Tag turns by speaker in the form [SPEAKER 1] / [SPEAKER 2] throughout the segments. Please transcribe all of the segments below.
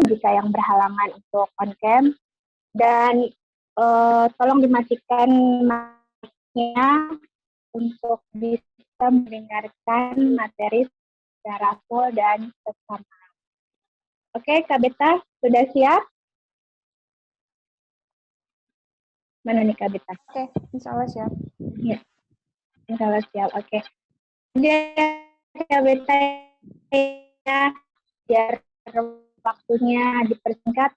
[SPEAKER 1] jika yang berhalangan untuk on cam, dan tolong dimatikan mic-nya untuk bisa mendengarkan materi secara full dan bersama. Oke, Kak Beta, sudah siap? Mana nih Kak Beta?
[SPEAKER 2] Oke, insya Allah siap.
[SPEAKER 1] Ya, insya Allah siap. Oke. Jadi Kak Beta ya, biar waktunya dipersingkat,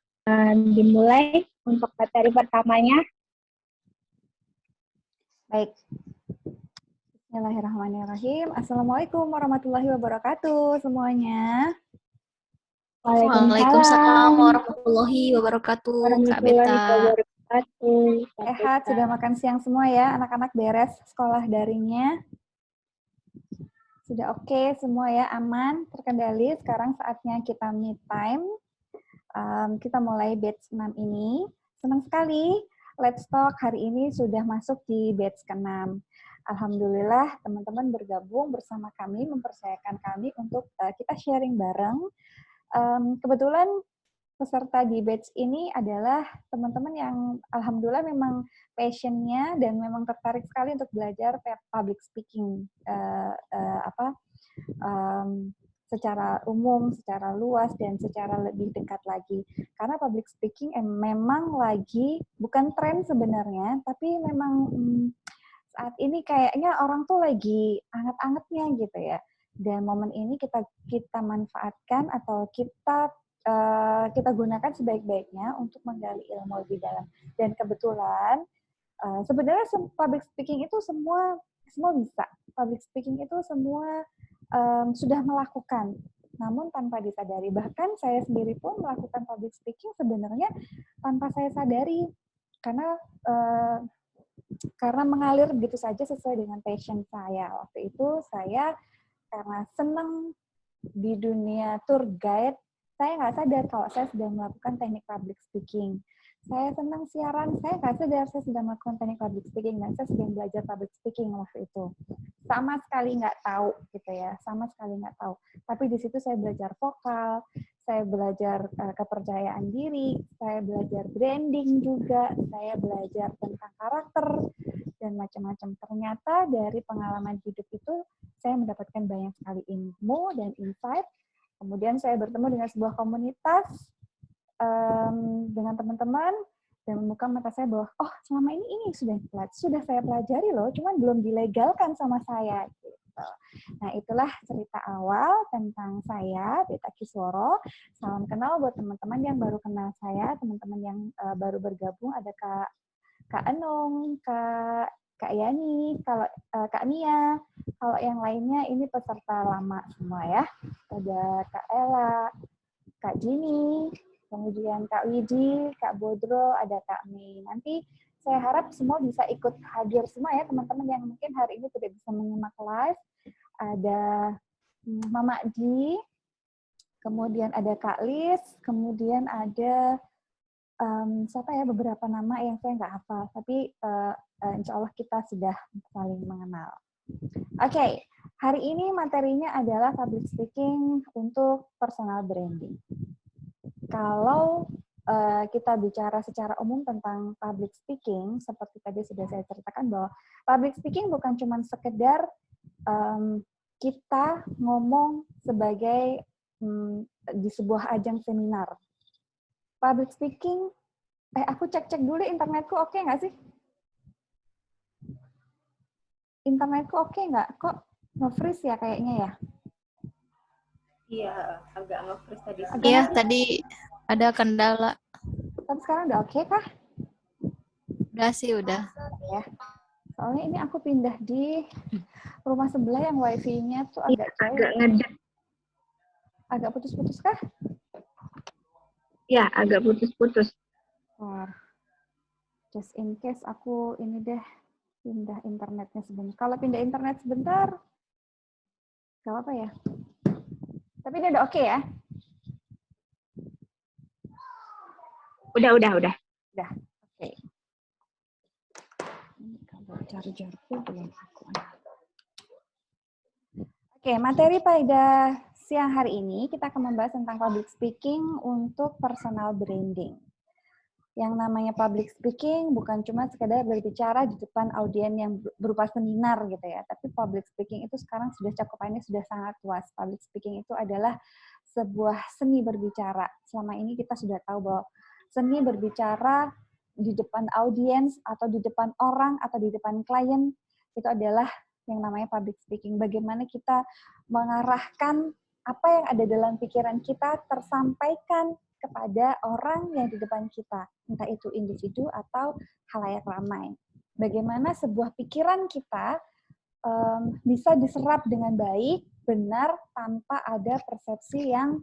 [SPEAKER 1] dimulai untuk materi pertamanya.
[SPEAKER 2] Baik. Bismillahirrahmanirrahim. Assalamualaikum warahmatullahi wabarakatuh semuanya.
[SPEAKER 3] Waalaikumsalam warahmatullahi wabarakatuh, Kak Beta.
[SPEAKER 2] Sehat, sudah makan siang semua ya, anak-anak beres sekolah daringnya. Sudah oke semua ya, aman, terkendali. Sekarang saatnya kita me time. Kita mulai batch 6 ini. Senang sekali, Let's Talk hari ini sudah masuk di batch ke-6. Alhamdulillah teman-teman bergabung bersama kami, mempercayakan kami untuk kita sharing bareng. Kebetulan peserta di batch ini adalah teman-teman yang alhamdulillah memang passion-nya dan memang tertarik sekali untuk belajar public speaking secara umum, secara luas, dan secara lebih dekat lagi. Karena public speaking memang lagi, bukan tren sebenarnya, tapi memang saat ini kayaknya orang tuh lagi anget-angetnya gitu ya. Dan momen ini kita manfaatkan atau kita gunakan sebaik-baiknya untuk menggali ilmu lebih dalam. Dan kebetulan sebenarnya public speaking itu semua bisa. Public speaking itu semua sudah melakukan, namun tanpa disadari. Bahkan saya sendiri pun melakukan public speaking sebenarnya tanpa saya sadari, karena mengalir gitu saja sesuai dengan passion saya. Waktu itu saya karena senang di dunia tour guide, saya nggak sadar kalau saya sedang melakukan teknik public speaking. Saya senang siaran, saya nggak sadar saya sedang melakukan teknik public speaking, dan saya sedang belajar public speaking waktu itu. Sama sekali nggak tahu, gitu ya, sama sekali nggak tahu. Tapi di situ saya belajar vokal, saya belajar kepercayaan diri, saya belajar branding juga, saya belajar tentang karakter, dan macam-macam. Ternyata dari pengalaman hidup itu, saya mendapatkan banyak sekali ilmu dan insight. Kemudian saya bertemu dengan sebuah komunitas, dengan teman-teman, dan membuka mata saya bahwa, oh selama ini sudah saya pelajari loh, cuman belum dilegalkan sama saya. Gitu. Nah itulah cerita awal tentang saya, Beta Kisworo. Salam kenal buat teman-teman yang baru kenal saya, teman-teman yang baru bergabung, ada Kak Enung, Kak Yani, kalau Kak Nia, kalau yang lainnya ini peserta lama semua ya. Ada Kak Ella, Kak Jini, kemudian Kak Widi, Kak Bodro, ada Kak Mei. Nanti saya harap semua bisa ikut hadir semua ya, teman-teman yang mungkin hari ini tidak bisa menyimak live. Ada Mama Di, kemudian ada Kak Lis, kemudian ada siapa ya, beberapa nama yang saya nggak hafal, tapi insya Allah kita sudah saling mengenal. Oke, hari ini materinya adalah public speaking untuk personal branding. Kalau kita bicara secara umum tentang public speaking, seperti tadi sudah saya ceritakan bahwa public speaking bukan cuma sekedar kita ngomong sebagai di sebuah ajang seminar. Public speaking, aku cek-cek dulu internetku oke nggak sih? Internetku oke nggak? Kok nge-freeze ya kayaknya ya?
[SPEAKER 4] Iya, agak nge-freeze tadi.
[SPEAKER 3] Iya, tadi ada kendala.
[SPEAKER 2] Tapi sekarang udah oke kah?
[SPEAKER 3] Udah sih, udah.
[SPEAKER 2] Ya. Soalnya ini aku pindah di rumah sebelah yang wifi-nya tuh agak jauh.
[SPEAKER 1] Agak ngedek.
[SPEAKER 2] Agak putus-putus kah?
[SPEAKER 1] Ya, agak putus-putus.
[SPEAKER 2] Just in case aku ini deh pindah internetnya sebentar. Kalau pindah internet sebentar, gak apa-apa ya. Tapi dia udah oke ya?
[SPEAKER 1] Udah.
[SPEAKER 2] Udah, oke. Ini kabel chargerku belum aku. Oke, materi pada siang hari ini kita akan membahas tentang public speaking untuk personal branding. Yang namanya public speaking bukan cuma sekedar berbicara di depan audiens yang berupa seminar gitu ya, tapi public speaking itu sekarang sudah cakupannya sudah sangat luas. Public speaking itu adalah sebuah seni berbicara. Selama ini kita sudah tahu bahwa seni berbicara di depan audiens atau di depan orang atau di depan klien itu adalah yang namanya public speaking. Bagaimana kita mengarahkan apa yang ada dalam pikiran kita tersampaikan kepada orang yang di depan kita, entah itu individu atau khalayak ramai. Bagaimana sebuah pikiran kita bisa diserap dengan baik, benar, tanpa ada persepsi yang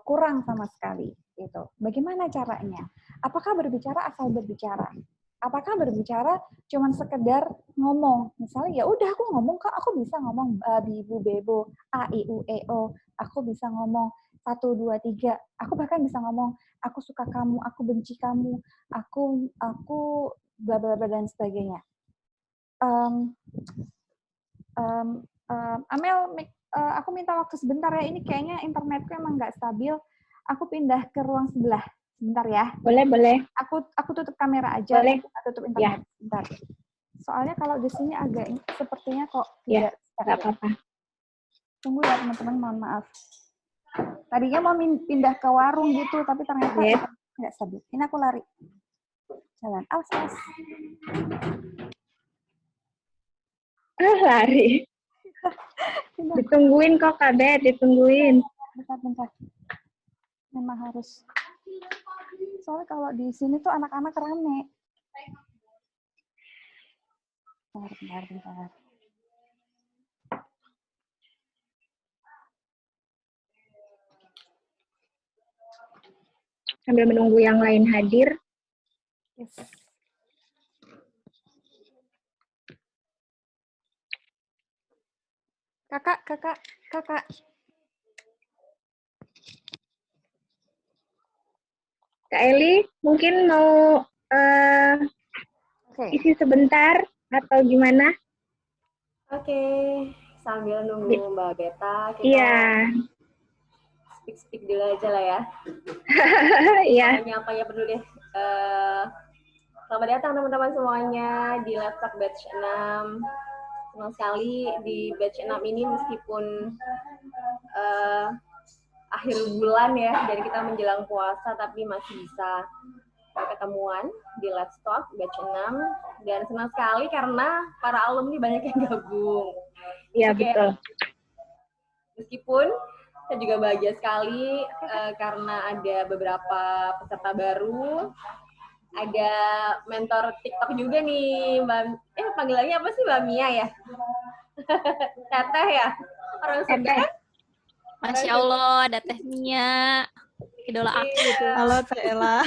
[SPEAKER 2] kurang sama sekali. Gitu. Bagaimana caranya? Apakah berbicara asal berbicara? Apakah berbicara cuma sekedar ngomong? Misalnya, ya udah aku ngomong kok, aku bisa ngomong babi, bu, bebo, a, i, u, e, o. Aku bisa ngomong 1, 2, 3. Aku bahkan bisa ngomong, aku suka kamu, aku benci kamu, aku bla bla bla dan sebagainya. Amel, aku minta waktu sebentar ya. Ini kayaknya internetku emang nggak stabil. Aku pindah ke ruang sebelah. Sebentar ya.
[SPEAKER 1] Boleh, boleh.
[SPEAKER 2] Aku tutup kamera aja.
[SPEAKER 1] Boleh.
[SPEAKER 2] Tutup internet. Ya. Sebentar. Soalnya kalau di sini agak sepertinya kok
[SPEAKER 1] ya,
[SPEAKER 2] tidak
[SPEAKER 1] nggak apa-apa.
[SPEAKER 2] Tunggu ya teman-teman, mohon maaf. Tadinya mau pindah ke warung gitu, tapi ternyata nggak stabil. Ini aku lari. Jalan. Awas.
[SPEAKER 1] Lari. Ditungguin kok, Kak Bet, ditungguin.
[SPEAKER 2] Bentar. Memang harus. Soalnya kalau di sini tuh anak-anak rame. Bentar.
[SPEAKER 1] Sambil menunggu yang lain hadir.
[SPEAKER 2] Yes. Kakak.
[SPEAKER 1] Kak Eli, mungkin mau isi sebentar atau gimana?
[SPEAKER 4] Oke, sambil nunggu Mbak Beta,
[SPEAKER 1] kita
[SPEAKER 4] speak dulu aja lah ya.
[SPEAKER 1] Iya.
[SPEAKER 4] Apa ya peduli. Selamat datang teman-teman semuanya di Let's Talk Batch 6. Senang sekali di Batch 6 ini meskipun akhir bulan ya, dan kita menjelang puasa, tapi masih bisa ketemuan di Let's Talk Batch 6. Dan senang sekali karena para alumni banyak yang gabung.
[SPEAKER 1] Iya, betul.
[SPEAKER 4] Meskipun saya juga bahagia sekali karena ada beberapa peserta baru. Ada mentor TikTok juga nih, Mbak. Panggilannya apa sih, Mbak Mia ya? Teteh ya? Orang Sunda kan?
[SPEAKER 3] Masya Allah, ada Teh Mia. Idola aku itu.
[SPEAKER 5] Halo Teh Ella.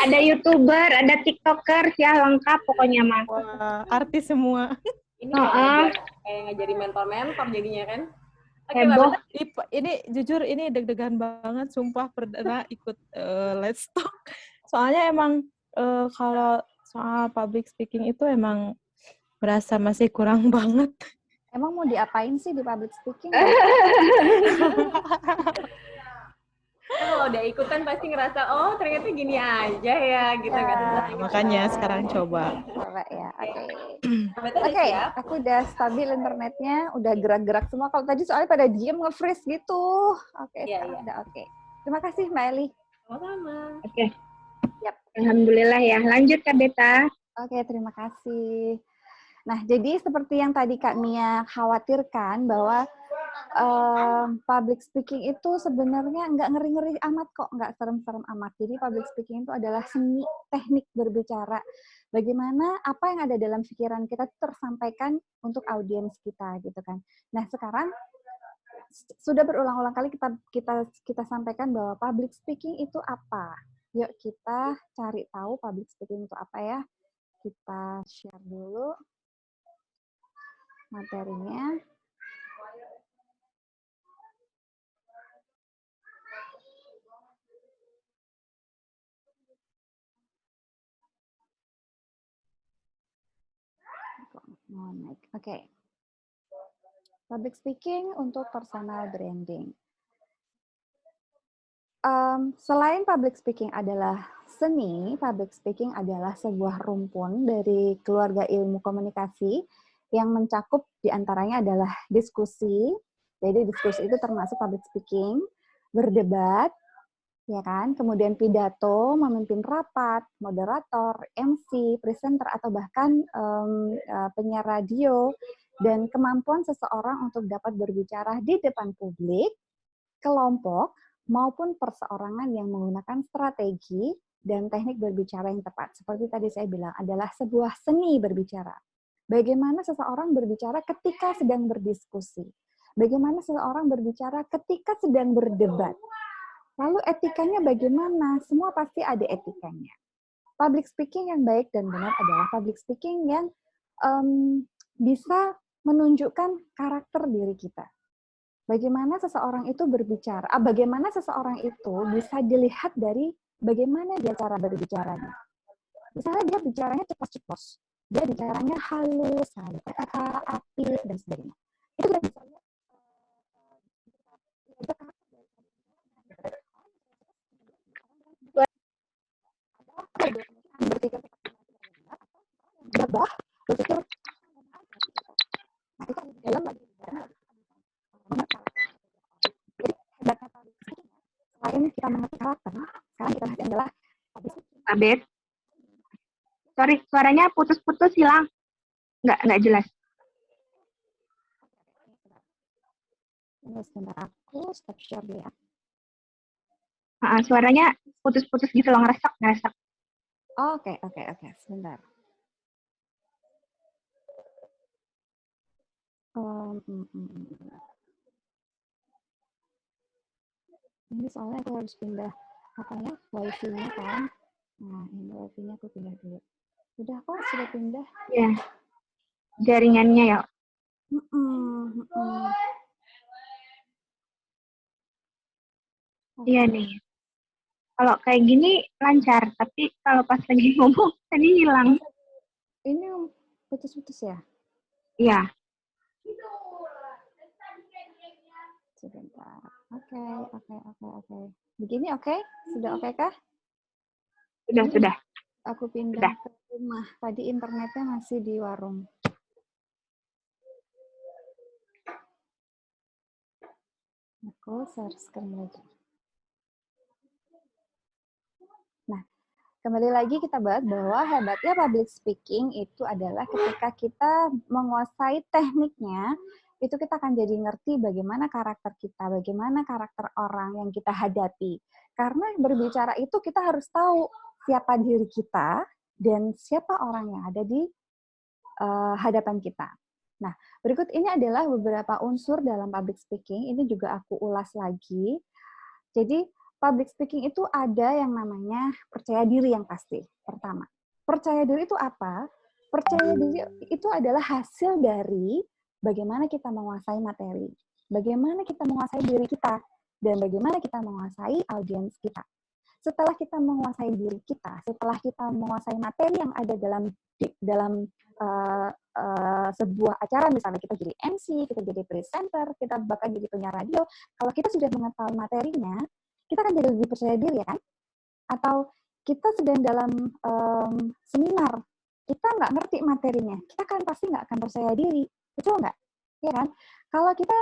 [SPEAKER 1] Ada YouTuber, ada TikToker, ya lengkap pokoknya mah.
[SPEAKER 5] Wah, artis semua.
[SPEAKER 4] Ini kayak ngajarin mentor-mentor jadinya kan. Oke,
[SPEAKER 1] heboh.
[SPEAKER 5] Ini jujur ini deg-degan banget, sumpah perdana ikut Let's Talk. Soalnya emang kalau soal public speaking itu emang berasa masih kurang banget.
[SPEAKER 2] Emang mau diapain sih di public speaking?
[SPEAKER 4] Kalau udah ikut kan pasti ngerasa, oh ternyata gini aja ya, gitu kan.
[SPEAKER 5] Makanya sekarang coba.
[SPEAKER 2] Coba ya, oke.
[SPEAKER 4] Oke,
[SPEAKER 2] aku udah stabil internetnya, udah gerak-gerak semua. Kalau tadi soalnya pada diem nge-freeze gitu. Oke, sekarang udah oke. Terima kasih Mbak Eli.
[SPEAKER 4] Sama-sama.
[SPEAKER 1] Oke. Yap. Alhamdulillah ya. Lanjut Kak Beta.
[SPEAKER 2] Oke, terima kasih. Nah, jadi seperti yang tadi Kak Mia khawatirkan bahwa public speaking itu sebenarnya nggak ngeri-ngeri amat kok, nggak serem-serem amat. Jadi public speaking itu adalah seni teknik berbicara. Bagaimana apa yang ada dalam pikiran kita tersampaikan untuk audiens kita gitu kan. Nah, sekarang sudah berulang-ulang kali kita sampaikan bahwa public speaking itu apa. Yuk kita cari tahu public speaking itu apa ya. Kita share dulu materinya. Oke. Public speaking untuk personal branding. Selain public speaking adalah seni, public speaking adalah sebuah rumpun dari keluarga ilmu komunikasi yang mencakup diantaranya adalah diskusi. Jadi diskusi itu termasuk public speaking, berdebat, ya kan? Kemudian pidato, memimpin rapat, moderator, MC, presenter atau bahkan penyiar radio, dan kemampuan seseorang untuk dapat berbicara di depan publik, kelompok, maupun perseorangan yang menggunakan strategi dan teknik berbicara yang tepat. Seperti tadi saya bilang, adalah sebuah seni berbicara. Bagaimana seseorang berbicara ketika sedang berdiskusi. Bagaimana seseorang berbicara ketika sedang berdebat. Lalu etikanya bagaimana? Semua pasti ada etikanya. Public speaking yang baik dan benar adalah public speaking yang bisa menunjukkan karakter diri kita. Bagaimana seseorang itu berbicara, bagaimana seseorang itu bisa dilihat dari bagaimana dia cara berbicaranya. Misalnya dia bicaranya ceplos-ceplos, dia bicaranya halus, ada kata apik, dan sebagainya. Itu kita bisa lihat berpikir gabah, berpikir nah, itu dalam lagi selain kita mengerti karakter, sekarang kita lihat adalah
[SPEAKER 1] Abed. Sorry, suaranya putus-putus hilang. Nggak jelas.
[SPEAKER 2] ini sebentar aku stop share dulu ya.
[SPEAKER 1] Suaranya putus-putus gitu loh, ngeresek.
[SPEAKER 2] Oke, sebentar. Ini soalnya aku harus pindah wifi-nya kan. Nah, ini wifi-nya aku pindah dulu. Udah kok, sudah pindah.
[SPEAKER 1] Ya, jaringannya ya. Iya nih. Kalau kayak gini lancar, tapi kalau pas lagi ngomong tadi hilang.
[SPEAKER 2] Ini putus-putus ya?
[SPEAKER 1] Iya.
[SPEAKER 2] Sebentar. Oke. Begini oke? Sudah oke kah?
[SPEAKER 1] Sudah.
[SPEAKER 2] Aku pindah ke rumah. Tadi internetnya masih di warung. Aku share screen lagi. Nah, kembali lagi kita bahas bahwa hebatnya public speaking itu adalah ketika kita menguasai tekniknya, itu kita akan jadi ngerti bagaimana karakter kita, bagaimana karakter orang yang kita hadapi. Karena berbicara itu kita harus tahu siapa diri kita dan siapa orang yang ada di hadapan kita. Nah, berikut ini adalah beberapa unsur dalam public speaking. Ini juga aku ulas lagi. Jadi, public speaking itu ada yang namanya percaya diri yang pasti. Pertama, percaya diri itu apa? Percaya diri itu adalah hasil dari bagaimana kita menguasai materi, bagaimana kita menguasai diri kita, dan bagaimana kita menguasai audiens kita. Setelah kita menguasai diri kita, setelah kita menguasai materi yang ada dalam sebuah acara, misalnya kita jadi MC, kita jadi presenter, kita bahkan jadi penyiar radio, kalau kita sudah mengetahui materinya, kita kan jadi lebih percaya diri, ya kan? Atau kita sedang dalam seminar, kita nggak ngerti materinya, kita kan pasti nggak akan percaya diri, betul nggak? Ya kan? Kalau kita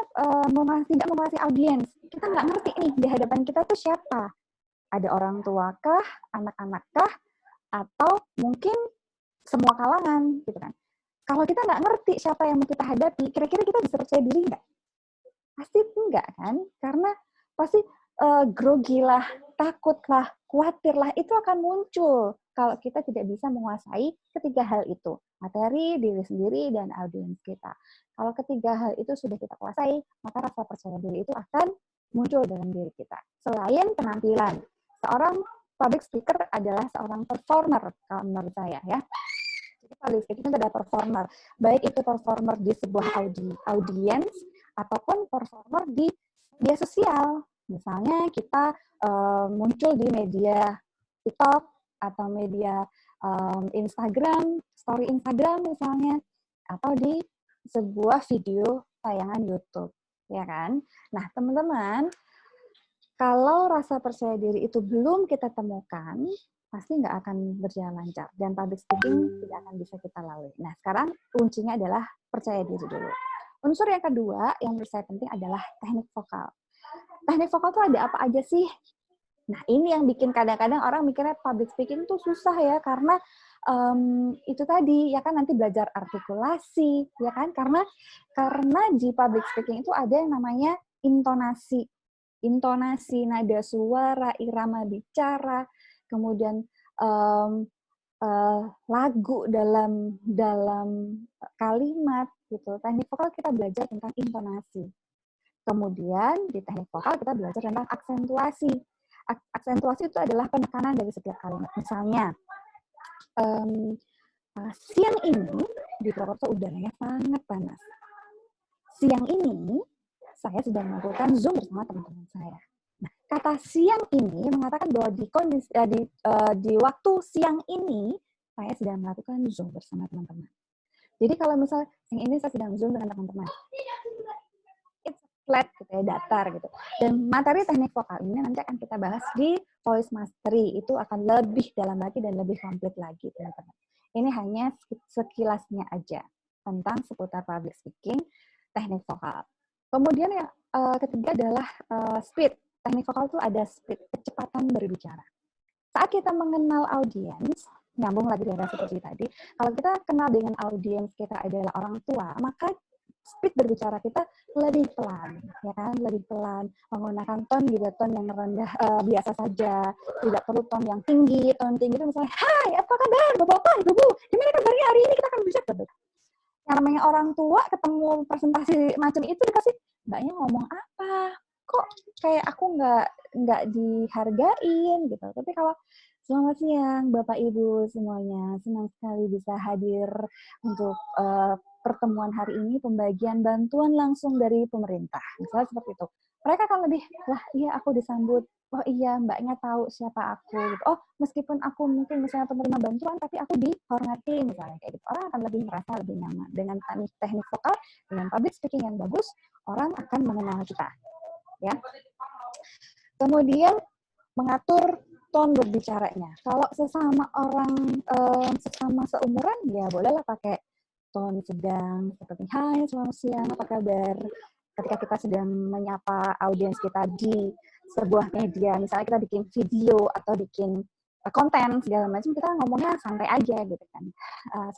[SPEAKER 2] tidak menguasai audiens, kita nggak ngerti nih di hadapan kita tuh siapa? Ada orang tua kah, anak-anak kah, atau mungkin semua kalangan, gitu kan? Kalau kita nggak ngerti siapa yang mau kita hadapi, kira-kira kita bisa percaya diri nggak? Pasti enggak kan? Karena pasti grogi lah, takut lah, khawatir lah, itu akan muncul kalau kita tidak bisa menguasai ketiga hal itu. Materi, diri sendiri, dan audiens kita. Kalau ketiga hal itu sudah kita kuasai, maka rasa percaya diri itu akan muncul dalam diri kita. Selain penampilan, seorang public speaker adalah seorang performer, kalau menurut saya, ya. Jadi public speaking itu adalah performer. Baik itu performer di sebuah audiens, ataupun performer di media sosial. Misalnya kita muncul di media TikTok atau media Instagram, story Instagram misalnya, atau di sebuah video tayangan YouTube, ya kan? Nah, teman-teman, kalau rasa percaya diri itu belum kita temukan, pasti nggak akan berjalan lancar dan public speaking tidak akan bisa kita lalui. Nah, sekarang kuncinya adalah percaya diri dulu. Unsur yang kedua yang menurut saya penting adalah teknik vokal. Teknik vokal tuh ada apa aja sih? Nah, ini yang bikin kadang-kadang orang mikirnya public speaking tuh susah ya, karena itu tadi ya kan nanti belajar artikulasi ya kan, karena di public speaking itu ada yang namanya intonasi, nada suara, irama bicara, kemudian lagu dalam kalimat gitu. Teknik vokal kita belajar tentang intonasi. Kemudian di teknik vokal kita belajar tentang aksentuasi. Aksentuasi itu adalah penekanan dari setiap kalimat. Misalnya, siang ini di Purwokerto udaranya sangat panas. Siang ini saya sedang melakukan Zoom bersama teman-teman saya. Nah, kata siang ini mengatakan bahwa di waktu siang ini saya sedang melakukan Zoom bersama teman-teman. Jadi kalau misalnya siang ini saya sedang Zoom dengan teman-teman, it's flat gitu ya, datar gitu. Dan materi teknik vokal ini nanti akan kita bahas di Voice Mastery, itu akan lebih dalam lagi dan lebih komplit lagi teman-teman. Ini hanya sekilasnya aja tentang seputar public speaking, teknik vokal. Kemudian yang ketiga adalah speed. Teknik vokal itu ada speed, kecepatan berbicara. Saat kita mengenal audiens, nyambung lagi dari seperti tadi, kalau kita kenal dengan audiens kita adalah orang tua, maka speed berbicara kita lebih pelan, ya kan? Lebih pelan, menggunakan ton juga ton yang rendah, biasa saja, tidak perlu ton yang tinggi. Ton tinggi itu misalnya, hai, apa kabar, bapak-bapak, ibu-ibu, gimana kabarnya hari ini, kita akan bisa betul. Yang namanya orang tua ketemu presentasi macam itu dikasih, mbaknya ngomong apa? Kok kayak aku nggak dihargain gitu. Tapi kalau selamat siang Bapak Ibu semuanya, senang sekali bisa hadir untuk pertemuan hari ini, pembagian bantuan langsung dari pemerintah. Misalnya seperti itu. Mereka akan lebih, wah iya aku disambut, oh iya mbaknya tahu siapa aku. Gitu. Oh meskipun aku mungkin misalnya penerima bantuan, tapi aku dihormati misalnya kayak gitu. Orang akan lebih merasa lebih nyaman. Dengan teknik vokal, dengan public speaking yang bagus, orang akan mengenal kita. Ya. Kemudian mengatur ton berbicaranya. Kalau sesama orang, sesama seumuran, ya bolehlah pakai ton sedang, seperti hai, selamat siang, apa kabar? Ketika kita sedang menyapa audiens kita di sebuah media, misalnya kita bikin video atau bikin konten segala macam, kita ngomongnya santai aja gitu kan.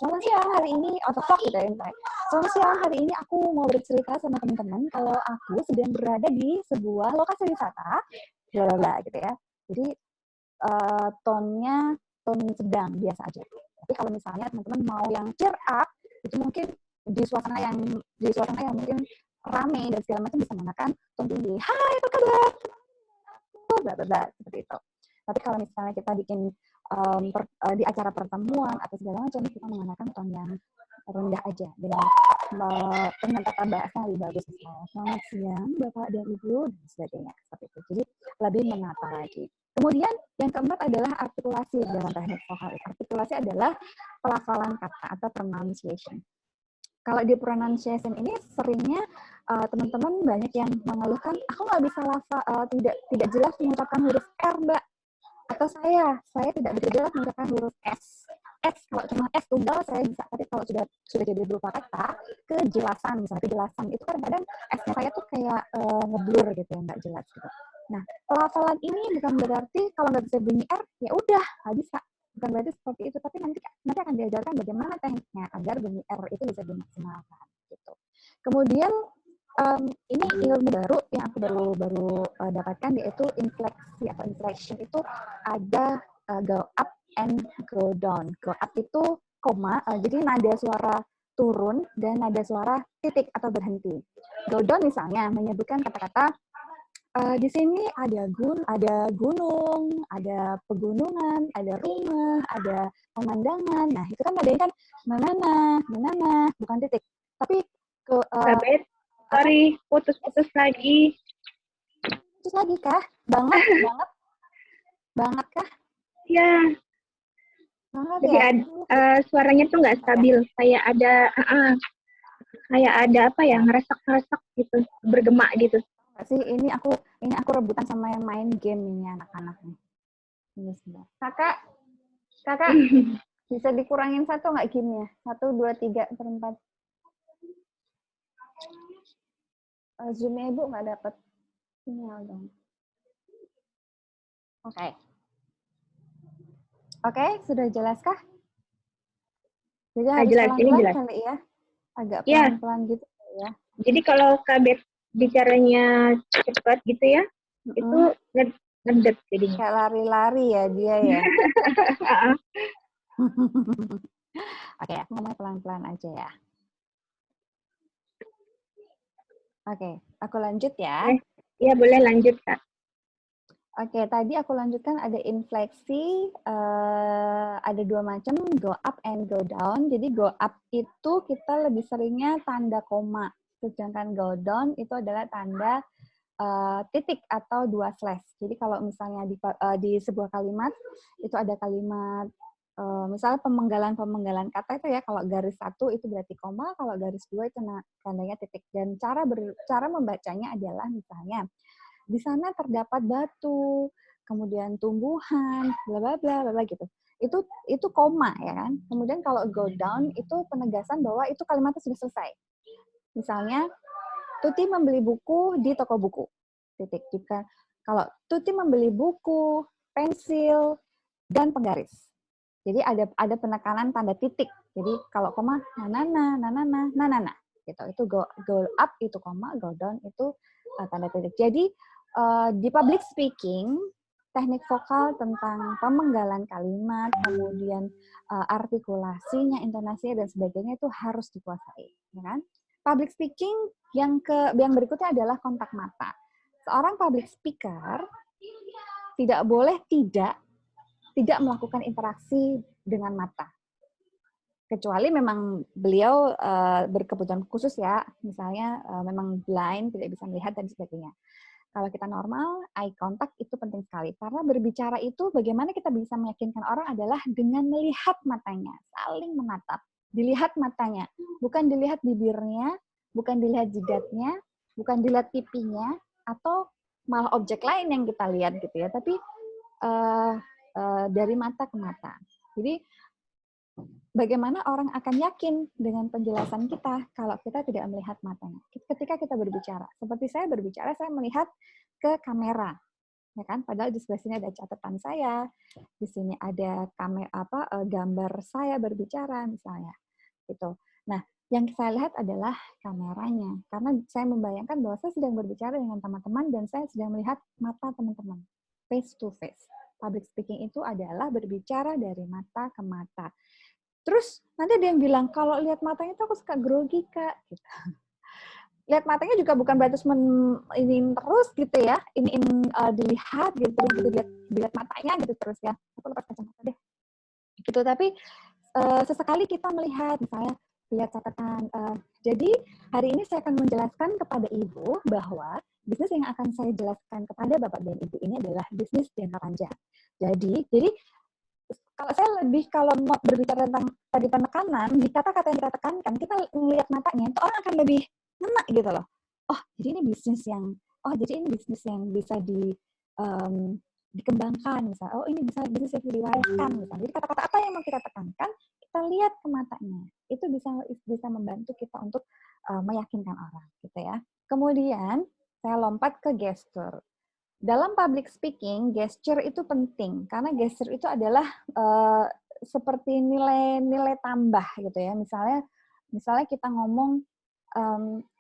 [SPEAKER 2] Selamat siang, hari ini autotalk gitu ya, misalnya. Selamat siang, hari ini aku mau bercerita sama teman-teman kalau aku sedang berada di sebuah lokasi wisata, bla bla bla gitu ya. Jadi tonnya ton sedang biasa aja. Tapi kalau misalnya teman-teman mau yang cheer up, itu mungkin di suasana yang mungkin rame dan segala macam bisa menggunakan ton tinggi. Hai, apa kabar? Bla bla bla seperti itu. Tapi kalau misalnya kita bikin di acara pertemuan atau segala macam, kita menggunakan ton yang rendah aja dengan tata bahasa lebih bagus, misalnya selamat siang Bapak dan Ibu dan sebagainya seperti itu. Jadi lebih menata lagi. Kemudian yang keempat adalah artikulasi dalam teknik vokal. Artikulasi adalah pelafalan kata atau pronunciation. Kalau di pronunciation ini seringnya teman-teman banyak yang mengeluhkan, aku nggak bisa tidak jelas mengucapkan huruf R, Mbak. Atau saya tidak bisa jelas mengucapkan huruf S. Kalau cuma S tunggal saya bisa, tapi kalau sudah jadi berupa kata, kejelasan itu kadang-kadang S-nya saya tuh kayak ngeblur gitu ya, nggak jelas gitu. Nah, pelafalan ini bukan berarti kalau nggak bisa bunyi R, ya udah nggak bisa. Bukan berarti seperti itu, tapi nanti akan diajarkan bagaimana tekniknya agar bunyi R itu bisa dimaksimalkan. Gitu. Kemudian ini ilmu baru yang aku baru dapatkan, yaitu infleksi atau inflection. Itu ada go up and go down. Go up itu koma, jadi nada suara turun dan nada suara titik atau berhenti. Go down misalnya menyebutkan kata-kata di sini ada gunung, ada pegunungan, ada rumah, ada pemandangan. Nah, itu kan nadanya kan menana, bukan titik. Tapi
[SPEAKER 1] sorry, putus-putus lagi.
[SPEAKER 2] Putus lagi kah? Banget kah?
[SPEAKER 1] Ya.
[SPEAKER 2] Banget
[SPEAKER 1] jadi
[SPEAKER 2] ya?
[SPEAKER 1] suaranya tuh nggak stabil. Kayak ada kayak ada apa ya, ngeresek-ngeresek gitu, bergema gitu.
[SPEAKER 2] Nggak sih, ini aku rebutan sama yang main game ini anak-anak nih. Ini sebentar. Kakak bisa dikurangin satu nggak gamenya? 1, 2, 3, 4. Zoom-nya Ibu nggak dapat sinyal dong. Oke. Oke, sudah jelaskah? Jadi harus
[SPEAKER 1] Jelas, ini
[SPEAKER 2] pelan-pelan
[SPEAKER 1] jelas.
[SPEAKER 2] kali ya. Agak
[SPEAKER 1] Iya.
[SPEAKER 2] pelan-pelan gitu ya.
[SPEAKER 1] Jadi kalau Kabet bicaranya cepat gitu ya, itu ngedet jadinya.
[SPEAKER 2] Kayak lari-lari ya dia ya. Oke, aku ngomong pelan-pelan aja ya. Oke, aku lanjut ya.
[SPEAKER 1] Iya, boleh lanjut, Kak.
[SPEAKER 2] Oke, tadi aku lanjutkan ada infleksi, ada 2 macam, go up and go down. Jadi go up itu kita lebih seringnya tanda koma, sedangkan go down itu adalah tanda titik atau 2 slash. Jadi kalau misalnya di sebuah kalimat itu ada kalimat misalnya pemenggalan kata itu ya, kalau garis 1 itu berarti koma, kalau garis 2 itu tandanya titik. Dan cara membacanya adalah misalnya di sana terdapat batu, kemudian tumbuhan, bla bla bla bla gitu. Itu koma ya kan. Kemudian kalau go down itu penegasan bahwa itu kalimatnya sudah selesai. Misalnya Tuti membeli buku di toko buku. Titik. Jika kalau Tuti membeli buku, pensil, dan penggaris. Jadi ada penekanan tanda titik. Jadi kalau koma nanana gitu. Itu go up itu koma, go down itu tanda titik. Jadi di public speaking, teknik vokal tentang pemenggalan kalimat, kemudian artikulasinya, intonasinya dan sebagainya itu harus dikuasai, ya kan? Public speaking yang berikutnya adalah kontak mata. Seorang public speaker tidak boleh tidak melakukan interaksi dengan mata. Kecuali memang beliau berkebutuhan khusus ya, misalnya memang blind, tidak bisa melihat dan sebagainya. Kalau kita normal, eye contact itu penting sekali. Karena berbicara itu bagaimana kita bisa meyakinkan orang adalah dengan melihat matanya, saling menatap. Dilihat matanya, bukan dilihat bibirnya, bukan dilihat jidatnya, bukan dilihat pipinya, atau malah objek lain yang kita lihat gitu ya. Tapi dari mata ke mata. Jadi bagaimana orang akan yakin dengan penjelasan kita kalau kita tidak melihat matanya. Ketika kita berbicara, seperti saya berbicara, saya melihat ke kamera, ya kan? Padahal di sebelah sini ada catatan saya, di sini ada gambar saya berbicara misalnya, gitu. Nah, yang saya lihat adalah kameranya, karena saya membayangkan bahwa saya sedang berbicara dengan teman-teman dan saya sedang melihat mata teman-teman, face to face. Public speaking itu adalah berbicara dari mata ke mata. Terus nanti ada yang bilang, kalau lihat matanya tuh aku suka grogi, Kak. Gitu. Lihat matanya juga bukan berarti ini terus gitu ya, ini dilihat gitu, dilihat matanya gitu terus ya. Aku lepas kacamata deh. Gitu, tapi sesekali kita melihat, misalnya lihat catatan. Jadi hari ini saya akan menjelaskan kepada Ibu bahwa bisnis yang akan saya jelaskan kepada Bapak dan Ibu ini adalah bisnis jangka panjang. Jadi kalau saya kalau mau berbicara tentang tadi penekanan, di kata-kata yang kita tekankan, kita melihat matanya, itu orang akan lebih ngena gitu loh. Oh, jadi ini bisnis yang bisa dikembangkan misalnya. Oh, ini bisnis yang diwariskan misalnya. Jadi kata-kata apa yang mau kita tekankan, kita lihat ke matanya. Itu bisa membantu kita untuk meyakinkan orang gitu ya. Kemudian saya lompat ke gesture. Dalam public speaking, gesture itu penting karena gesture itu adalah seperti nilai tambah gitu ya. Misalnya kita ngomong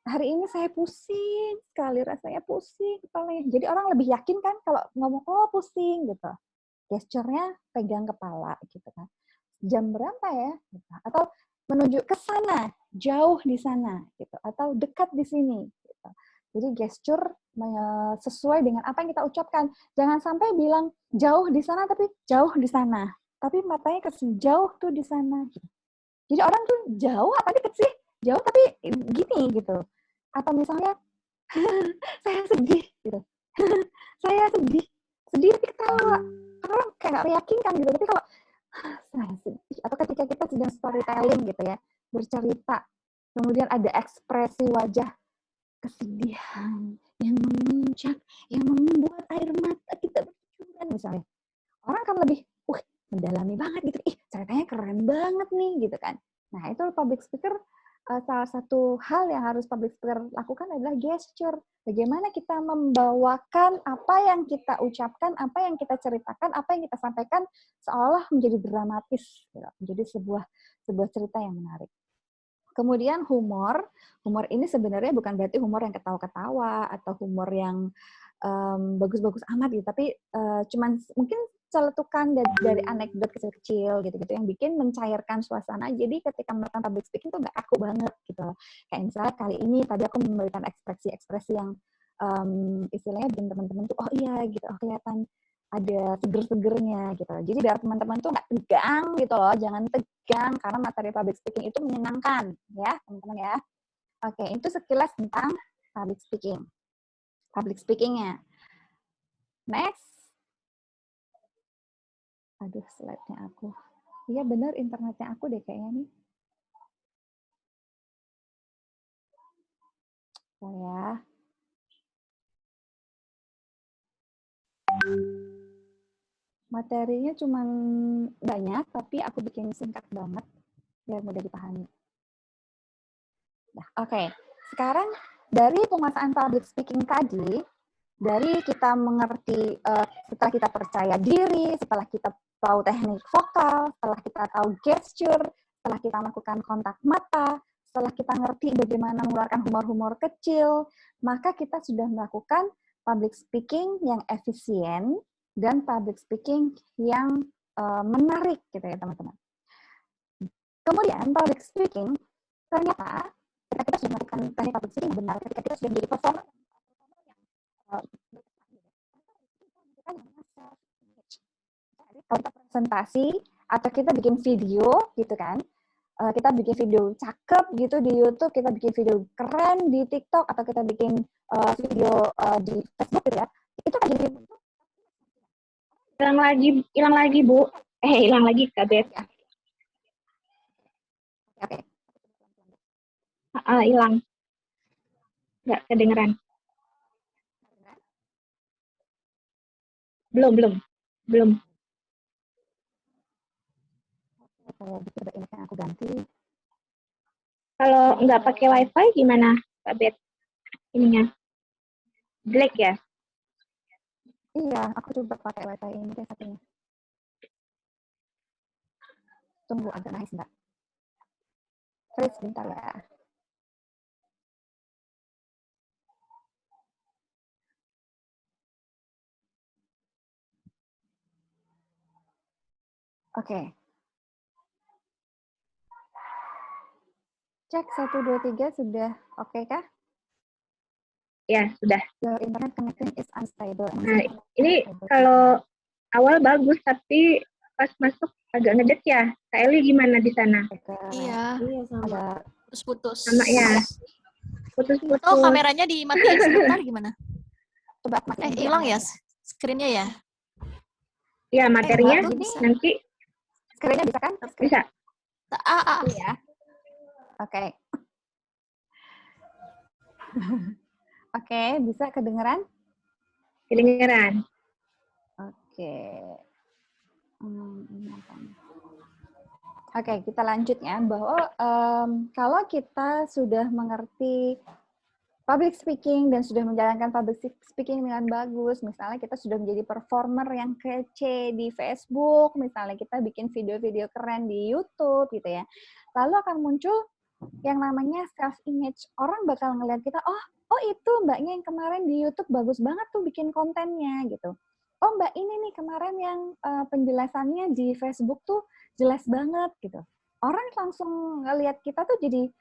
[SPEAKER 2] hari ini saya pusing sekali, rasanya pusing kepalanya. Jadi orang lebih yakin kan kalau ngomong pusing gitu. Gesturnya pegang kepala gitu kan. Jam berapa ya? Gitu. Atau menuju ke sana, jauh di sana gitu. Atau dekat di sini gitu. Jadi gesture sesuai dengan apa yang kita ucapkan. Jangan sampai bilang jauh di sana tapi jauh di sana. Tapi matanya ke jauh tuh di sana. Jadi orang tuh jauh apa dekat sih? Jauh tapi gini gitu. Atau misalnya saya sedih gitu. Saya sedih tapi ketawa. Orang kayak nggak meyakinkan gitu. Tapi kalau saya sedih, atau ketika kita sedang storytelling gitu ya, bercerita, kemudian ada ekspresi wajah kesedihan yang memuncak, yang membuat air mata kita bercucuran misalnya. Orang kan lebih, mendalami banget gitu, ceritanya keren banget nih gitu kan. Nah itu public speaker, salah satu hal yang harus public speaker lakukan adalah gesture. Bagaimana kita membawakan apa yang kita ucapkan, apa yang kita ceritakan, apa yang kita sampaikan seolah menjadi dramatis, gitu. Menjadi sebuah cerita yang menarik. Kemudian humor ini sebenarnya bukan berarti humor yang ketawa-ketawa atau humor yang bagus-bagus amat gitu, tapi cuman mungkin celetukan dari anekdot kecil-kecil gitu-gitu yang bikin mencairkan suasana. Jadi ketika melakukan public speaking tuh nggak kaku banget gitu. Kayak misalnya kali ini tadi aku memberikan ekspresi-ekspresi yang istilahnya bikin teman-teman tuh iya gitu, kelihatan ada seger-segernya gitu. Jadi biar teman-teman tuh nggak tegang gitu loh, jangan tegang karena materi public speaking itu menyenangkan ya teman-teman ya. Oke, itu sekilas tentang public speaking. Public speaking-nya. Next. Aduh, slide-nya aku. Iya bener internetnya aku deh kayaknya nih. Ya. Materinya cuma banyak, tapi aku bikin singkat banget biar mudah dipahami. Nah, oke. Sekarang dari penguasaan public speaking tadi, dari kita mengerti, setelah kita percaya diri, setelah kita tahu teknik vokal, setelah kita tahu gesture, setelah kita melakukan kontak mata, setelah kita ngerti bagaimana mengeluarkan humor-humor kecil, maka kita sudah melakukan public speaking yang efisien dan public speaking yang menarik gitu ya teman-teman. Kemudian public speaking ternyata ketika kita sudah melakukan teknik public speaking benar, ketika kita sudah menjadi performer kalau kita presentasi atau kita bikin video gitu kan, kita bikin video cakep gitu di YouTube, kita bikin video keren di TikTok atau kita bikin video di Facebook gitu ya, itu kan jadi
[SPEAKER 1] hilang lagi Bu. Hilang lagi Kak Bet.
[SPEAKER 2] Oke.
[SPEAKER 1] Hilang. Nggak kedengeran. Belum.
[SPEAKER 2] Coba ini kan aku ganti.
[SPEAKER 1] Kalau nggak pakai WiFi gimana Kak Bet? Ininya jelek ya?
[SPEAKER 2] Iya, aku coba pakai WiFi ini deh satunya. Tunggu agak nice enggak? Freeze bentar ya. Oke. Cek 1, 2, 3 sudah oke kah?
[SPEAKER 1] Ya, sudah.
[SPEAKER 2] The internet connection is unstable.
[SPEAKER 1] Nah, ini kalau awal bagus, tapi pas masuk agak ngedet ya. Kak Eli gimana di sana?
[SPEAKER 3] Iya,
[SPEAKER 2] Ada
[SPEAKER 3] putus-putus.
[SPEAKER 1] Sama ya. Putus-putus.
[SPEAKER 3] Oh, kameranya dimatiin sebentar gimana?
[SPEAKER 2] coba aku matiin dulu
[SPEAKER 3] Hilang ya
[SPEAKER 2] kameranya.
[SPEAKER 3] screen-nya ya?
[SPEAKER 1] Ya, materinya
[SPEAKER 3] enggak, bisa.
[SPEAKER 1] nanti
[SPEAKER 2] Screen-nya bisa kan?
[SPEAKER 1] bisa.
[SPEAKER 2] Iya. Oke. Oke, bisa kedengeran?
[SPEAKER 1] Kedengeran.
[SPEAKER 2] Oke. Ini apa nih? Oke, kita lanjut ya. Bahwa kalau kita sudah mengerti public speaking dan sudah menjalankan public speaking dengan bagus, misalnya kita sudah menjadi performer yang kece di Facebook, misalnya kita bikin video-video keren di YouTube gitu ya. Lalu akan muncul yang namanya self-image. Orang bakal ngeliat kita, oh itu mbaknya yang kemarin di YouTube bagus banget tuh bikin kontennya gitu. Oh mbak ini nih kemarin yang penjelasannya di Facebook tuh jelas banget gitu. Orang langsung ngeliat kita tuh jadi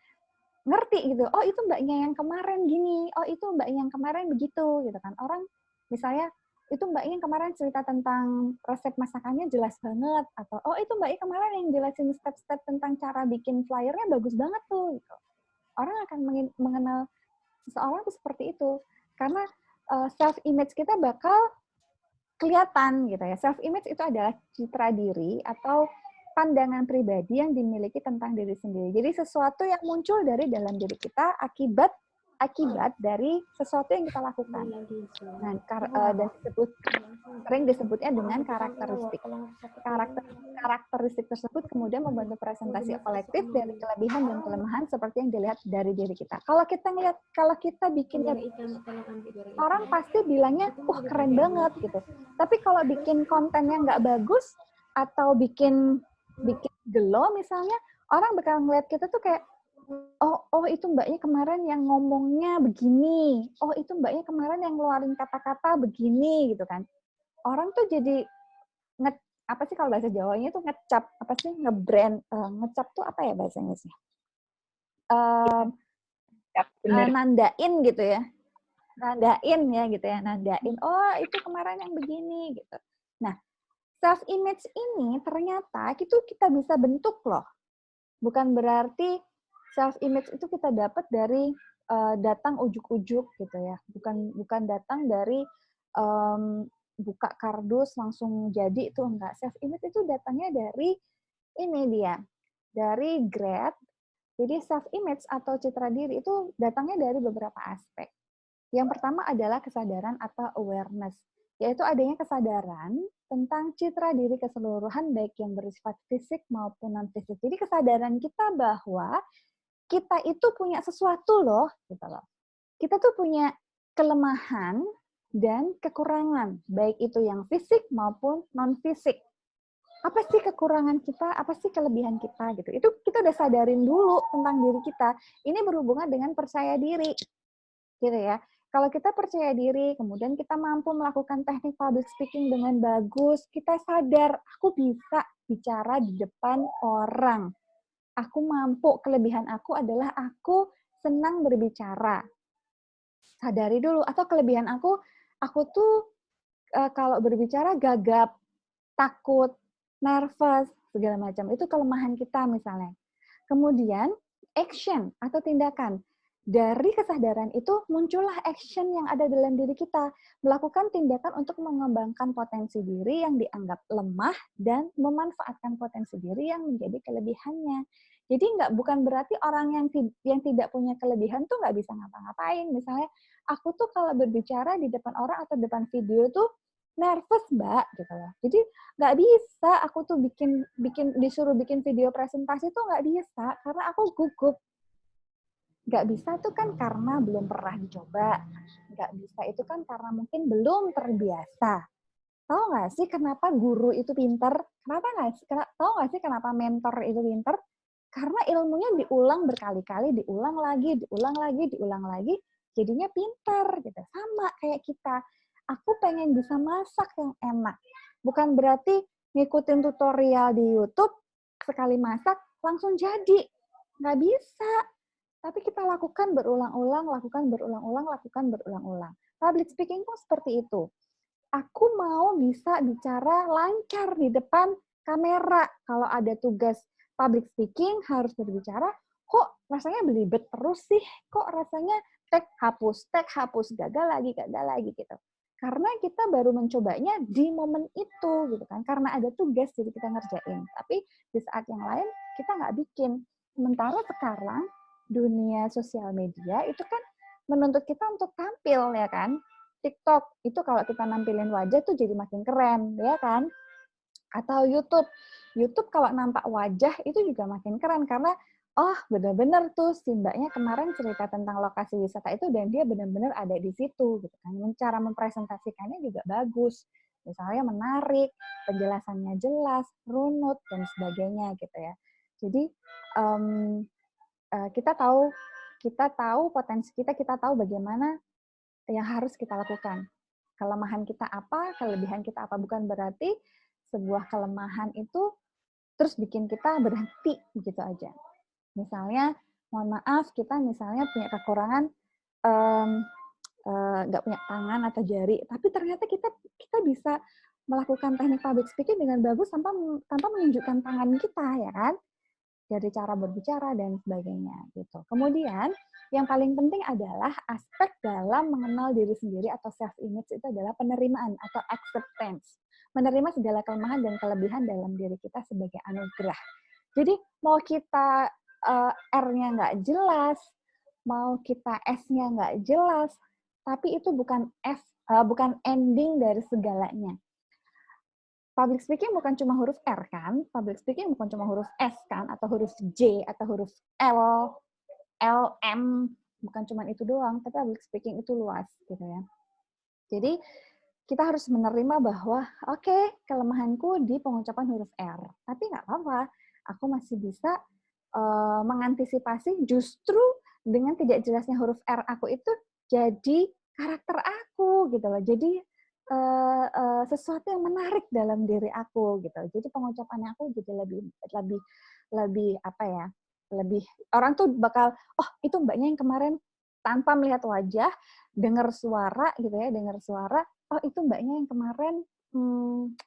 [SPEAKER 2] ngerti gitu. Oh itu mbaknya yang kemarin gini. Oh itu mbaknya yang kemarin begitu gitu kan. Orang misalnya itu mbaknya yang kemarin cerita tentang resep masakannya jelas banget, atau oh itu mbaknya kemarin yang jelasin step-step tentang cara bikin flyernya bagus banget tuh gitu. Orang akan mengenal seseorang tuh seperti itu karena self image kita bakal kelihatan gitu ya. Self image itu adalah citra diri atau pandangan pribadi yang dimiliki tentang diri sendiri. Jadi sesuatu yang muncul dari dalam diri kita akibat dari sesuatu yang kita lakukan. Nah, dan sering disebutnya dengan karakteristik. Karakteristik tersebut kemudian membantu presentasi kolektif dari kelebihan dan kelemahan seperti yang dilihat dari diri kita. Kalau kita bikinnya, orang pasti bilangnya, keren banget gitu. Tapi kalau bikin kontennya nggak bagus atau bikin gelo misalnya, orang bakal ngeliat kita tuh kayak, oh itu mbaknya kemarin yang ngomongnya begini, oh itu mbaknya kemarin yang ngeluarin kata-kata begini gitu kan. Orang tuh jadi apa sih kalau bahasa Jawanya tuh ngecap, apa sih ngebrand, ngecap tuh apa ya bahasanya sih? Nandain gitu ya. Nandain, oh itu kemarin yang begini gitu. Nah, self image ini ternyata itu kita bisa bentuk loh. Bukan berarti self image itu kita dapat dari datang ujuk-ujuk gitu ya. Bukan datang dari buka kardus langsung jadi, itu enggak. Self image itu datangnya dari dari grade. Jadi self image atau citra diri itu datangnya dari beberapa aspek. Yang pertama adalah kesadaran atau awareness, yaitu adanya kesadaran tentang citra diri keseluruhan baik yang bersifat fisik maupun non-fisik. Jadi kesadaran kita bahwa kita itu punya sesuatu loh, gitu loh. Kita tuh punya kelemahan dan kekurangan, baik itu yang fisik maupun non-fisik. Apa sih kekurangan kita, apa sih kelebihan kita gitu. Itu kita udah sadarin dulu tentang diri kita. Ini berhubungan dengan percaya diri. Gitu ya. Kalau kita percaya diri, kemudian kita mampu melakukan teknik public speaking dengan bagus, kita sadar, aku bisa bicara di depan orang. Aku mampu, kelebihan aku adalah aku senang berbicara. Sadari dulu. Atau kelebihan aku tuh kalau berbicara gagap, takut, nervous, segala macam. Itu kelemahan kita misalnya. Kemudian, action atau tindakan. Dari kesadaran itu muncullah action yang ada dalam diri kita. Melakukan tindakan untuk mengembangkan potensi diri yang dianggap lemah dan memanfaatkan potensi diri yang menjadi kelebihannya. Jadi bukan berarti orang yang tidak punya kelebihan tuh nggak bisa ngapa-ngapain. Misalnya, aku tuh kalau berbicara di depan orang atau depan video tuh nervous, Mbak, gitu loh. Jadi nggak bisa aku tuh disuruh bikin video presentasi tuh nggak bisa karena aku gugup. Nggak bisa itu kan karena belum pernah dicoba. Nggak bisa itu kan karena mungkin belum terbiasa. Tahu nggak sih kenapa guru itu pinter? Tahu nggak sih kenapa mentor itu pinter? Karena ilmunya diulang berkali-kali, diulang lagi, jadinya pinter gitu. Sama kayak kita. Aku pengen bisa masak yang enak. Bukan berarti ngikutin tutorial di YouTube, sekali masak langsung jadi. Nggak bisa. Tapi kita lakukan berulang-ulang. Public speaking pun seperti itu. Aku mau bisa bicara lancar di depan kamera. Kalau ada tugas public speaking harus berbicara, kok rasanya belibet terus sih? Kok rasanya tag hapus, gagal lagi gitu. Karena kita baru mencobanya di momen itu gitu kan. Karena ada tugas jadi kita ngerjain. Tapi di saat yang lain kita nggak bikin. Sementara sekarang dunia sosial media itu kan menuntut kita untuk tampil ya kan. TikTok itu kalau kita nampilin wajah tuh jadi makin keren ya kan. Atau YouTube kalau nampak wajah itu juga makin keren karena benar-benar tuh si mbaknya kemarin cerita tentang lokasi wisata itu dan dia benar-benar ada di situ gitu kan. Cara mempresentasikannya juga bagus. Misalnya menarik, penjelasannya jelas, runut dan sebagainya gitu ya. Jadi kita tahu potensi kita tahu bagaimana yang harus kita lakukan. Kelemahan kita apa, kelebihan kita apa. Bukan berarti sebuah kelemahan itu terus bikin kita berhenti begitu aja. Misalnya, mohon maaf, kita misalnya punya kekurangan nggak punya tangan atau jari, tapi ternyata kita bisa melakukan teknik public speaking dengan bagus tanpa menunjukkan tangan kita, ya kan? Dari cara berbicara dan sebagainya gitu. Kemudian yang paling penting adalah aspek dalam mengenal diri sendiri atau self image itu adalah penerimaan atau acceptance. menerima segala kelemahan dan kelebihan dalam diri kita sebagai anugerah. Jadi mau kita R-nya nggak jelas, mau kita S-nya nggak jelas, tapi itu bukan bukan ending dari segalanya. Public speaking bukan cuma huruf R kan, public speaking bukan cuma huruf S kan, atau huruf J, atau huruf L, M, bukan cuma itu doang, tapi public speaking itu luas gitu ya. Jadi kita harus menerima bahwa oke, kelemahanku di pengucapan huruf R, tapi nggak apa-apa, aku masih bisa mengantisipasi justru dengan tidak jelasnya huruf R aku itu jadi karakter aku gitu loh. Jadi sesuatu yang menarik dalam diri aku gitu. Jadi pengucapannya aku jadi lebih apa ya? Lebih orang tuh bakal itu mbaknya yang kemarin tanpa melihat wajah, dengar suara gitu ya, dengar suara, itu mbaknya yang kemarin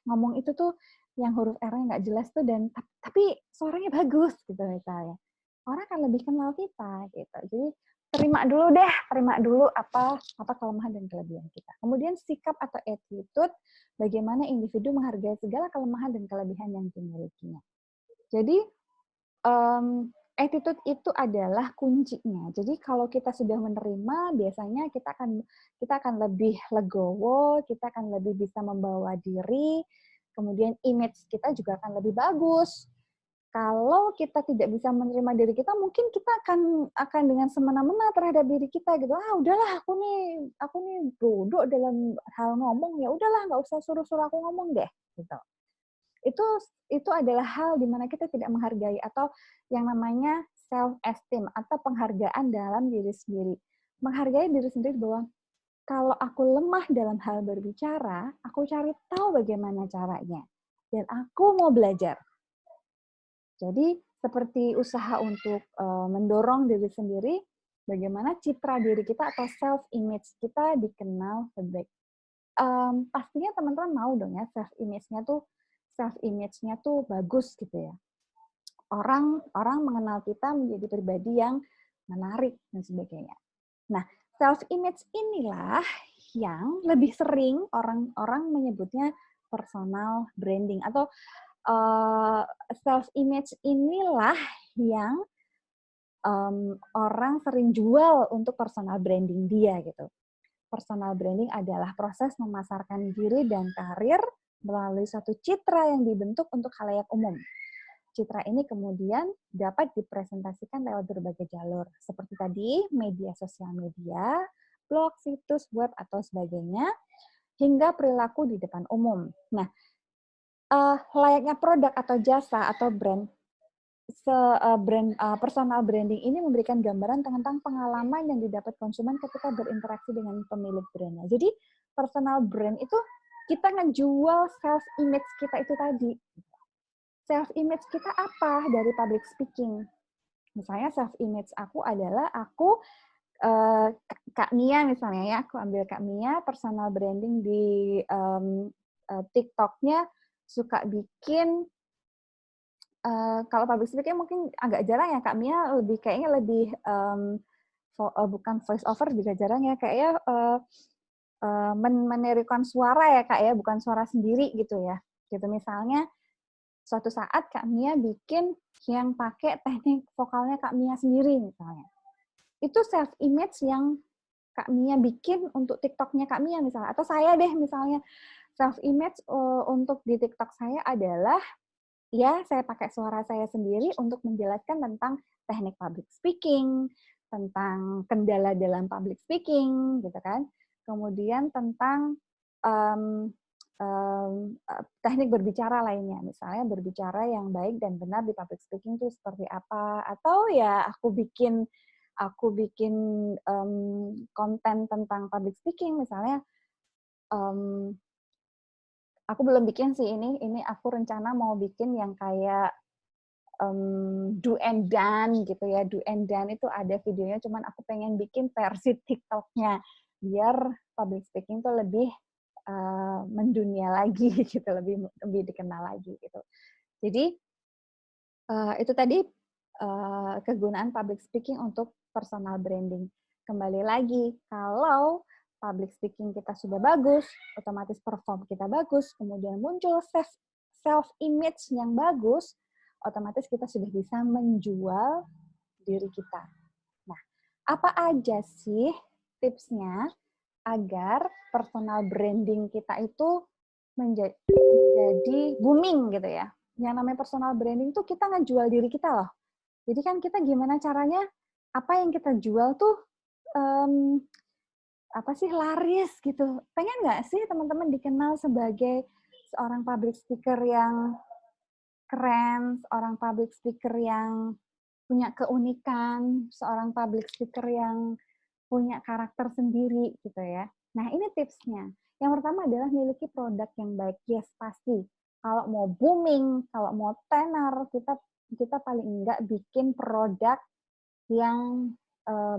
[SPEAKER 2] ngomong itu tuh yang huruf R-nya nggak jelas tuh dan tapi suaranya bagus gitu misalnya. Orang akan lebih kenal kita gitu. Jadi terima dulu apa kelemahan dan kelebihan kita. Kemudian sikap atau attitude, bagaimana individu menghargai segala kelemahan dan kelebihan yang dimilikinya. Jadi attitude itu adalah kuncinya. Jadi kalau kita sudah menerima, biasanya kita akan lebih legowo, kita akan lebih bisa membawa diri, kemudian image kita juga akan lebih bagus. Kalau kita tidak bisa menerima diri kita, mungkin kita akan dengan semena-mena terhadap diri kita gitu. Udahlah, aku nih bodoh dalam hal ngomong, ya udahlah, nggak usah suruh-suruh aku ngomong deh gitu. Itu adalah hal di mana kita tidak menghargai atau yang namanya self esteem atau penghargaan dalam diri sendiri. Menghargai diri sendiri bahwa kalau aku lemah dalam hal berbicara, aku cari tahu bagaimana caranya dan aku mau belajar. Jadi seperti usaha untuk mendorong diri sendiri, bagaimana citra diri kita atau self image kita dikenal sebaik. Pastinya teman-teman mau dong ya self image-nya tuh bagus gitu ya. Orang mengenal kita menjadi pribadi yang menarik dan sebagainya. Nah, self image inilah yang lebih sering orang menyebutnya personal branding atau self image inilah yang orang sering jual untuk personal branding dia gitu. Personal branding adalah proses memasarkan diri dan karir melalui suatu citra yang dibentuk untuk khalayak umum. Citra ini kemudian dapat dipresentasikan lewat berbagai jalur, seperti tadi media sosial media, blog, situs web, atau sebagainya, hingga perilaku di depan umum. Nah, layaknya produk atau jasa atau brand, personal branding ini memberikan gambaran tentang pengalaman yang didapat konsumen ketika berinteraksi dengan pemilik brandnya. Jadi personal brand itu kita ngejual self image kita itu tadi. Self image kita apa dari public speaking? Misalnya self image aku adalah aku Kak Mia misalnya ya, aku ambil Kak Mia personal branding di TikTok-nya suka bikin kalau public speaking mungkin agak jarang ya Kak Mia, kayaknya lebih bukan voice over juga jarang ya, kayaknya menirukan suara ya Kak ya, bukan suara sendiri gitu ya. Gitu misalnya suatu saat Kak Mia bikin yang pakai teknik vokalnya Kak Mia sendiri misalnya. Itu self image yang Kak Mia bikin untuk TikTok-nya Kak Mia misalnya, atau saya deh misalnya self image untuk di TikTok saya adalah ya saya pakai suara saya sendiri untuk menjelaskan tentang teknik public speaking, tentang kendala dalam public speaking gitu kan, kemudian tentang teknik berbicara lainnya, misalnya berbicara yang baik dan benar di public speaking itu seperti apa, atau ya aku bikin konten tentang public speaking misalnya. Aku belum bikin sih ini aku rencana mau bikin yang kayak do and done gitu ya. Do and done itu ada videonya, cuman aku pengen bikin versi TikTok-nya biar public speaking tuh lebih mendunia lagi gitu, lebih dikenal lagi gitu. Jadi itu tadi kegunaan public speaking untuk personal branding. Kembali lagi, kalau public speaking kita sudah bagus, otomatis perform kita bagus, kemudian muncul self-image yang bagus, otomatis kita sudah bisa menjual diri kita. Nah, apa aja sih tipsnya agar personal branding kita itu menjadi booming gitu ya? Yang namanya personal branding tuh kita ngejual diri kita loh. Jadi kan kita gimana caranya, apa yang kita jual tuh apa sih laris gitu. Pengen nggak sih teman-teman dikenal sebagai seorang public speaker yang keren, seorang public speaker yang punya keunikan, seorang public speaker yang punya karakter sendiri gitu ya. Nah, ini tipsnya. Yang pertama adalah miliki produk yang baik. Yes, pasti. Kalau mau booming, kalau mau tenar, kita paling enggak bikin produk yang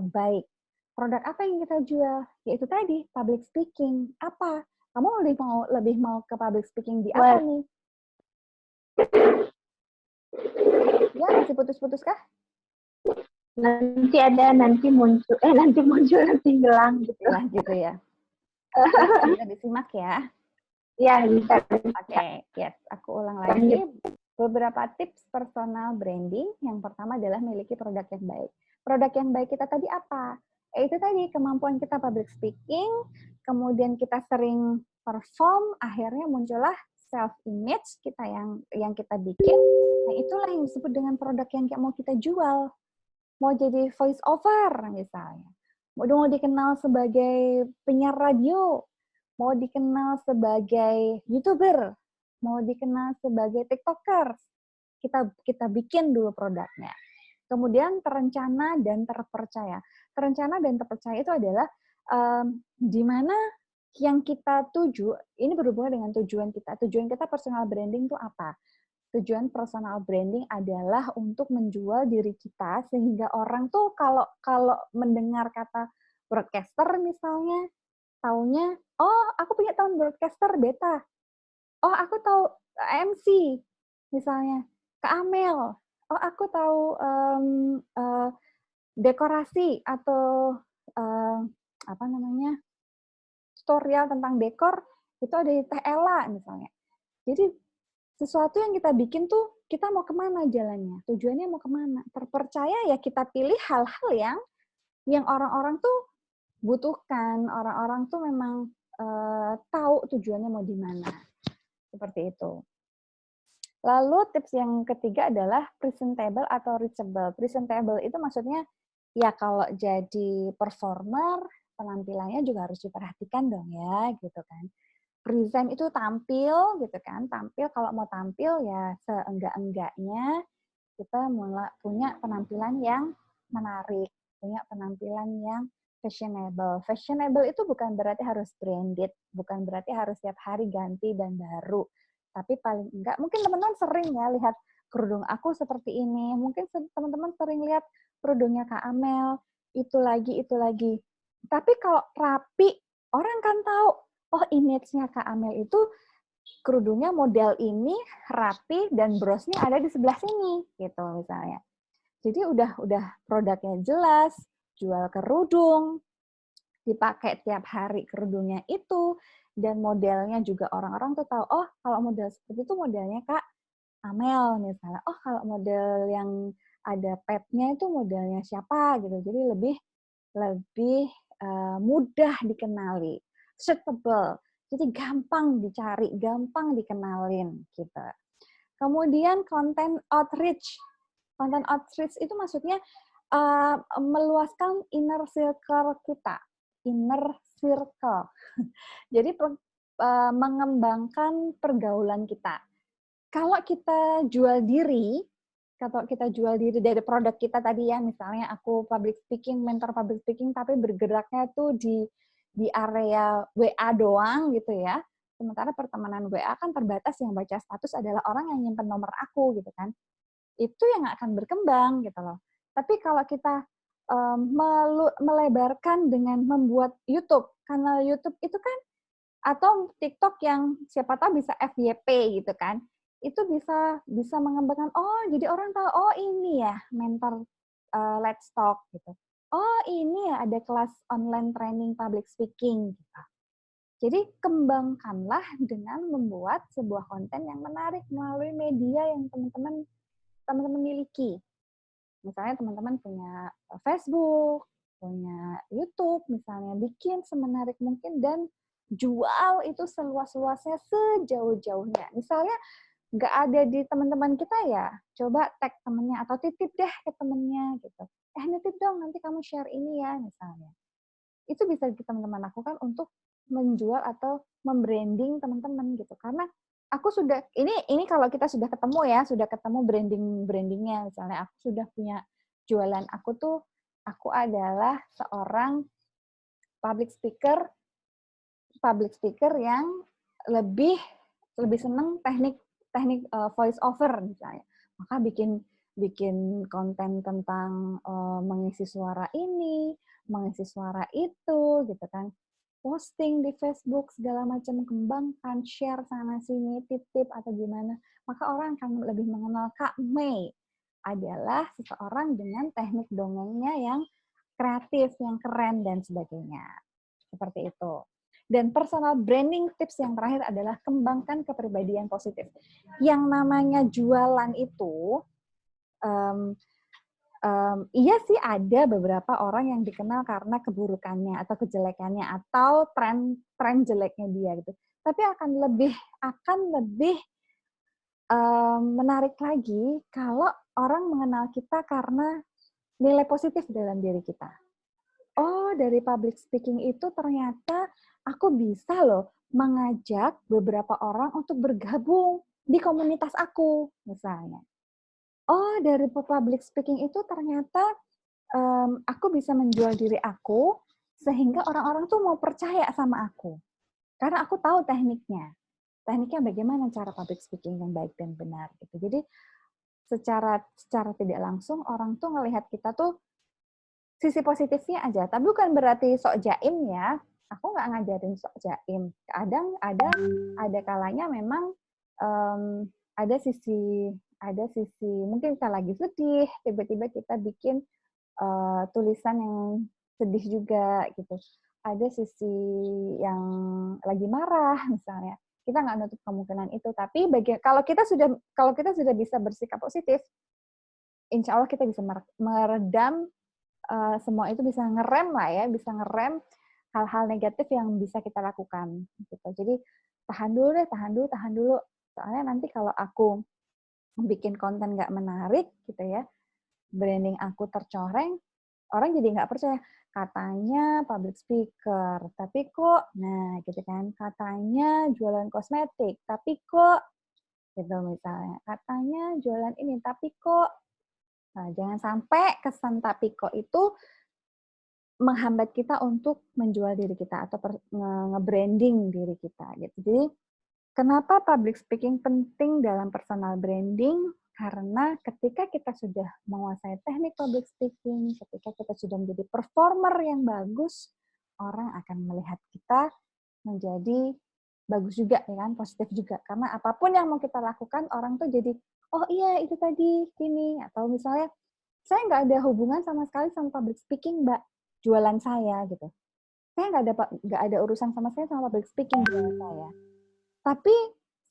[SPEAKER 2] baik. Produk apa yang kita jual? Yaitu tadi, public speaking. Apa? Kamu lebih mau ke public speaking di apa nih? Ya, masih putus-putus kah?
[SPEAKER 1] Nanti muncul, nanti hilang gitu.
[SPEAKER 2] Lah, gitu ya. Bisa disimak ya.
[SPEAKER 1] Ya, bisa.
[SPEAKER 2] Oke, yes. Aku ulang lagi. Beberapa tips personal branding. Yang pertama adalah miliki produk yang baik. Produk yang baik kita tadi apa? Itu tadi kemampuan kita public speaking, kemudian kita sering perform, akhirnya muncullah self-image kita yang kita bikin. Nah, itulah yang disebut dengan produk yang mau kita jual. Mau jadi voice over misalnya. Mau dikenal sebagai penyiar radio, mau dikenal sebagai YouTuber, mau dikenal sebagai TikToker. Kita bikin dulu produknya. Kemudian terencana dan terpercaya. Terencana dan terpercaya itu adalah di mana yang kita tuju, ini berhubungan dengan tujuan kita. Tujuan kita personal branding itu apa? Tujuan personal branding adalah untuk menjual diri kita sehingga orang tuh kalau mendengar kata broadcaster misalnya, taunya, oh aku punya tahun broadcaster beta. Oh aku tahu MC misalnya, Kak Amel. Oh aku tahu dekorasi atau apa namanya tutorial tentang dekor itu ada di Teh Ella misalnya. Jadi sesuatu yang kita bikin tuh kita mau kemana jalannya, tujuannya mau kemana. Terpercaya ya kita pilih hal-hal yang orang-orang tuh butuhkan, orang-orang tuh memang tahu tujuannya mau di mana. Seperti itu. Lalu tips yang ketiga adalah presentable atau reachable. Presentable itu maksudnya ya kalau jadi performer, penampilannya juga harus diperhatikan dong ya, gitu kan. Present itu tampil gitu kan, tampil kalau mau tampil ya seenggak-enggaknya kita mulai punya penampilan yang menarik, punya penampilan yang fashionable. Fashionable itu bukan berarti harus branded, bukan berarti harus setiap hari ganti dan baru. Tapi paling enggak, mungkin teman-teman sering ya lihat kerudung aku seperti ini, mungkin teman-teman sering lihat kerudungnya Kak Amel, itu lagi. Tapi kalau rapi, orang kan tahu, oh image-nya Kak Amel itu kerudungnya model ini, rapi, dan brosnya ada di sebelah sini, gitu misalnya. Jadi udah produknya jelas, jual kerudung, dipakai tiap hari kerudungnya itu, dan modelnya juga orang-orang tuh tahu, oh kalau model seperti itu modelnya Kak Amel misalnya, oh kalau model yang ada petnya itu modelnya siapa gitu, jadi lebih mudah dikenali, suitable, jadi gampang dicari, gampang dikenalin gitu. Kemudian content outreach itu maksudnya meluaskan inner circle kita. Inner circle. Jadi mengembangkan pergaulan kita. Kalau kita jual diri dari produk kita tadi ya, misalnya aku public speaking, mentor public speaking, tapi bergeraknya tuh di area WA doang gitu ya. Sementara pertemanan WA kan terbatas, yang baca status adalah orang yang nyimpen nomor aku gitu kan. Itu yang akan berkembang gitu loh. Tapi kalau kita melebarkan dengan membuat YouTube, kanal YouTube itu kan, atau TikTok yang siapa tahu bisa FYP gitu kan, itu bisa mengembangkan, oh jadi orang tahu, oh ini ya mentor Let's Talk gitu. oh ini ya ada kelas online training public speaking. Gitu. Jadi kembangkanlah dengan membuat sebuah konten yang menarik melalui media yang teman-teman miliki. Misalnya teman-teman punya Facebook, punya YouTube, misalnya bikin semenarik mungkin dan jual itu seluas-luasnya sejauh-jauhnya. Misalnya nggak ada di teman-teman kita ya, coba tag temennya atau titip deh ke temennya gitu. Nitip dong, nanti kamu share ini ya misalnya. Itu bisa teman-teman lakukan untuk menjual atau membranding teman-teman gitu. Karena aku sudah ini kalau kita sudah ketemu ya, sudah ketemu brandingnya misalnya aku sudah punya jualan aku adalah seorang public speaker yang lebih senang teknik voice over misalnya. Maka bikin konten tentang mengisi suara ini, mengisi suara itu gitu kan. Posting di Facebook segala macam, kembangkan, share sana sini, titip atau gimana, maka orang akan lebih mengenal Kak Mei adalah seseorang dengan teknik dongengnya yang kreatif, yang keren dan sebagainya. Seperti itu. Dan personal branding tips yang terakhir adalah kembangkan kepribadian positif. Yang namanya jualan itu iya sih ada beberapa orang yang dikenal karena keburukannya atau kejelekannya atau tren jeleknya dia gitu. Tapi akan lebih menarik lagi kalau orang mengenal kita karena nilai positif dalam diri kita. Oh, dari public speaking itu ternyata aku bisa loh mengajak beberapa orang untuk bergabung di komunitas aku misalnya. Oh, dari public speaking itu ternyata aku bisa menjual diri aku sehingga orang-orang tuh mau percaya sama aku. Karena aku tahu tekniknya. Tekniknya bagaimana cara public speaking yang baik dan benar gitu. Jadi secara tidak langsung orang tuh ngelihat kita tuh sisi positifnya aja. Tapi bukan berarti sok jaim ya. Aku nggak ngajarin sok jaim. Kadang ada kalanya memang ada sisi mungkin kita lagi sedih, tiba-tiba kita bikin tulisan yang sedih juga gitu. Ada sisi yang lagi marah misalnya. Kita nggak nutup kemungkinan itu, tapi kalau kita sudah bisa bersikap positif, insya Allah kita bisa meredam semua itu, bisa ngerem lah ya, bisa ngerem hal-hal negatif yang bisa kita lakukan gitu. Jadi tahan dulu. Soalnya nanti kalau aku bikin konten nggak menarik gitu ya, branding aku tercoreng, orang jadi nggak percaya. Katanya public speaker, tapi kok, nah gitu kan, katanya jualan kosmetik, tapi kok, gitu misalnya, katanya jualan ini, tapi kok. Nah, jangan sampai kesan tapi kok itu menghambat kita untuk menjual diri kita atau nge-branding diri kita gitu. Jadi kenapa public speaking penting dalam personal branding? Karena ketika kita sudah menguasai teknik public speaking, ketika kita sudah menjadi performer yang bagus, orang akan melihat kita menjadi bagus juga, ya kan, positif juga. Karena apapun yang mau kita lakukan, orang tuh jadi, oh iya itu tadi, gini. Atau misalnya, saya nggak ada hubungan sama sekali sama public speaking, Mbak, jualan saya gitu. Saya nggak ada urusan sama saya sama public speaking jualan saya. Tapi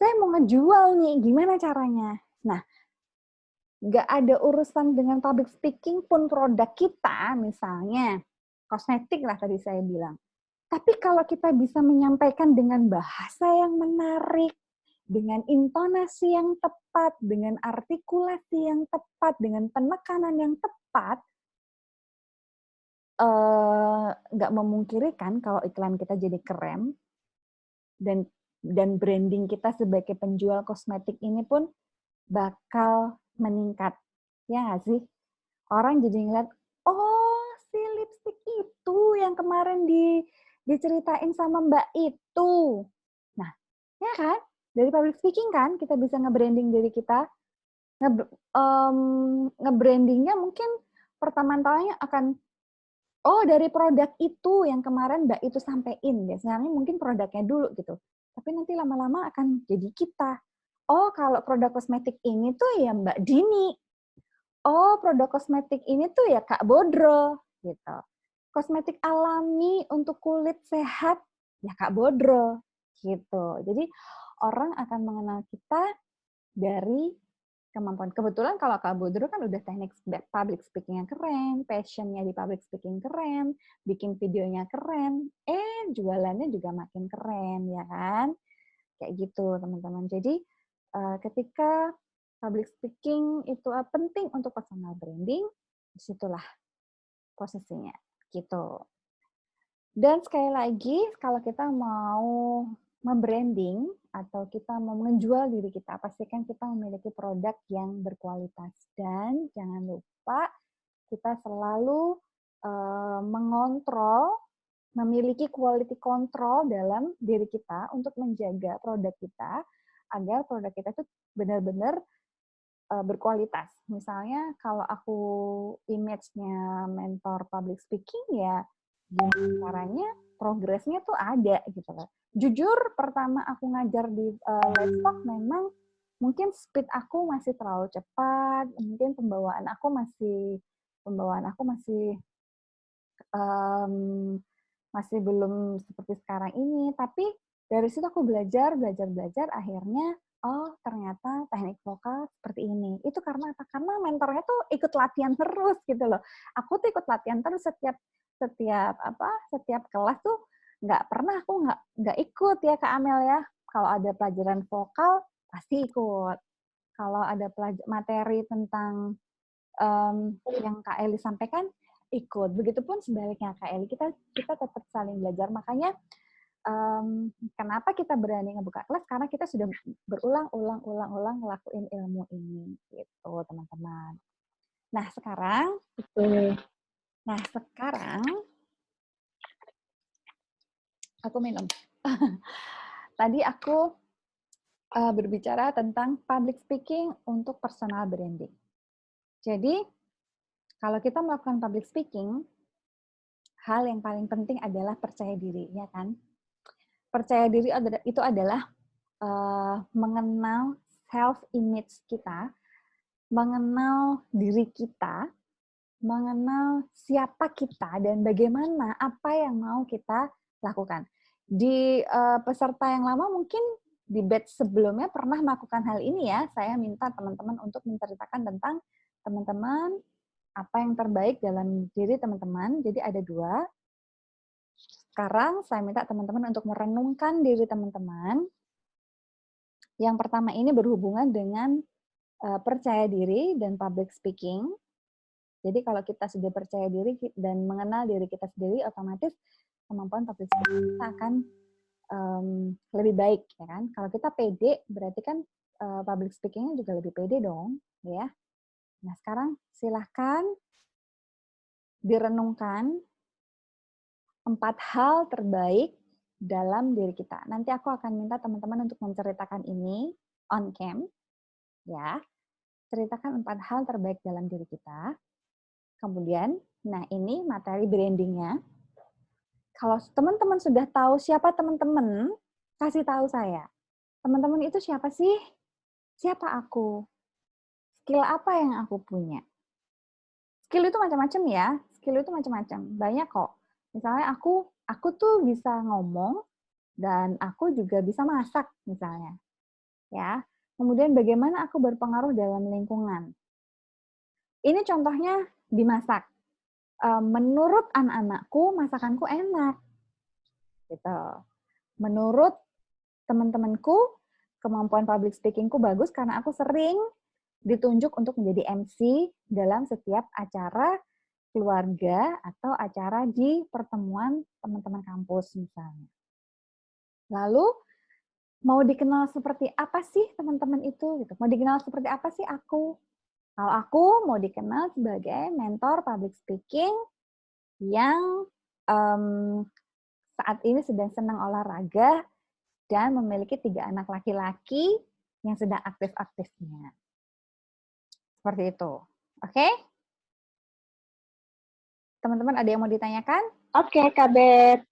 [SPEAKER 2] saya mau ngejual nih, gimana caranya? Nah, nggak ada urusan dengan public speaking pun produk kita, misalnya kosmetik lah tadi saya bilang. Tapi kalau kita bisa menyampaikan dengan bahasa yang menarik, dengan intonasi yang tepat, dengan artikulasi yang tepat, dengan penekanan yang tepat, nggak memungkirikan kalau iklan kita jadi keren, dan branding kita sebagai penjual kosmetik ini pun bakal meningkat. Ya nggak sih? Orang jadi ngeliat, oh si lipstick itu yang kemarin diceritain sama Mbak itu. Nah, ya kan? Dari public speaking kan kita bisa nge-branding diri kita. Nge-brandingnya mungkin pertama-tamanya akan, oh dari produk itu yang kemarin Mbak itu sampein. Biasanya mungkin produknya dulu gitu. Tapi nanti lama-lama akan jadi kita. Oh, kalau produk kosmetik ini tuh ya Mbak Dini. Oh, produk kosmetik ini tuh ya Kak Bodro. gitu. Kosmetik alami untuk kulit sehat, ya Kak Bodro, gitu. Jadi orang akan mengenal kita dari kemampuan. Kebetulan kalau Kak Bodro kan udah teknik public speaking yang keren, passionnya di public speaking keren, bikin videonya keren, jualannya juga makin keren, ya kan? Kayak gitu, teman-teman. Jadi, ketika public speaking itu penting untuk personal branding, disitulah posisinya, gitu. Dan sekali lagi, kalau kita mau membranding atau kita mau menjual diri kita, pastikan kita memiliki produk yang berkualitas. Dan jangan lupa kita selalu mengontrol, memiliki quality control dalam diri kita untuk menjaga produk kita agar produk kita itu benar-benar berkualitas. Misalnya kalau aku image-nya mentor public speaking, ya gimana caranya progresnya tuh ada gitu loh. Jujur pertama aku ngajar di Let's Talk memang mungkin speed aku masih terlalu cepat, mungkin pembawaan aku masih belum seperti sekarang ini, tapi dari situ aku belajar, akhirnya oh ternyata teknik vokal seperti ini. Itu karena apa? Karena mentornya tuh ikut latihan terus gitu loh. Aku tuh ikut latihan terus setiap kelas tuh nggak pernah aku nggak ikut ya Kak Amel ya. Kalau ada pelajaran vokal pasti ikut. Kalau ada materi tentang yang Kak Eli sampaikan ikut. Begitupun sebaliknya Kak Eli, kita tetap saling belajar. Makanya kenapa kita berani ngebuka kelas? Karena kita sudah berulang-ulang ngelakuin ilmu ini, gitu teman-teman. Nah sekarang aku minum. Tadi aku berbicara tentang public speaking untuk personal branding. Jadi kalau kita melakukan public speaking, hal yang paling penting adalah percaya diri, ya kan? Percaya diri itu adalah mengenal self-image kita, mengenal diri kita, mengenal siapa kita, dan bagaimana apa yang mau kita lakukan. Di peserta yang lama mungkin di batch sebelumnya pernah melakukan hal ini ya. Saya minta teman-teman untuk menceritakan tentang teman-teman apa yang terbaik dalam diri teman-teman. Jadi ada 2. Sekarang saya minta teman-teman untuk merenungkan diri teman-teman. Yang pertama ini berhubungan dengan percaya diri dan public speaking. Jadi kalau kita sudah percaya diri dan mengenal diri kita sendiri, otomatis kemampuan public speaking kita akan lebih baik, ya kan? Kalau kita pede, berarti kan public speaking-nya juga lebih pede dong, ya. Nah sekarang silahkan direnungkan 4 hal terbaik dalam diri kita. Nanti aku akan minta teman-teman untuk menceritakan ini on cam, ya. Ceritakan 4 hal terbaik dalam diri kita. Kemudian, nah ini materi brandingnya. Kalau teman-teman sudah tahu siapa teman-teman, kasih tahu saya. Teman-teman itu siapa sih? Siapa aku? Skill apa yang aku punya? Skill itu macam-macam ya. Skill itu macam-macam. Banyak kok. Misalnya aku tuh bisa ngomong dan aku juga bisa masak misalnya. Ya. Kemudian bagaimana aku berpengaruh dalam lingkungan? Ini contohnya dimasak. Menurut anak-anakku masakanku enak. Gitu. Menurut teman-temanku kemampuan public speakingku bagus karena aku sering ditunjuk untuk menjadi MC dalam setiap acara keluarga atau acara di pertemuan teman-teman kampus misalnya. Lalu mau dikenal seperti apa sih teman-teman itu? Gitu. Mau dikenal seperti apa sih aku? Kalau aku mau dikenal sebagai mentor public speaking yang saat ini sedang senang olahraga dan memiliki 3 anak laki-laki yang sedang aktif-aktifnya. Seperti itu. Oke? Teman-teman ada yang mau ditanyakan?
[SPEAKER 1] Oke, Kak Bet.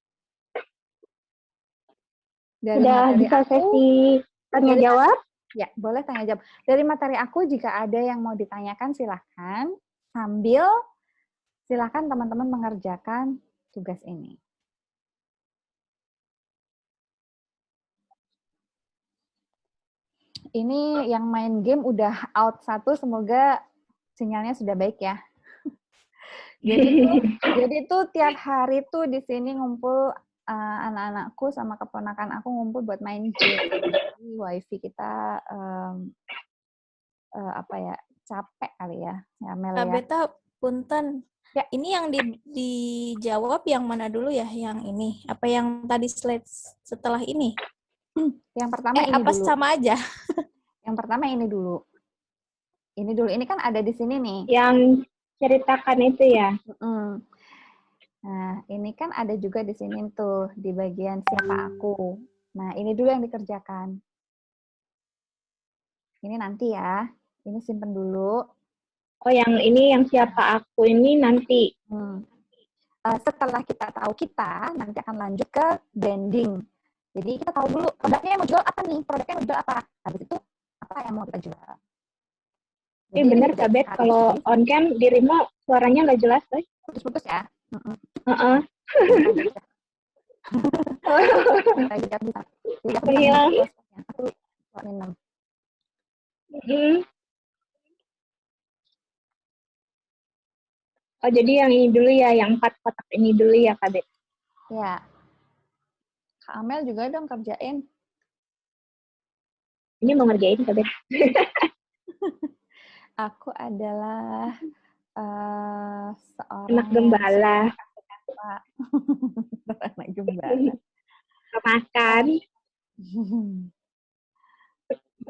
[SPEAKER 1] Sudah bisa sesi tanya-jawab?
[SPEAKER 2] Ya, boleh tanya jawab. Dari materi aku, jika ada yang mau ditanyakan, silahkan. Sambil Silakan teman-teman mengerjakan tugas ini. Ini yang main game udah out satu, semoga sinyalnya sudah baik ya. Jadi tuh tiap hari tuh di sini ngumpul anak-anakku sama keponakan aku ngumpul buat main game. Jadi wifi kita apa ya, capek kali ya, Mel
[SPEAKER 3] Kak
[SPEAKER 2] ya.
[SPEAKER 3] Beta, punten.
[SPEAKER 2] Ya.
[SPEAKER 3] Ini yang dijawab yang mana dulu ya? Yang ini? Apa yang tadi slide setelah ini?
[SPEAKER 2] Yang pertama ini
[SPEAKER 3] apa
[SPEAKER 2] dulu.
[SPEAKER 3] sama aja?
[SPEAKER 2] Yang pertama ini dulu. Ini dulu. Ini kan ada di sini nih.
[SPEAKER 1] Yang ceritakan itu ya.
[SPEAKER 2] Nah, ini kan ada juga di sini tuh, di bagian siapa aku. Nah, ini dulu yang dikerjakan. Ini nanti ya. Ini simpen dulu.
[SPEAKER 1] Oh, yang ini yang siapa aku ini nanti.
[SPEAKER 2] Setelah kita tahu kita, nanti akan lanjut ke branding. Jadi kita tahu dulu produknya mau jual apa nih, produknya mau jual apa. Habis itu apa yang mau kita jual.
[SPEAKER 1] Ini benar Kak Bet, kalau on cam di remote suaranya nggak jelas, guys.
[SPEAKER 2] Putus-putus ya.
[SPEAKER 1] Oh, jadi yang ini dulu ya, yang 4 kotak ini dulu ya, Kak Bet?
[SPEAKER 2] Ya. Kak Amel juga dong kerjain.
[SPEAKER 1] Ini mau ngerjain, Kak Bet.
[SPEAKER 2] Aku adalah seorang
[SPEAKER 1] anak gembala.
[SPEAKER 2] Anak gembala.
[SPEAKER 1] Makan.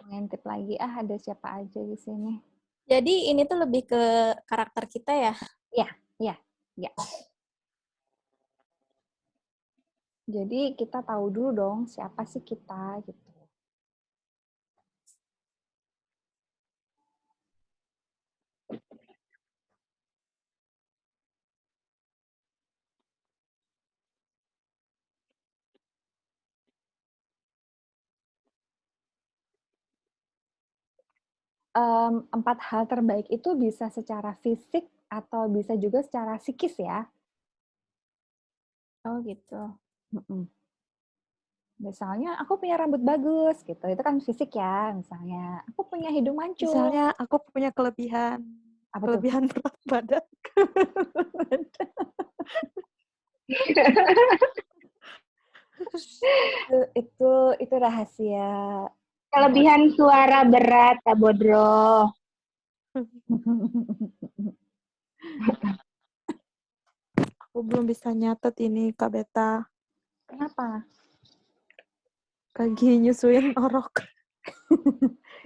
[SPEAKER 2] Ngintip lagi, ada siapa aja di sini.
[SPEAKER 3] Jadi ini tuh lebih ke karakter kita ya?
[SPEAKER 2] Iya. Jadi kita tahu dulu dong siapa sih kita gitu. Empat hal terbaik itu bisa secara fisik atau bisa juga secara psikis ya.
[SPEAKER 3] Oh gitu.
[SPEAKER 2] Misalnya aku punya rambut bagus gitu, itu kan fisik ya. Misalnya aku punya hidung mancung.
[SPEAKER 5] Misalnya aku punya kelebihan.
[SPEAKER 2] Apa
[SPEAKER 5] kelebihan berat badan.
[SPEAKER 2] itu rahasia.
[SPEAKER 1] Kelebihan suara berat, Kak Bodro.
[SPEAKER 5] Aku belum bisa nyatet ini, Kak Beta.
[SPEAKER 2] Kenapa?
[SPEAKER 5] Lagi nyusuin orok.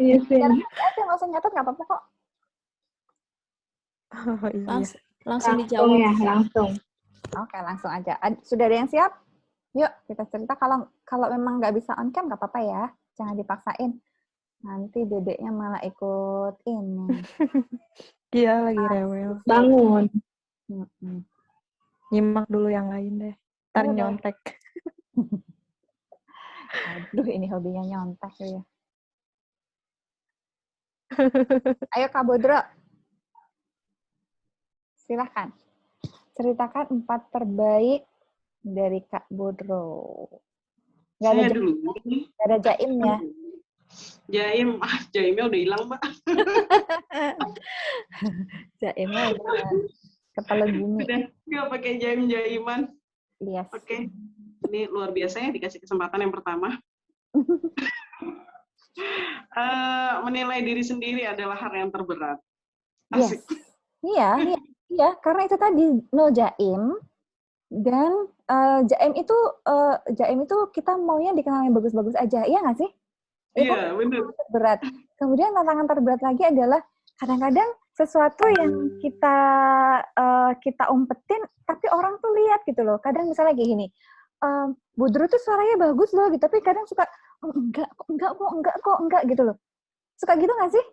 [SPEAKER 1] Nyusuin.
[SPEAKER 2] Aja nggak usah nyatet, nggak apa-apa kok.
[SPEAKER 5] Oh, iya.
[SPEAKER 3] Langsung dijawab.
[SPEAKER 1] Ya, langsung.
[SPEAKER 2] Oke, langsung aja. Sudah ada yang siap? Yuk, kita cerita. Kalau memang nggak bisa on cam, nggak apa-apa ya. Jangan dipaksain. Nanti dedeknya malah ikut ini.
[SPEAKER 5] Iya, lagi rewel.
[SPEAKER 1] Bangun.
[SPEAKER 5] Nyimak dulu yang lain deh. Ntar nyontek.
[SPEAKER 2] Aduh, ini hobinya nyontek ya. Ayo Kak Bodro. Silahkan. Ceritakan 4 terbaik dari Kak Bodro.
[SPEAKER 6] Saya dulu.
[SPEAKER 2] Gak ada Jaim ya?
[SPEAKER 6] Jaimnya udah hilang, Mbak.
[SPEAKER 2] Jaimnya udah kepala bumi.
[SPEAKER 6] Udah nggak pakai jaiman.
[SPEAKER 2] Yes.
[SPEAKER 6] Oke. Ini luar biasa ya, dikasih kesempatan yang pertama. Menilai diri sendiri adalah hal yang terberat. Asik.
[SPEAKER 2] Yes. Iya, karena itu tadi no Jaim. Dan Jaim itu kita maunya dikenal yang bagus-bagus aja, iya nggak sih?
[SPEAKER 6] Iya, benar.
[SPEAKER 2] Berat. Kemudian tantangan terberat lagi adalah kadang-kadang sesuatu yang kita umpetin, tapi orang tuh lihat gitu loh. Kadang misalnya kayak gini, Bodro tuh suaranya bagus loh, gitu. Tapi kadang suka enggak gitu loh. Suka gitu nggak sih?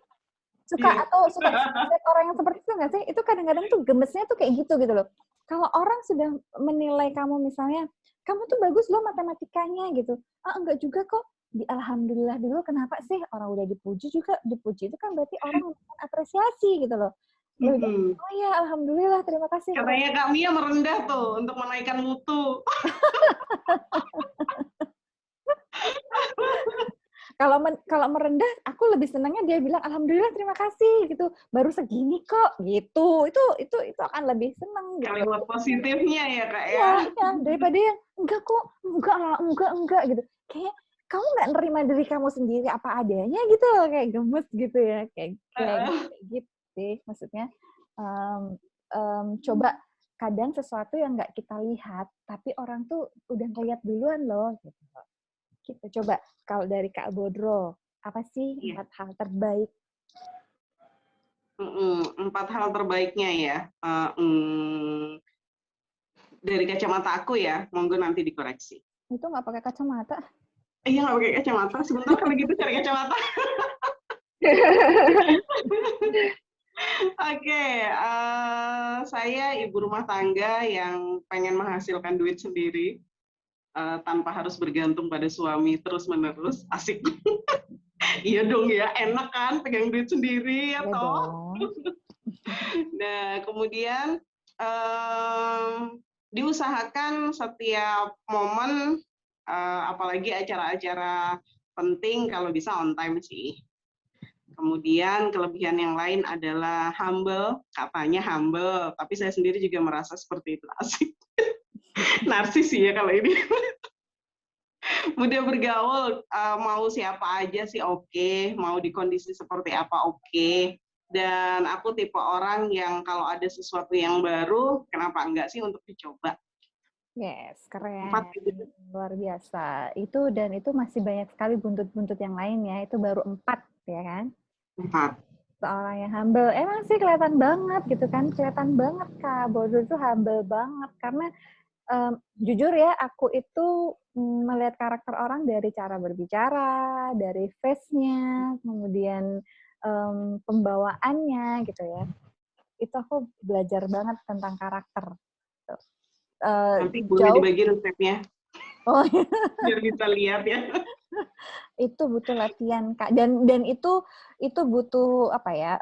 [SPEAKER 2] Atau suka lihat orang yang seperti itu nggak sih? Itu kadang-kadang tuh gemesnya tuh kayak gitu loh. Kalau orang sudah menilai kamu misalnya, kamu tuh bagus loh matematikanya gitu. Enggak juga kok. Alhamdulillah dulu, kenapa sih orang udah dipuji itu kan berarti orang apresiasi gitu loh. Oh ya, alhamdulillah, terima kasih.
[SPEAKER 6] Katanya Kak Mia merendah tuh untuk menaikkan mutu.
[SPEAKER 2] Kalau merendah, aku lebih senangnya dia bilang alhamdulillah terima kasih gitu. Baru segini kok gitu. Itu akan lebih senang gitu.
[SPEAKER 6] Kalimat positifnya ya Kak ya.
[SPEAKER 2] Ya, daripada yang enggak kok, enggak gitu. Kayak kamu nggak nerima diri kamu sendiri apa adanya gitu loh, kayak gemes gitu ya, kayak gitu sih maksudnya. Coba kadang sesuatu yang nggak kita lihat, tapi orang tuh udah ngeliat duluan loh gitu. Kita coba kalau dari Kak Bodro, apa sih 4 hal terbaik?
[SPEAKER 6] 4 hal terbaiknya ya. Dari kacamata aku ya, monggo nanti dikoreksi.
[SPEAKER 2] Itu nggak pakai kacamata?
[SPEAKER 6] Iya, nggak pakai kacamata. Sebentar kalau gitu cari kacamata. Oke, saya ibu rumah tangga yang pengen menghasilkan duit sendiri tanpa harus bergantung pada suami terus-menerus. Asik. Iya dong ya, enak kan pegang duit sendiri ya toh. Nah, kemudian diusahakan setiap momen, apalagi acara-acara penting kalau bisa on time sih. Kemudian kelebihan yang lain adalah humble, katanya humble, tapi saya sendiri juga merasa seperti itu. Asik. Narsis sih ya kalau ini. Mudah bergaul, mau siapa aja sih oke, mau di kondisi seperti apa oke. Dan aku tipe orang yang kalau ada sesuatu yang baru, kenapa enggak sih untuk dicoba.
[SPEAKER 2] Yes, keren.
[SPEAKER 6] 4 gitu.
[SPEAKER 2] Luar biasa. Itu masih banyak sekali buntut-buntut yang lainnya. Itu baru 4 ya kan?
[SPEAKER 6] 4.
[SPEAKER 2] Seorang yang humble. Emang sih kelihatan banget gitu kan. Kelihatan banget Kak Bodro itu humble banget. Karena jujur ya, aku itu melihat karakter orang dari cara berbicara, dari face-nya, kemudian pembawaannya gitu ya. Itu aku belajar banget tentang karakter.
[SPEAKER 6] Nanti boleh dibagi resepnya.
[SPEAKER 2] Oh,
[SPEAKER 6] biar bisa lihat ya.
[SPEAKER 2] itu butuh latihan Kak, dan itu butuh apa ya,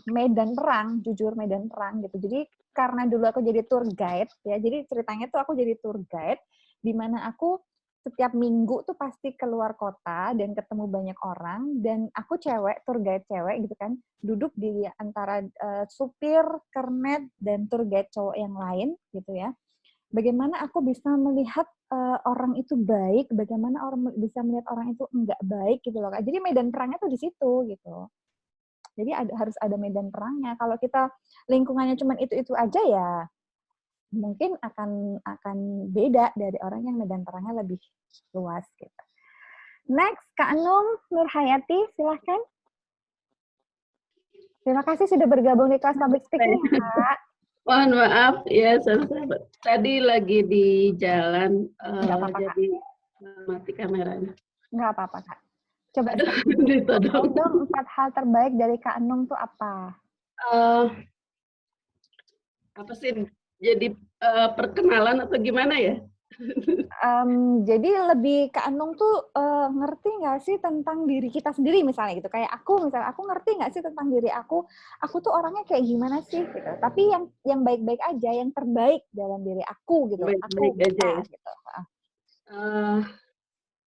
[SPEAKER 2] medan perang, jujur medan perang gitu. Jadi karena dulu aku jadi tour guide ya, jadi ceritanya tuh aku jadi tour guide di mana aku setiap minggu tuh pasti keluar kota dan ketemu banyak orang, dan aku cewek, tour guide cewek gitu kan, duduk di antara supir, kernet, dan tour guide cowok yang lain gitu ya. Bagaimana aku bisa melihat orang itu baik, bagaimana orang bisa melihat orang itu enggak baik gitu loh Kak. Jadi medan perangnya tuh di situ gitu. Jadi harus ada medan perangnya. Kalau kita lingkungannya cuma itu aja ya mungkin akan beda dari orang yang medan perangnya lebih luas gitu. Next, Kak Anung Nurhayati, silahkan. Terima kasih sudah bergabung di kelas public speaking, Kak.
[SPEAKER 7] Mohon maaf ya, tadi lagi di jalan,
[SPEAKER 2] Nggak apa-apa,
[SPEAKER 7] jadi mati kameranya.
[SPEAKER 2] Nggak apa-apa, Kak. Coba
[SPEAKER 7] Ditodong.
[SPEAKER 2] dong 4 hal terbaik dari Kak Anung tuh apa?
[SPEAKER 7] Apa sih? Jadi perkenalan atau gimana ya?
[SPEAKER 2] Jadi lebih Kak Anung tuh ngerti nggak sih tentang diri kita sendiri misalnya gitu. Kayak aku misalnya, aku ngerti nggak sih tentang diri aku tuh orangnya kayak gimana sih gitu. Tapi yang baik-baik aja, yang terbaik dalam diri aku gitu.
[SPEAKER 7] Baik-baik
[SPEAKER 2] aku
[SPEAKER 7] aja ya.
[SPEAKER 2] gitu.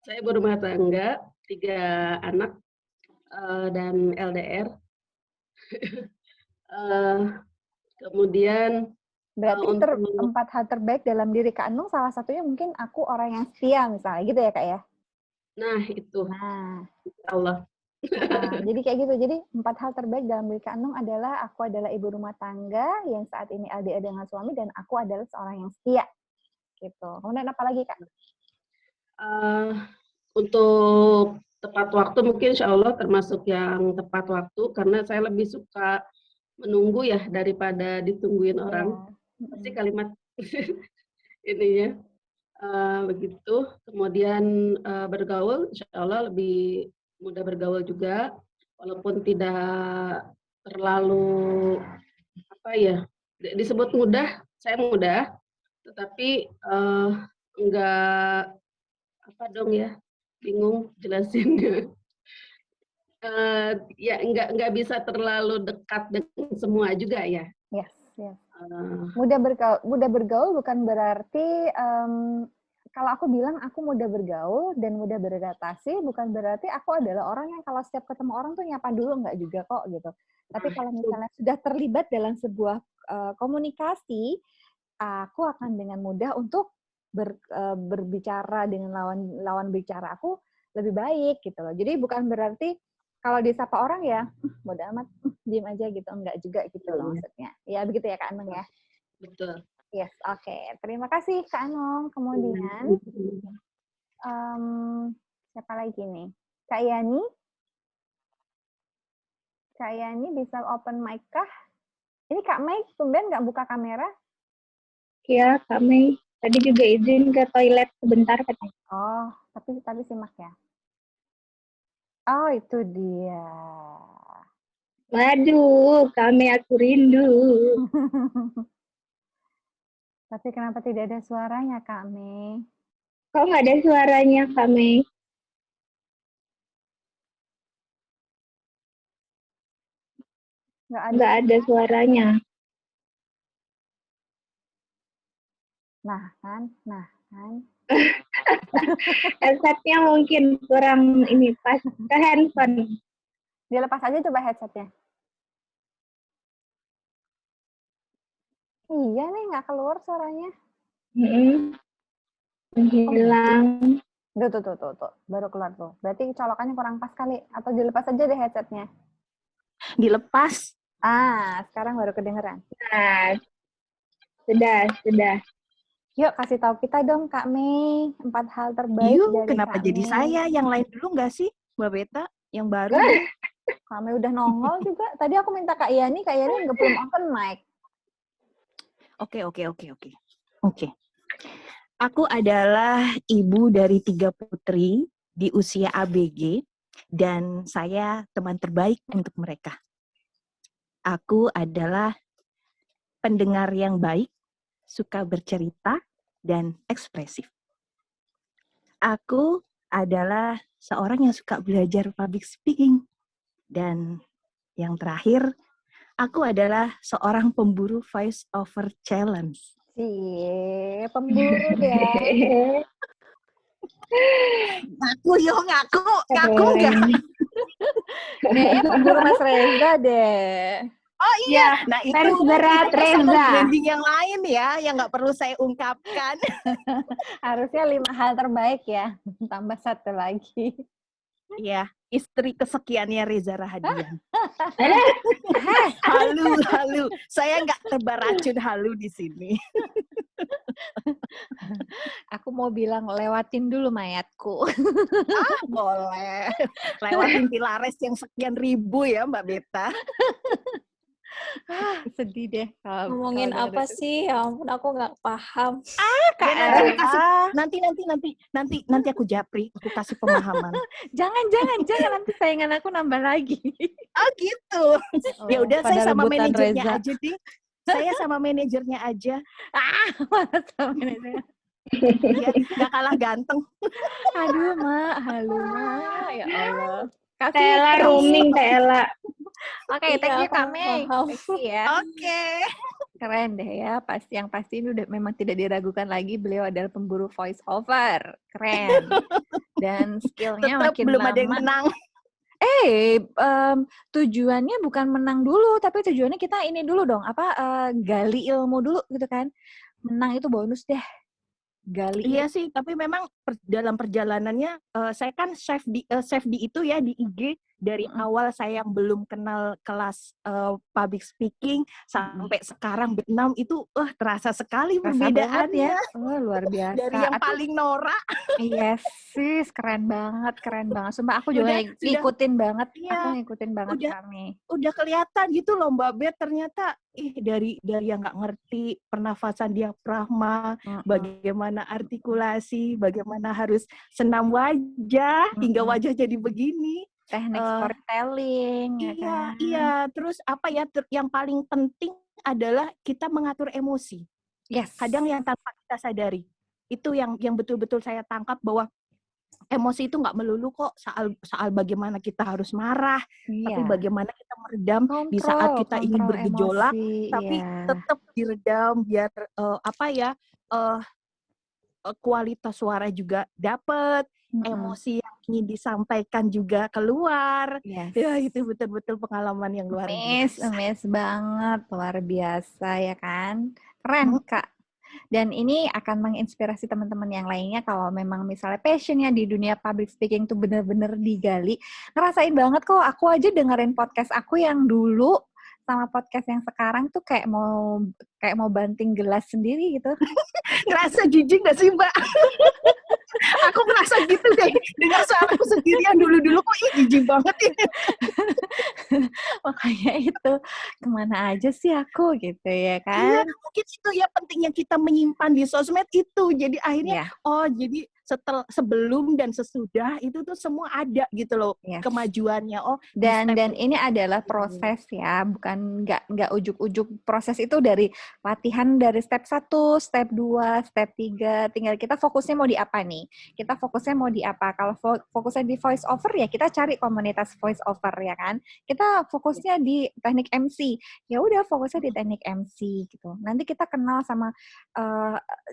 [SPEAKER 7] Saya berumah tangga, 3 anak dan LDR. Kemudian
[SPEAKER 2] Berarti
[SPEAKER 7] untuk
[SPEAKER 2] 4 hal terbaik dalam diri Kak Anung salah satunya mungkin aku orang yang setia misalnya gitu ya Kak ya.
[SPEAKER 7] nah itu,
[SPEAKER 2] Nah,
[SPEAKER 7] Allah.
[SPEAKER 2] jadi kayak gitu. Jadi 4 hal terbaik dalam diri Kak Anung adalah aku adalah ibu rumah tangga yang saat ini LDR dengan suami, dan aku adalah seorang yang setia. Gitu. Kemudian apa lagi Kak?
[SPEAKER 7] Untuk tepat waktu mungkin insya Allah termasuk yang tepat waktu, karena saya lebih suka menunggu ya daripada ditungguin orang. Pasti kalimat ininya begitu. Kemudian bergaul, insya Allah lebih mudah bergaul juga, walaupun tidak terlalu apa ya disebut mudah. Saya mudah, tetapi enggak apa dong ya, bingung jelasinnya. Ya nggak bisa terlalu dekat dengan semua juga ya.
[SPEAKER 2] Yes, yes.
[SPEAKER 7] Eh,
[SPEAKER 2] Mudah bergaul bukan berarti kalau aku bilang aku mudah bergaul dan mudah beradaptasi bukan berarti aku adalah orang yang kalau setiap ketemu orang tuh nyapa dulu, nggak juga kok gitu. Tapi kalau misalnya sudah terlibat dalam sebuah komunikasi, aku akan dengan mudah untuk berbicara dengan lawan bicara aku lebih baik gitu loh. Jadi bukan berarti kalau disapa orang ya bodo amat, diem aja gitu, enggak juga gitu loh maksudnya. Ya begitu ya Kak Anung ya.
[SPEAKER 7] betul.
[SPEAKER 2] Yes, oke. Terima kasih Kak Anung. Kemudian siapa lagi nih? Kak Yani. Kak Yani bisa open mic kah? Ini Kak Mei tumben nggak buka kamera?
[SPEAKER 1] Ya, kami tadi juga izin ke toilet sebentar katanya.
[SPEAKER 2] Oh, tapi simak ya. Oh, itu dia.
[SPEAKER 1] Waduh, kami aku rindu.
[SPEAKER 2] Tapi kenapa tidak ada suaranya, Kak Mei?
[SPEAKER 1] Kok nggak ada suaranya kami? Nggak ada suaranya.
[SPEAKER 2] Nah kan.
[SPEAKER 1] Headsetnya mungkin kurang ini pas ke handphone.
[SPEAKER 2] Dilepas aja coba headsetnya. Iya nih, nggak keluar suaranya.
[SPEAKER 1] Hilang.
[SPEAKER 2] Tuh. Baru keluar tuh. Berarti colokannya kurang pas kali. Atau dilepas aja deh headsetnya.
[SPEAKER 3] Dilepas.
[SPEAKER 2] Sekarang baru kedengeran.
[SPEAKER 1] Nah, sudah.
[SPEAKER 2] Yuk, kasih tahu kita dong, Kak Mei. 4 hal terbaik dari
[SPEAKER 3] Kenapa
[SPEAKER 2] Kak
[SPEAKER 3] jadi
[SPEAKER 2] Mei.
[SPEAKER 3] saya? Yang lain dulu nggak sih, Mbak Beta? Yang baru.
[SPEAKER 2] Kak Mei udah nongol juga. Tadi aku minta Kak Yani nggak belum open mic.
[SPEAKER 3] Oke. Aku adalah ibu dari 3 putri di usia ABG dan saya teman terbaik untuk mereka. Aku adalah pendengar yang baik, suka bercerita, dan ekspresif. Aku adalah seorang yang suka belajar public speaking. Dan yang terakhir, aku adalah seorang pemburu voice over challenge.
[SPEAKER 2] Pemburu ya.
[SPEAKER 3] Ngaku nggak?
[SPEAKER 2] Kayaknya pemburu Mas Reza deh.
[SPEAKER 3] Oh iya, nah itu
[SPEAKER 1] berat Reza.
[SPEAKER 3] Branding yang lain ya, yang nggak perlu saya ungkapkan.
[SPEAKER 2] Harusnya 5 hal terbaik ya, tambah 1 lagi.
[SPEAKER 3] Iya, istri kesekiannya Reza Rahadian. Halu. Saya nggak tebar racun halu di sini.
[SPEAKER 2] Aku mau bilang lewatin dulu mayatku.
[SPEAKER 3] Boleh. Lewatin Pilares yang sekian ribu ya Mbak Beta.
[SPEAKER 2] Sedih deh.
[SPEAKER 3] Ngomongin apa sih? Ya ampun, aku nggak paham. Nanti aku japri, aku kasih pemahaman.
[SPEAKER 2] Jangan nanti saingan aku nambah lagi.
[SPEAKER 3] Oh gitu. Ya udah saya sama manajernya aja deh. Saya sama manajernya aja.
[SPEAKER 2] Sama manajernya.
[SPEAKER 3] Ya, gak kalah ganteng.
[SPEAKER 2] Aduh, Mak. Halo, Mak. Ya Allah.
[SPEAKER 1] Tela rooming, Tela.
[SPEAKER 2] Oke, thank you Kak Mei.
[SPEAKER 3] Oke.
[SPEAKER 2] Keren deh ya. Yang pasti ini udah memang tidak diragukan lagi beliau adalah pemburu voice over. Keren. Dan skillnya makin
[SPEAKER 3] belum
[SPEAKER 2] lama.
[SPEAKER 3] ada yang menang.
[SPEAKER 2] Tujuannya bukan menang dulu, tapi tujuannya kita ini dulu dong, gali ilmu dulu gitu kan. Menang itu bonus deh.
[SPEAKER 3] Iya sih, tapi memang dalam perjalanannya saya kan save di itu ya di IG dari awal saya yang belum kenal kelas public speaking sampai sekarang B6 itu terasa sekali perbedaannya.
[SPEAKER 2] Luar biasa.
[SPEAKER 3] Dari yang paling norak.
[SPEAKER 2] Yes, sis, keren banget. Sumpah aku juga ngikutin banget.
[SPEAKER 3] Iya,
[SPEAKER 2] aku ngikutin banget kami.
[SPEAKER 3] Udah kelihatan gitu loh Mbak Bet, ternyata dari yang nggak ngerti pernafasan diafragma, bagaimana artikulasi, bagaimana harus senam wajah hingga wajah jadi begini.
[SPEAKER 2] Teknik storytelling.
[SPEAKER 3] Iya. Terus yang paling penting adalah kita mengatur emosi.
[SPEAKER 2] Yes.
[SPEAKER 3] Kadang yang tanpa kita sadari. Itu yang betul-betul saya tangkap bahwa emosi itu nggak melulu kok soal bagaimana kita harus marah, tapi
[SPEAKER 2] Iya.
[SPEAKER 3] bagaimana kita meredam di saat kita ingin
[SPEAKER 2] Kontrol
[SPEAKER 3] bergejolak,
[SPEAKER 2] emosi,
[SPEAKER 3] tapi
[SPEAKER 2] iya.
[SPEAKER 3] tetap diredam biar kualitas suara juga dapet, emosi yang ingin disampaikan juga keluar.
[SPEAKER 2] Yes.
[SPEAKER 3] Ya itu betul-betul pengalaman yang luar biasa.
[SPEAKER 2] Amazing banget, luar biasa ya kan? Keren Kak. Dan ini akan menginspirasi teman-teman yang lainnya kalau memang misalnya passionnya di dunia public speaking tuh bener-bener digali. Ngerasain banget kok, aku aja dengerin podcast aku yang dulu sama podcast yang sekarang tuh kayak mau banting gelas sendiri gitu.
[SPEAKER 3] Ngerasa jijik gak sih Mbak? Aku merasa gitu deh, dengar suaraku sendiri yang dulu-dulu kok jijik banget ya.
[SPEAKER 2] Makanya itu, kemana aja sih aku gitu ya
[SPEAKER 3] Iya,
[SPEAKER 2] kan?
[SPEAKER 3] mungkin itu ya pentingnya kita menyimpan di sosmed itu. Jadi akhirnya, jadi sebelum dan sesudah itu tuh semua ada gitu loh kemajuannya.
[SPEAKER 2] Dan ini adalah proses ya, bukan nggak ujuk-ujuk. Proses itu dari latihan dari step 1, step 2, step 3. Tinggal kita fokusnya mau di apa nih? Kita fokusnya mau di apa? Kalau fokusnya di voice over ya kita cari komunitas voice over ya kan. Kita fokusnya di teknik MC. Ya udah fokusnya di teknik MC gitu. Nanti kita kenal sama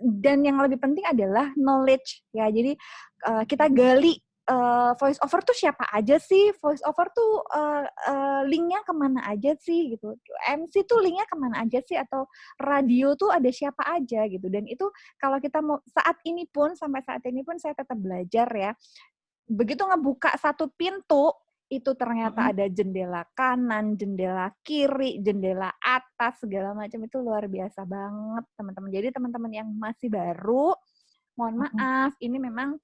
[SPEAKER 2] dan yang lebih penting adalah knowledge ya. Jadi kita gali voice over tuh siapa aja sih? Voice over tuh linknya kemana aja sih gitu? MC tuh linknya kemana aja sih? Atau radio tuh ada siapa aja gitu? Dan itu kalau kita mau sampai saat ini pun saya tetap belajar ya. Begitu ngebuka satu pintu itu ternyata ada jendela kanan, jendela kiri, jendela atas, segala macam itu luar biasa banget teman-teman. Jadi teman-teman yang masih baru, mohon maaf, ini memang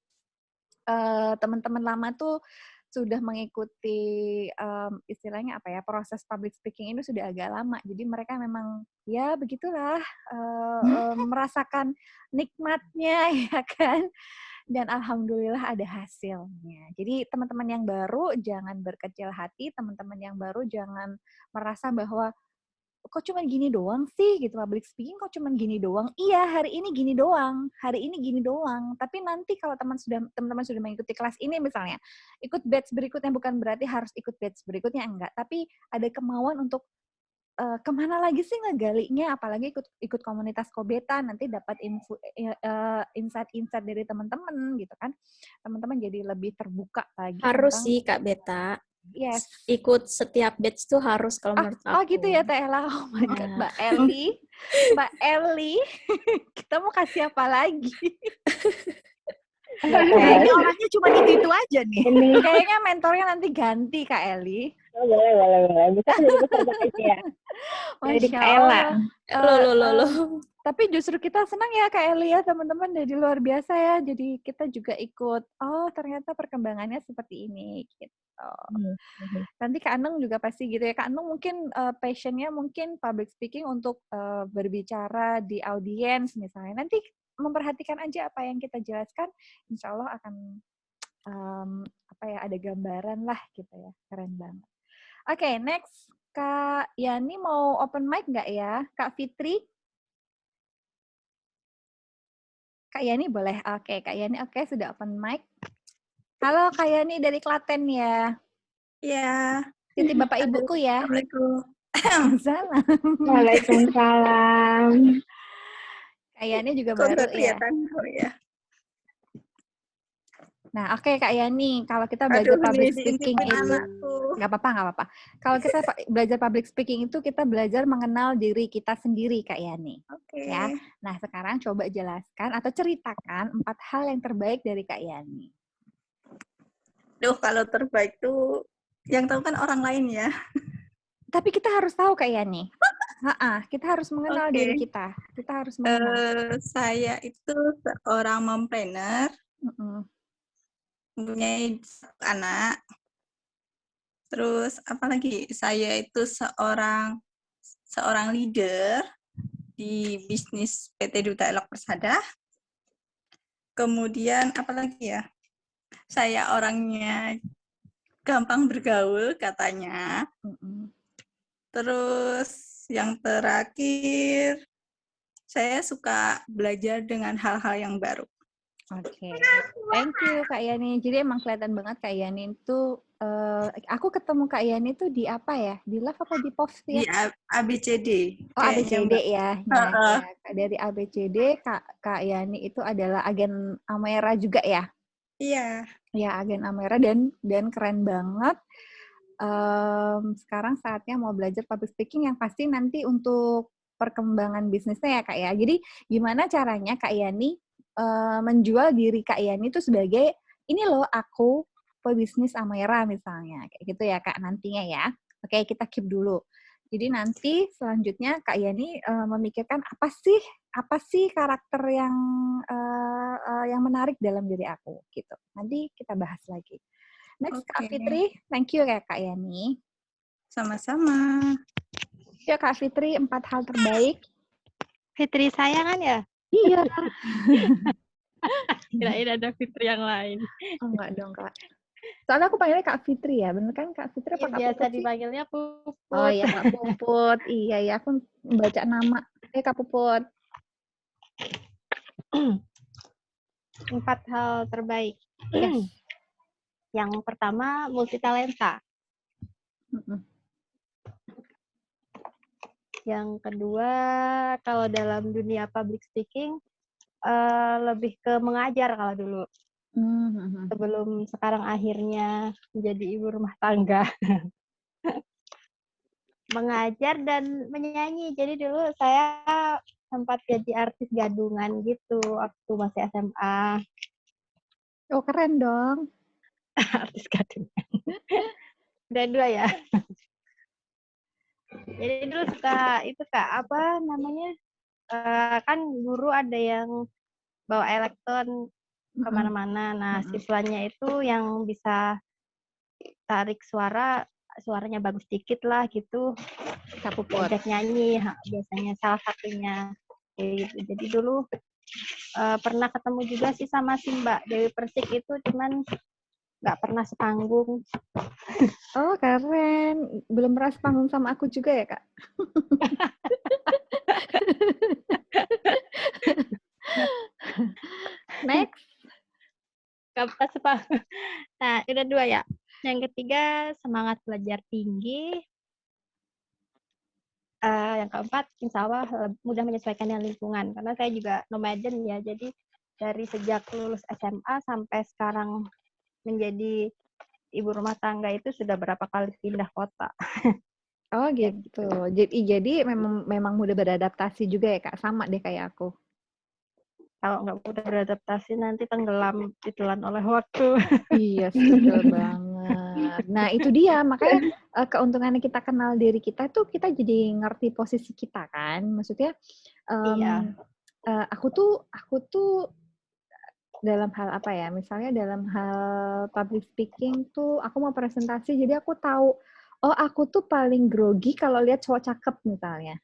[SPEAKER 2] teman-teman lama tuh sudah mengikuti istilahnya apa ya, proses public speaking ini sudah agak lama. Jadi mereka memang ya begitulah merasakan nikmatnya ya kan. Dan alhamdulillah ada hasilnya. Jadi teman-teman yang baru jangan berkecil hati, teman-teman yang baru jangan merasa bahwa kok cuma gini doang sih gitu, public speaking kok cuma gini doang. Iya, hari ini gini doang. Tapi nanti kalau teman-teman sudah mengikuti kelas ini misalnya, ikut batch berikutnya bukan berarti harus ikut batch berikutnya, enggak. Tapi ada kemauan untuk kemana lagi sih ngegalinya, apalagi ikut komunitas Kobeta, nanti dapat insight-insight dari teman-teman gitu kan. Teman-teman jadi lebih terbuka lagi.
[SPEAKER 8] Harus sih Kak Beta.
[SPEAKER 2] Yes.
[SPEAKER 8] Ikut setiap batch tuh harus kalau menurut aku.
[SPEAKER 2] Oh gitu ya Teh Ella. Oh my God, Mbak Eli. Kita mau kasih apa lagi?
[SPEAKER 3] Kayaknya orangnya cuma itu aja nih.
[SPEAKER 2] Kayaknya mentornya nanti ganti Kak Eli.
[SPEAKER 1] Boleh. Bisa jadi peserta aja ya. Jadi Kak Ella.
[SPEAKER 8] Loh.
[SPEAKER 2] Tapi justru kita senang ya Kak Eli ya teman-teman, jadi luar biasa ya. Jadi kita juga ikut, ternyata perkembangannya seperti ini gitu. Nanti Kak Anung juga pasti gitu ya. Kak Anung mungkin passionnya mungkin public speaking untuk berbicara di audiens misalnya. Nanti memperhatikan aja apa yang kita jelaskan, insya Allah akan ada gambaran lah gitu ya. Keren banget. Oke, next Kak Yani mau open mic nggak ya? Kak Fitri? Kak Yani boleh? Oke, Kak Yani sudah open mic. Halo Kak Yani dari Klaten ya?
[SPEAKER 9] Iya.
[SPEAKER 2] Titip Bapak Ibuku ya?
[SPEAKER 9] Assalamualaikum.
[SPEAKER 2] Salam.
[SPEAKER 1] Waalaikumsalam.
[SPEAKER 2] Kak Yani juga
[SPEAKER 9] Kok
[SPEAKER 2] baru
[SPEAKER 9] nggak
[SPEAKER 2] ya?
[SPEAKER 9] kelihatan? Oh ya.
[SPEAKER 2] Nah, oke Kak Yani, kalau kita belajar public speaking itu,
[SPEAKER 9] anakku.
[SPEAKER 2] nggak apa-apa. Kalau kita belajar public speaking itu, kita belajar mengenal diri kita sendiri, Kak Yani.
[SPEAKER 9] Oke.
[SPEAKER 2] Ya. Nah, sekarang coba jelaskan atau ceritakan 4 hal yang terbaik dari Kak Yani.
[SPEAKER 9] Kalau terbaik tuh yang tahu kan orang lain ya.
[SPEAKER 2] Tapi kita harus tahu Kak Yani. Kita harus mengenal diri kita. Kita harus mengenal.
[SPEAKER 9] Saya itu seorang mompreneur. Mempunyai anak. Terus apalagi saya itu seorang leader di bisnis PT Duta Elok Persada. Kemudian apalagi ya? Saya orangnya gampang bergaul katanya. Terus yang terakhir saya suka belajar dengan hal-hal yang baru.
[SPEAKER 2] Oke, thank you Kak Yani. Jadi emang kelihatan banget Kak Yani itu, aku ketemu Kak Yani itu di apa ya? Di live apa di post
[SPEAKER 9] Di
[SPEAKER 2] ya?
[SPEAKER 9] ABCD
[SPEAKER 2] Oh
[SPEAKER 9] kayaknya
[SPEAKER 2] ABCD
[SPEAKER 9] Mbak.
[SPEAKER 2] ya. Nah,
[SPEAKER 9] Heeh.
[SPEAKER 2] ya, dari ABCD Kak Yani itu adalah agen Amera juga ya?
[SPEAKER 9] Iya.
[SPEAKER 2] Ya, agen Amera dan keren banget. Sekarang saatnya mau belajar public speaking yang pasti nanti untuk perkembangan bisnisnya ya Kak ya. Jadi gimana caranya Kak Yani menjual diri Kak Yani itu sebagai ini loh aku pebisnis Amera misalnya kayak gitu ya Kak nantinya ya. Oke, kita keep dulu. Jadi nanti selanjutnya Kak Yani memikirkan apa sih karakter yang menarik dalam diri aku gitu. Nanti kita bahas lagi. Next Kak
[SPEAKER 9] Oke.
[SPEAKER 2] Fitri, thank you ya Kak Yani.
[SPEAKER 9] Sama-sama.
[SPEAKER 2] Ya Kak Fitri 4 hal terbaik.
[SPEAKER 10] Fitri saya kan ya?
[SPEAKER 2] Iya.
[SPEAKER 10] Kirain ada Fitri yang lain.
[SPEAKER 2] Oh enggak dong Kak. Soalnya aku panggilnya Kak Fitri ya, bener kan Kak Fitri apa
[SPEAKER 10] Iya,
[SPEAKER 2] Kak
[SPEAKER 10] biasa
[SPEAKER 2] Puput sih?
[SPEAKER 10] dipanggilnya Puput.
[SPEAKER 2] Oh iya Kak Puput, iya ya aku membaca nama. Kak Puput.
[SPEAKER 10] 4 hal terbaik.
[SPEAKER 2] Yes.
[SPEAKER 10] Yang pertama, multitalenta. Yang kedua, kalau dalam dunia public speaking, lebih ke mengajar kalau dulu. Sebelum sekarang akhirnya menjadi ibu rumah tangga. Mengajar dan menyanyi. Jadi dulu saya sempat jadi artis gadungan gitu waktu masih SMA.
[SPEAKER 2] Oh keren dong.
[SPEAKER 10] Artis gadungan. Udah 2 ya. Jadi dulu suka itu Kak, apa namanya? Kan guru ada yang bawa elektron kemana-mana. Nah, siswanya itu yang bisa tarik suaranya bagus dikit lah gitu. Diajak nyanyi biasanya salah satunya. Jadi dulu pernah ketemu juga sih sama si Mbak Dewi Persik itu, cuman nggak pernah sepanggung.
[SPEAKER 2] Oh keren, belum pernah sepanggung sama aku juga ya Kak? Next.
[SPEAKER 10] Kapan sepanggung? Nah, udah 2 ya. Yang ketiga, semangat belajar tinggi. Yang keempat, insya Allah mudah menyesuaikan dengan lingkungan. Karena saya juga nomaden ya, jadi dari sejak lulus SMA sampai sekarang menjadi ibu rumah tangga itu sudah berapa kali pindah kota.
[SPEAKER 2] Oh gitu. Jadi memang mudah beradaptasi juga ya Kak, sama deh kayak aku.
[SPEAKER 10] Kalau nggak mudah beradaptasi nanti tenggelam ditelan oleh waktu.
[SPEAKER 2] Iya, betul banget. Nah itu dia, makanya keuntungannya kita kenal diri kita tuh kita jadi ngerti posisi kita kan. Maksudnya aku tuh dalam hal apa ya? Misalnya dalam hal public speaking tuh aku mau presentasi, jadi aku tahu, oh aku tuh paling grogi kalau lihat cowok cakep misalnya.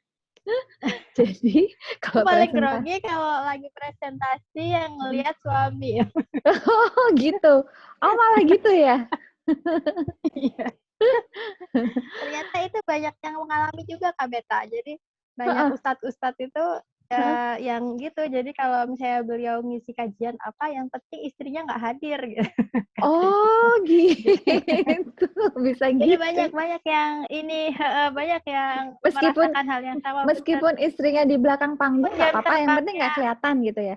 [SPEAKER 2] Jadi kalau
[SPEAKER 10] paling grogi kalau lagi presentasi yang ngelihat suami.
[SPEAKER 2] Oh gitu. Oh malah gitu ya.
[SPEAKER 10] Iya. Ternyata itu banyak yang mengalami juga Kak Beta. Jadi banyak ustadz-ustadz itu yang gitu. Jadi kalau misalnya beliau ngisi kajian apa, yang penting istrinya nggak hadir. Gitu.
[SPEAKER 2] Oh gitu. Bisa gitu.
[SPEAKER 10] Jadi banyak yang ini, banyak yang merasakan hal yang sama.
[SPEAKER 2] Meskipun istrinya di belakang panggung nggak apa-apa, yang penting nggak kelihatan gitu ya.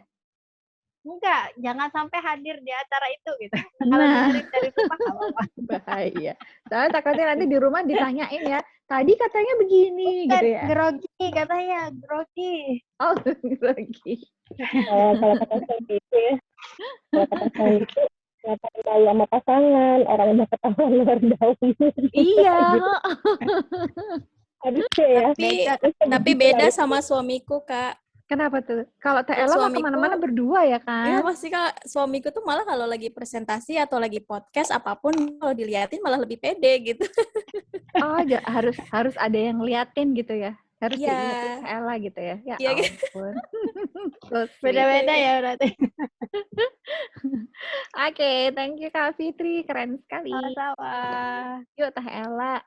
[SPEAKER 10] Enggak, jangan sampai hadir di acara itu gitu. Kalau dari rumah nggak apa-apa.
[SPEAKER 2] Bahaya. Soalnya takutnya nanti di rumah ditanyain ya, tadi katanya begini.
[SPEAKER 10] Bukan,
[SPEAKER 2] gitu ya.
[SPEAKER 10] Grogi katanya, grogi.
[SPEAKER 2] Oh, grogi.
[SPEAKER 1] Kalau kata saya gitu ya, kalau kata saya itu, ngapain tahu sama pasangan, orang udah ketahuan luar daun.
[SPEAKER 2] Iya.
[SPEAKER 1] Harusnya ya.
[SPEAKER 8] Tapi beda sama suamiku, Kak.
[SPEAKER 2] Kenapa tuh? Kalau Teh Ella mah kemana-mana berdua ya kan?
[SPEAKER 8] Iya, pasti Kak. Suamiku tuh malah kalau lagi presentasi atau lagi podcast apapun kalau diliatin malah lebih pede gitu.
[SPEAKER 2] Oh, harus ada yang liatin gitu ya? Harus diliatin Teh Ella gitu ya? Ya ampun.
[SPEAKER 10] Beda-beda ya berarti.
[SPEAKER 2] Oke, thank you Kak Fitri. Keren sekali.
[SPEAKER 10] Sama-sama.
[SPEAKER 2] Yuk Teh Ella.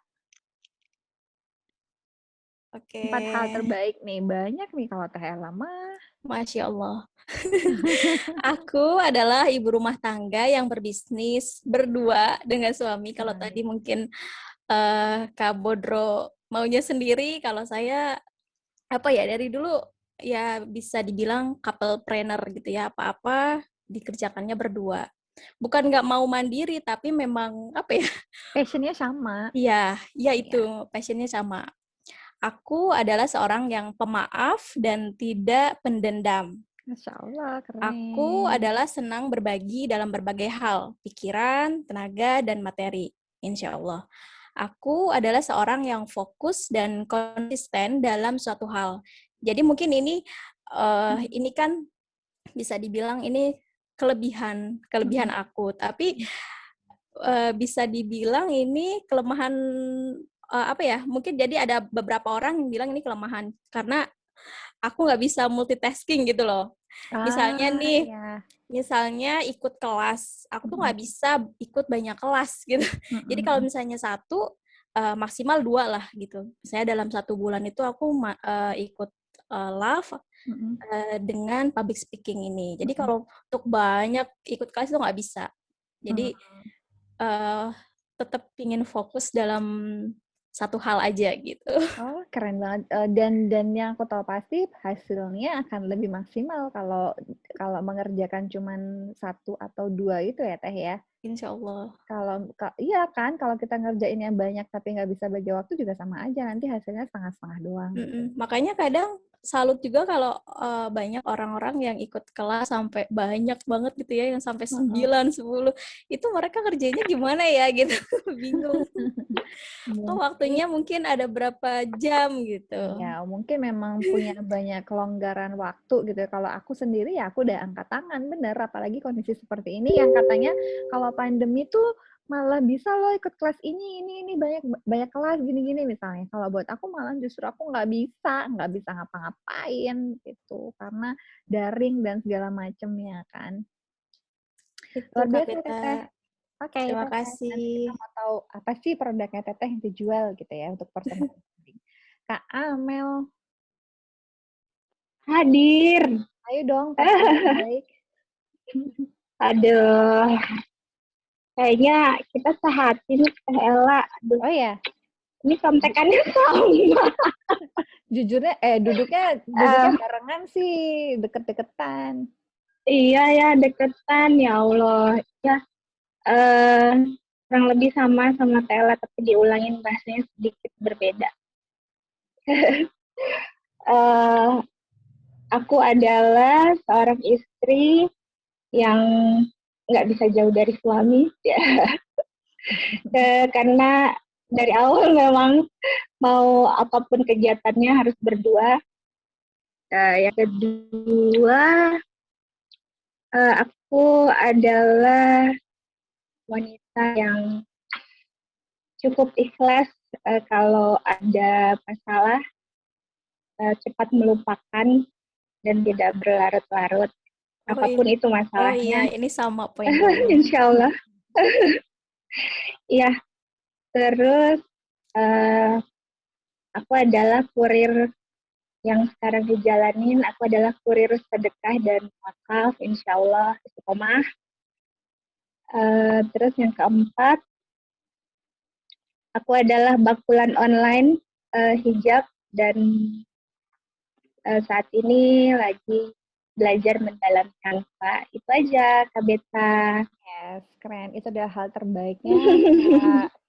[SPEAKER 8] Oke.
[SPEAKER 2] 4 hal terbaik nih. Banyak nih kalau Teh Ella mah.
[SPEAKER 8] Masya Allah. Aku adalah ibu rumah tangga yang berbisnis berdua dengan suami. Kalau tadi mungkin Kak Bodro maunya sendiri, kalau saya dari dulu ya bisa dibilang couple planner gitu ya, apa-apa dikerjakannya berdua. Bukan nggak mau mandiri, tapi memang
[SPEAKER 2] Passionnya sama.
[SPEAKER 8] Iya, itu passionnya sama. Aku adalah seorang yang pemaaf dan tidak pendendam.
[SPEAKER 2] Masya Allah, keren.
[SPEAKER 8] Aku adalah senang berbagi dalam berbagai hal, pikiran, tenaga, dan materi. Insya Allah. Aku adalah seorang yang fokus dan konsisten dalam suatu hal. Jadi mungkin ini kan bisa dibilang ini kelebihan aku. Tapi bisa dibilang ini kelemahan mungkin jadi ada beberapa orang yang bilang ini kelemahan karena aku nggak bisa multitasking gitu loh. Misalnya ikut kelas, aku tuh nggak bisa ikut banyak kelas gitu. Jadi kalau misalnya satu, maksimal 2 lah gitu. Misalnya dalam 1 bulan itu aku ikut LAV dengan public speaking ini. Jadi kalau untuk banyak ikut kelas itu nggak bisa. Jadi tetap ingin fokus dalam satu hal aja gitu.
[SPEAKER 2] Oh, keren banget. Dan yang aku tahu pasti hasilnya akan lebih maksimal kalau mengerjakan cuman 1 atau 2 itu ya Teh ya.
[SPEAKER 8] Insya Allah.
[SPEAKER 2] Iya kan, kalau kita ngerjain yang banyak tapi nggak bisa bagi waktu juga sama aja, nanti hasilnya setengah-setengah doang.
[SPEAKER 8] Makanya kadang salut juga kalau banyak orang-orang yang ikut kelas sampai banyak banget gitu ya, yang sampai 9, 10. Itu mereka kerjanya gimana ya gitu, bingung. Waktunya mungkin ada berapa jam gitu.
[SPEAKER 2] Ya, mungkin memang punya banyak kelonggaran waktu gitu. Kalau aku sendiri ya aku udah angkat tangan, bener. Apalagi kondisi seperti ini yang katanya kalau pandemi tuh malah bisa loh ikut kelas ini banyak kelas gini-gini misalnya. Kalau buat aku malah justru aku nggak bisa ngapa-ngapain gitu karena daring dan segala macemnya kan.
[SPEAKER 8] Luar biasa
[SPEAKER 2] Teteh. Oke,
[SPEAKER 8] terima
[SPEAKER 2] Teteh.
[SPEAKER 8] kasih.
[SPEAKER 2] Nanti kita mau tahu apa sih produknya Teteh yang dijual gitu ya untuk pertemuan. Kak Amel.
[SPEAKER 11] Hadir.
[SPEAKER 2] Ayo dong, baik.
[SPEAKER 11] Aduh. Kayaknya kita sehatin Teh Ella. Aduh.
[SPEAKER 2] Oh ya.
[SPEAKER 11] Ini kontekannya sama.
[SPEAKER 2] Jujurnya duduknya barengan sih, deket-deketan.
[SPEAKER 11] Iya ya, deketan ya Allah. Ya. Kurang lebih sama Teh Ella tapi diulangin bahasanya sedikit berbeda. Aku adalah seorang istri yang nggak bisa jauh dari suami, ya. Karena dari awal memang mau apapun kegiatannya harus berdua. Yang kedua, aku adalah wanita yang cukup ikhlas kalau ada masalah, cepat melupakan dan tidak berlarut-larut. Apapun itu masalahnya.
[SPEAKER 8] Oh iya, ini sama poin.
[SPEAKER 11] Insya Allah. Iya. Terus aku adalah kurir yang sekarang dijalanin. Aku adalah kurir sedekah dan wakaf. Insya Allah istiqomah. Terus yang keempat, aku adalah bakulan online hijab dan saat ini lagi belajar mendalam Canva. Itu aja, Kak Beta.
[SPEAKER 2] Yes, keren. Itu adalah hal terbaiknya.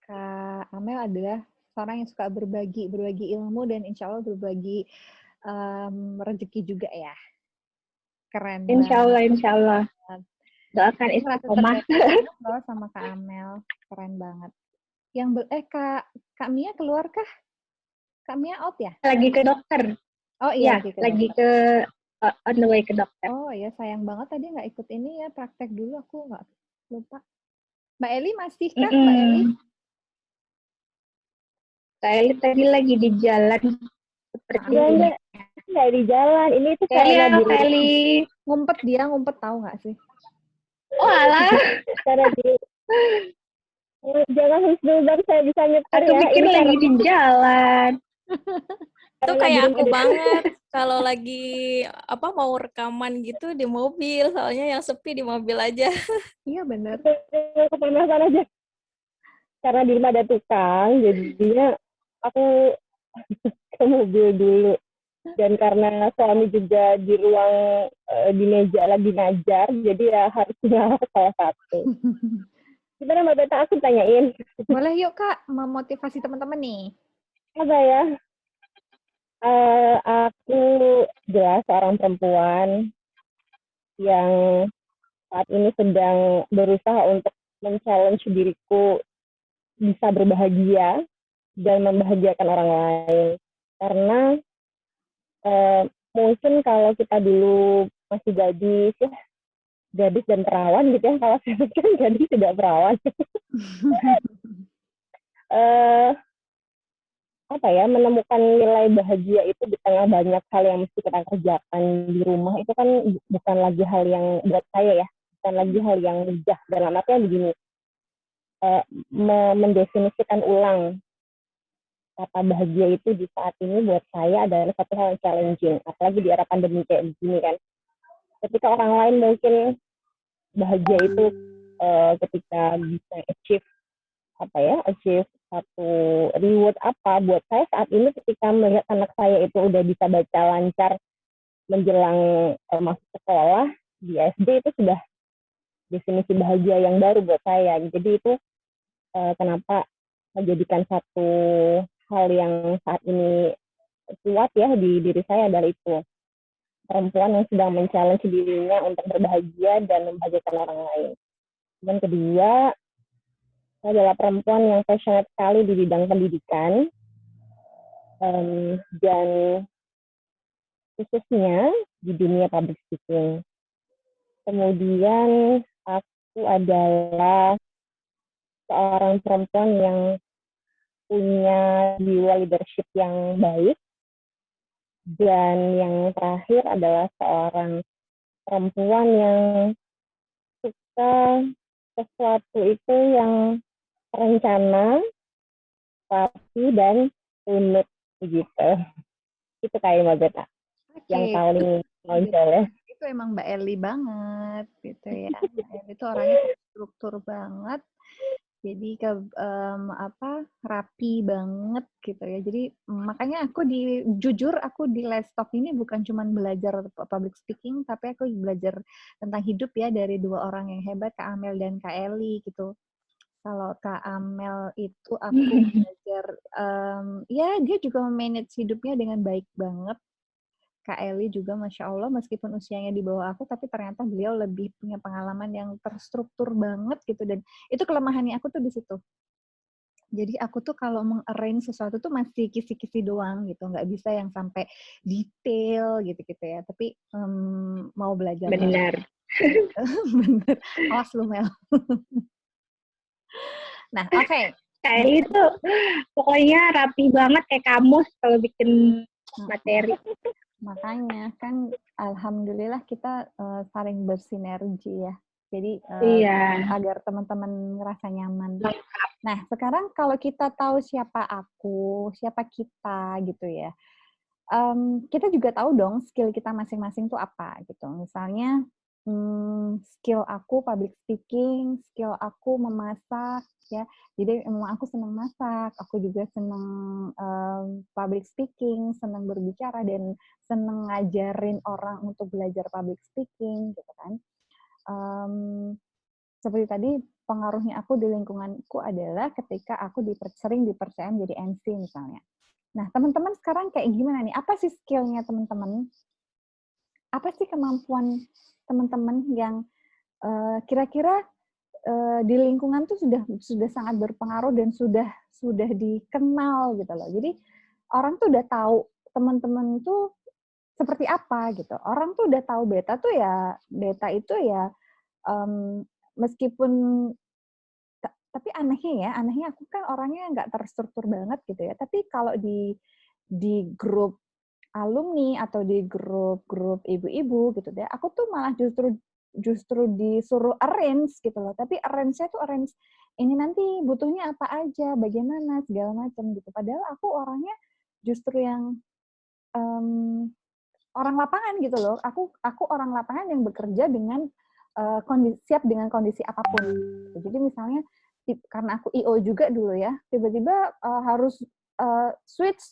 [SPEAKER 2] Kak Amel adalah seorang yang suka berbagi ilmu dan insya Allah berbagi rezeki juga ya. Keren.
[SPEAKER 11] Insya Allah. Doakan istiqomah.
[SPEAKER 2] Sama Kak Amel. Keren banget. Kak Mia keluar kah? Kak Mia out ya?
[SPEAKER 11] Lagi ke dokter.
[SPEAKER 2] Oh iya,
[SPEAKER 11] lagi ke on the way ke dokter.
[SPEAKER 2] Oh ya, sayang banget tadi nggak ikut ini ya, praktek dulu aku nggak lupa. Mbak Eli masih kah, Mbak Eli?
[SPEAKER 11] Mbak Eli tadi lagi di jalan seperti ini.
[SPEAKER 1] Nggak di jalan, ini tuh
[SPEAKER 11] Mbak Eli.
[SPEAKER 2] Ngumpet tahu nggak sih?
[SPEAKER 11] Oh alah.
[SPEAKER 1] Cara di jangan husnuzon saya bisa nyetir
[SPEAKER 11] Aku
[SPEAKER 1] ya.
[SPEAKER 11] pikir lagi di jalan.
[SPEAKER 8] Itu
[SPEAKER 1] Karena di
[SPEAKER 8] kayak
[SPEAKER 1] rumah
[SPEAKER 8] aku
[SPEAKER 1] ada
[SPEAKER 8] banget kalau lagi mau rekaman gitu di mobil, soalnya yang sepi di mobil aja.
[SPEAKER 2] Iya bener.
[SPEAKER 1] kepanasan aja. Karena di rumah ada tukang, jadinya aku ke mobil dulu. Dan karena suami juga di ruang di meja lagi ngajar, jadi ya harus ngalah salah satu. Gimana Mbak Beta, aku tanyain.
[SPEAKER 2] Boleh yuk Kak, memotivasi teman-teman nih.
[SPEAKER 1] Apa ya? Aku jelas seorang perempuan yang saat ini sedang berusaha untuk men-challenge diriku bisa berbahagia dan membahagiakan orang lain. Karena mungkin kalau kita dulu masih gadis dan perawan gitu ya, kalau saya kan gadis tidak perawan. Menemukan nilai bahagia itu di tengah banyak hal yang mesti kita kerjakan di rumah, itu kan bukan lagi hal yang buat saya ya, bukan lagi hal yang mudah. Dalam artinya begini, mendefinisikan ulang kata bahagia itu di saat ini buat saya adalah satu hal yang challenging, apalagi di era pandemi kayak begini kan. Ketika orang lain mungkin bahagia itu ketika bisa achieve satu reward apa, buat saya saat ini ketika melihat anak saya itu udah bisa baca lancar menjelang masuk sekolah di SD, itu sudah definisi bahagia yang baru buat saya. Jadi itu kenapa menjadikan satu hal yang saat ini kuat ya di diri saya adalah itu, perempuan yang sedang men-challenge dirinya untuk berbahagia dan membahagiakan orang lain. Dan kedua, saya adalah perempuan yang passionate sekali di bidang pendidikan, dan khususnya di dunia public speaking. Kemudian aku adalah seorang perempuan yang punya jiwa leadership yang baik, dan yang terakhir adalah seorang perempuan yang suka sesuatu itu yang terencana, rapi, dan unik begitu. Itu kayak Mbak Beta yang paling nonjol ya.
[SPEAKER 2] Itu emang Mbak Eli banget gitu ya. Mbak Eli itu orangnya struktur banget. Jadi rapi banget gitu ya. Jadi makanya jujur aku di Let's Talk ini bukan cuma belajar public speaking, tapi aku belajar tentang hidup ya dari dua orang yang hebat, Kak Amel dan Kak Eli gitu. Kalau Kak Amel itu aku belajar, ya dia juga memanage hidupnya dengan baik banget. Kak Eli juga Masya Allah, meskipun usianya di bawah aku, tapi ternyata beliau lebih punya pengalaman yang terstruktur banget gitu. Dan itu kelemahannya aku tuh di situ. Jadi aku tuh kalau meng-arrange sesuatu tuh masih kisi-kisi doang gitu. Nggak bisa yang sampai detail gitu-gitu ya. Tapi mau belajar.
[SPEAKER 11] Benar.
[SPEAKER 2] Bener. Awas lu, Mel. Nah, oke.
[SPEAKER 11] Kayak itu pokoknya rapi banget kayak kamus kalau bikin materi.
[SPEAKER 2] Makanya kan alhamdulillah kita saling bersinergi ya. Jadi agar teman-teman ngerasa nyaman. Nah, sekarang kalau kita tahu siapa aku, siapa kita gitu ya. Kita juga tahu dong skill kita masing-masing tuh apa gitu. Misalnya skill aku public speaking, skill aku memasak ya. Jadi emang aku senang masak, aku juga senang public speaking, senang berbicara dan senang ngajarin orang untuk belajar public speaking gitu kan. Seperti tadi pengaruhnya aku di lingkunganku adalah ketika aku sering dipercaya menjadi MC misalnya. Nah, teman-teman sekarang kayak gimana nih? Apa sih skill-nya teman-teman? Apa sih kemampuan teman-teman yang kira-kira di lingkungan tuh sudah sangat berpengaruh dan sudah dikenal gitu loh. Jadi orang tuh udah tahu teman-teman tuh seperti apa gitu. Orang tuh udah tahu Beta itu ya meskipun tapi anehnya aku kan orangnya nggak terstruktur banget gitu ya. Tapi kalau di grup alumni atau di grup ibu-ibu gitu deh, aku tuh malah justru disuruh arrange gitu loh. Tapi arrange-nya tuh arrange ini nanti butuhnya apa aja, bagaimana segala macam gitu. Padahal aku orangnya justru yang orang lapangan gitu loh. Aku orang lapangan yang bekerja dengan siap dengan kondisi apapun. Jadi misalnya karena aku IO juga dulu ya, tiba-tiba harus switch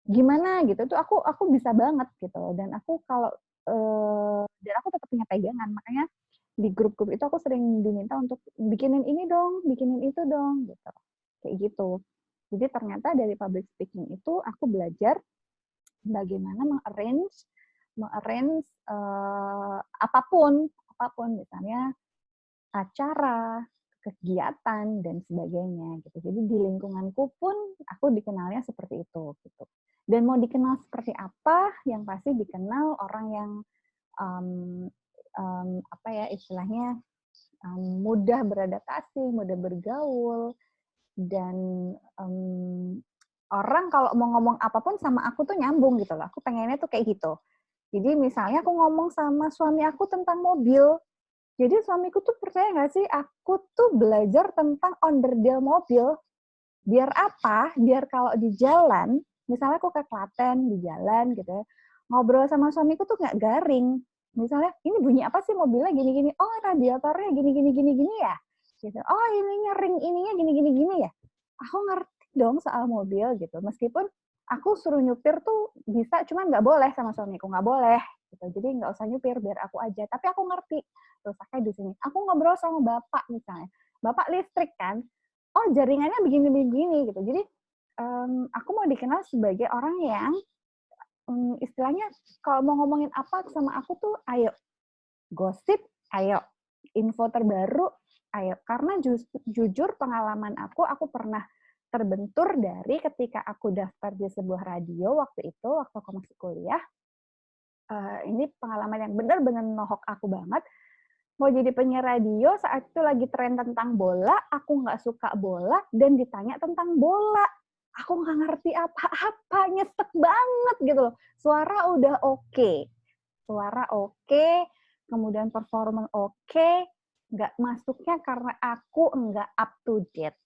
[SPEAKER 2] gimana gitu tuh aku bisa banget gitu. Dan aku kalau dan aku tetap punya pegangan, makanya di grup-grup itu aku sering diminta untuk bikinin ini dong, bikinin itu dong gitu. Kayak gitu. Jadi ternyata dari public speaking itu aku belajar bagaimana mengarrange apapun misalnya acara, kegiatan dan sebagainya gitu. Jadi di lingkunganku pun aku dikenalnya seperti itu gitu. Dan mau dikenal seperti apa, yang pasti dikenal orang yang apa ya istilahnya mudah beradaptasi, mudah bergaul, dan orang kalau mau ngomong apapun sama aku tuh nyambung gitu loh. Aku pengennya tuh kayak gitu. Jadi misalnya aku ngomong sama suami aku tentang mobil, jadi suamiku tuh percaya nggak sih, aku tuh belajar tentang onderdil mobil. Biar apa? Biar kalau di jalan, misalnya aku ke Klaten di jalan gitu ya, ngobrol sama suamiku tuh nggak garing. Misalnya, ini bunyi apa sih mobilnya gini-gini? Oh, radiatornya gini-gini ya. Gitu. Oh, ininya ring ininya gini-gini ya. Aku ngerti dong soal mobil gitu. Meskipun aku suruh nyupir tuh bisa, cuman nggak boleh sama suamiku, nggak boleh. Gitu. Jadi nggak usah nyupir, biar aku aja. Tapi aku ngerti. Terus kayak di sini. Aku ngobrol sama bapak misalnya. Bapak listrik kan. Oh, jaringannya begini-begini gitu. Jadi aku mau dikenal sebagai orang yang istilahnya kalau mau ngomongin apa sama aku tuh ayo. Gosip, ayo. Info terbaru, ayo. Karena jujur pengalaman aku pernah terbentur dari ketika aku daftar di sebuah radio waktu aku masih kuliah. Ini pengalaman yang benar-benar nohok aku banget. Mau jadi penyiar radio saat itu lagi tren tentang bola, aku nggak suka bola, dan ditanya tentang bola. Aku nggak ngerti apa-apa, nyesek banget gitu loh. Suara udah oke. Suara oke, kemudian performa oke, nggak masuknya karena aku nggak up to date.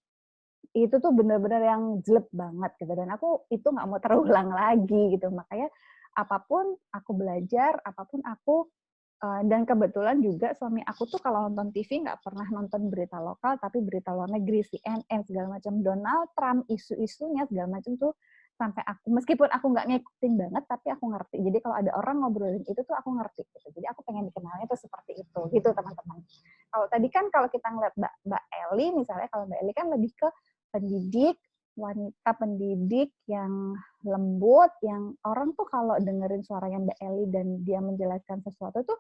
[SPEAKER 2] Itu tuh benar-benar yang jelek banget gitu, dan aku itu nggak mau terulang lagi gitu. Makanya apapun aku belajar, apapun aku dan kebetulan juga suami aku tuh kalau nonton TV nggak pernah nonton berita lokal, tapi berita luar negeri, CNN segala macam, Donald Trump, isu-isunya segala macam tuh sampai aku, meskipun aku nggak ngikutin banget, tapi aku ngerti. Jadi kalau ada orang ngobrolin itu tuh aku ngerti gitu. Jadi aku pengen dikenalnya tuh seperti itu gitu teman-teman. Kalau tadi kan kalau kita ngeliat Mbak Eli misalnya, kalau Mbak Eli kan lebih ke pendidik, wanita pendidik yang lembut, yang orang tuh kalau dengerin suaranya Mbak Eli dan dia menjelaskan sesuatu tuh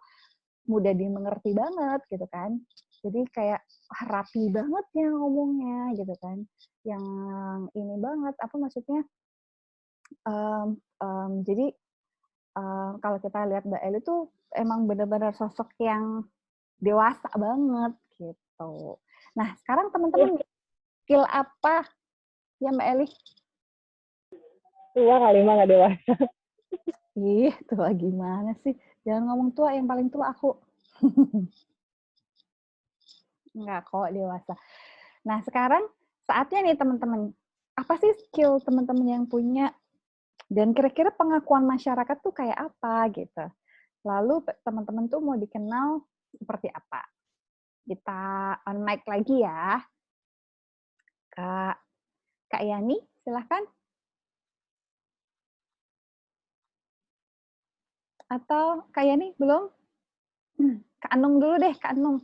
[SPEAKER 2] mudah dimengerti banget gitu kan. Jadi kayak rapi banget ya ngomongnya gitu kan. Yang ini banget, apa maksudnya, jadi kalau kita lihat Mbak Eli tuh emang benar-benar sosok yang dewasa banget gitu. Nah sekarang teman-teman skill apa ya Mbak Eli?
[SPEAKER 1] Tua kali mah nggak dewasa.
[SPEAKER 2] Ih, tua gimana sih? Jangan ngomong tua, yang paling tua aku. Enggak kok, dewasa. Nah, sekarang saatnya nih teman-teman. Apa sih skill teman-teman yang punya? Dan kira-kira pengakuan masyarakat tuh kayak apa gitu. Lalu teman-teman tuh mau dikenal seperti apa? Kita on mic lagi ya. Kak Yani, silahkan. Atau Kak Yani belum? Kak Anung dulu deh, Kak Anung.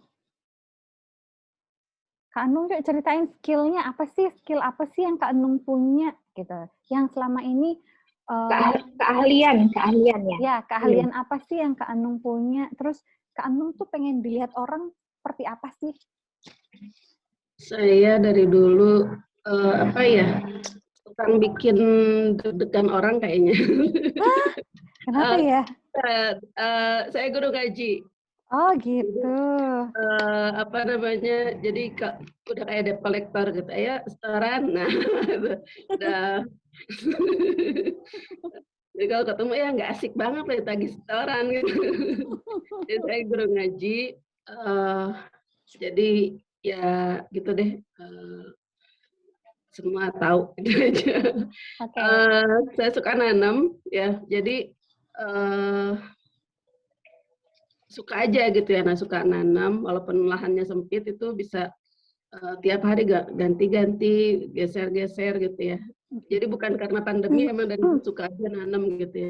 [SPEAKER 2] Kak Anung yuk ceritain skillnya apa sih? Skill apa sih yang Kak Anung punya gitu? Yang selama ini
[SPEAKER 11] keahlian ya.
[SPEAKER 2] Ya, keahlian apa sih yang Kak Anung punya? Terus Kak Anung tuh pengen dilihat orang seperti apa sih?
[SPEAKER 7] Saya dari dulu tukang bikin deg-degan orang kayaknya.
[SPEAKER 2] Kenapa ya?
[SPEAKER 7] Saya guru ngaji.
[SPEAKER 2] Oh gitu.
[SPEAKER 7] Jadi udah kayak debt collector gitu ya, setoran. Nah, udah. Jadi kalau ketemu ya nggak asik banget lah tagih setoran gitu. Jadi saya guru ngaji. Jadi ya gitu deh. semua tahu gitu aja.
[SPEAKER 2] Oke.
[SPEAKER 7] Saya suka nanam ya, jadi suka aja gitu ya. Nah, suka nanam walaupun lahannya sempit itu bisa tiap hari ganti-ganti, geser-geser gitu ya. Jadi bukan karena pandemi, emang dari dulu suka aja nanam gitu ya.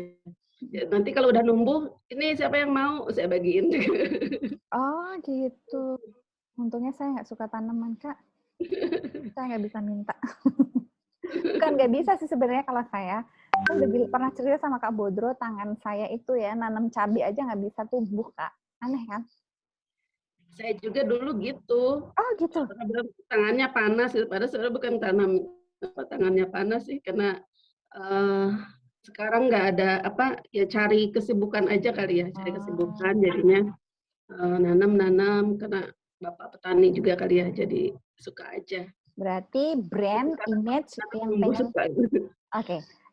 [SPEAKER 7] Ya, nanti kalau udah numbuh, ini siapa yang mau saya bagiin.
[SPEAKER 2] Oh gitu. Untungnya saya nggak suka tanaman, Kak. Saya nggak bisa minta. Bukan nggak bisa sih sebenarnya kalau saya. Kan udah pernah cerita sama Kak Bodro, tangan saya itu ya, nanam cabai aja nggak bisa tumbuh, Kak. Aneh kan?
[SPEAKER 7] Saya juga dulu gitu.
[SPEAKER 2] Oh gitu.
[SPEAKER 7] Tangannya panas, padahal sebenarnya bukan tangannya panas sih, karena sekarang nggak ada ya cari kesibukan aja kali ya, cari kesibukan jadinya nanam karena bapak petani juga kali ya, jadi suka aja.
[SPEAKER 2] Berarti brand image yang pengen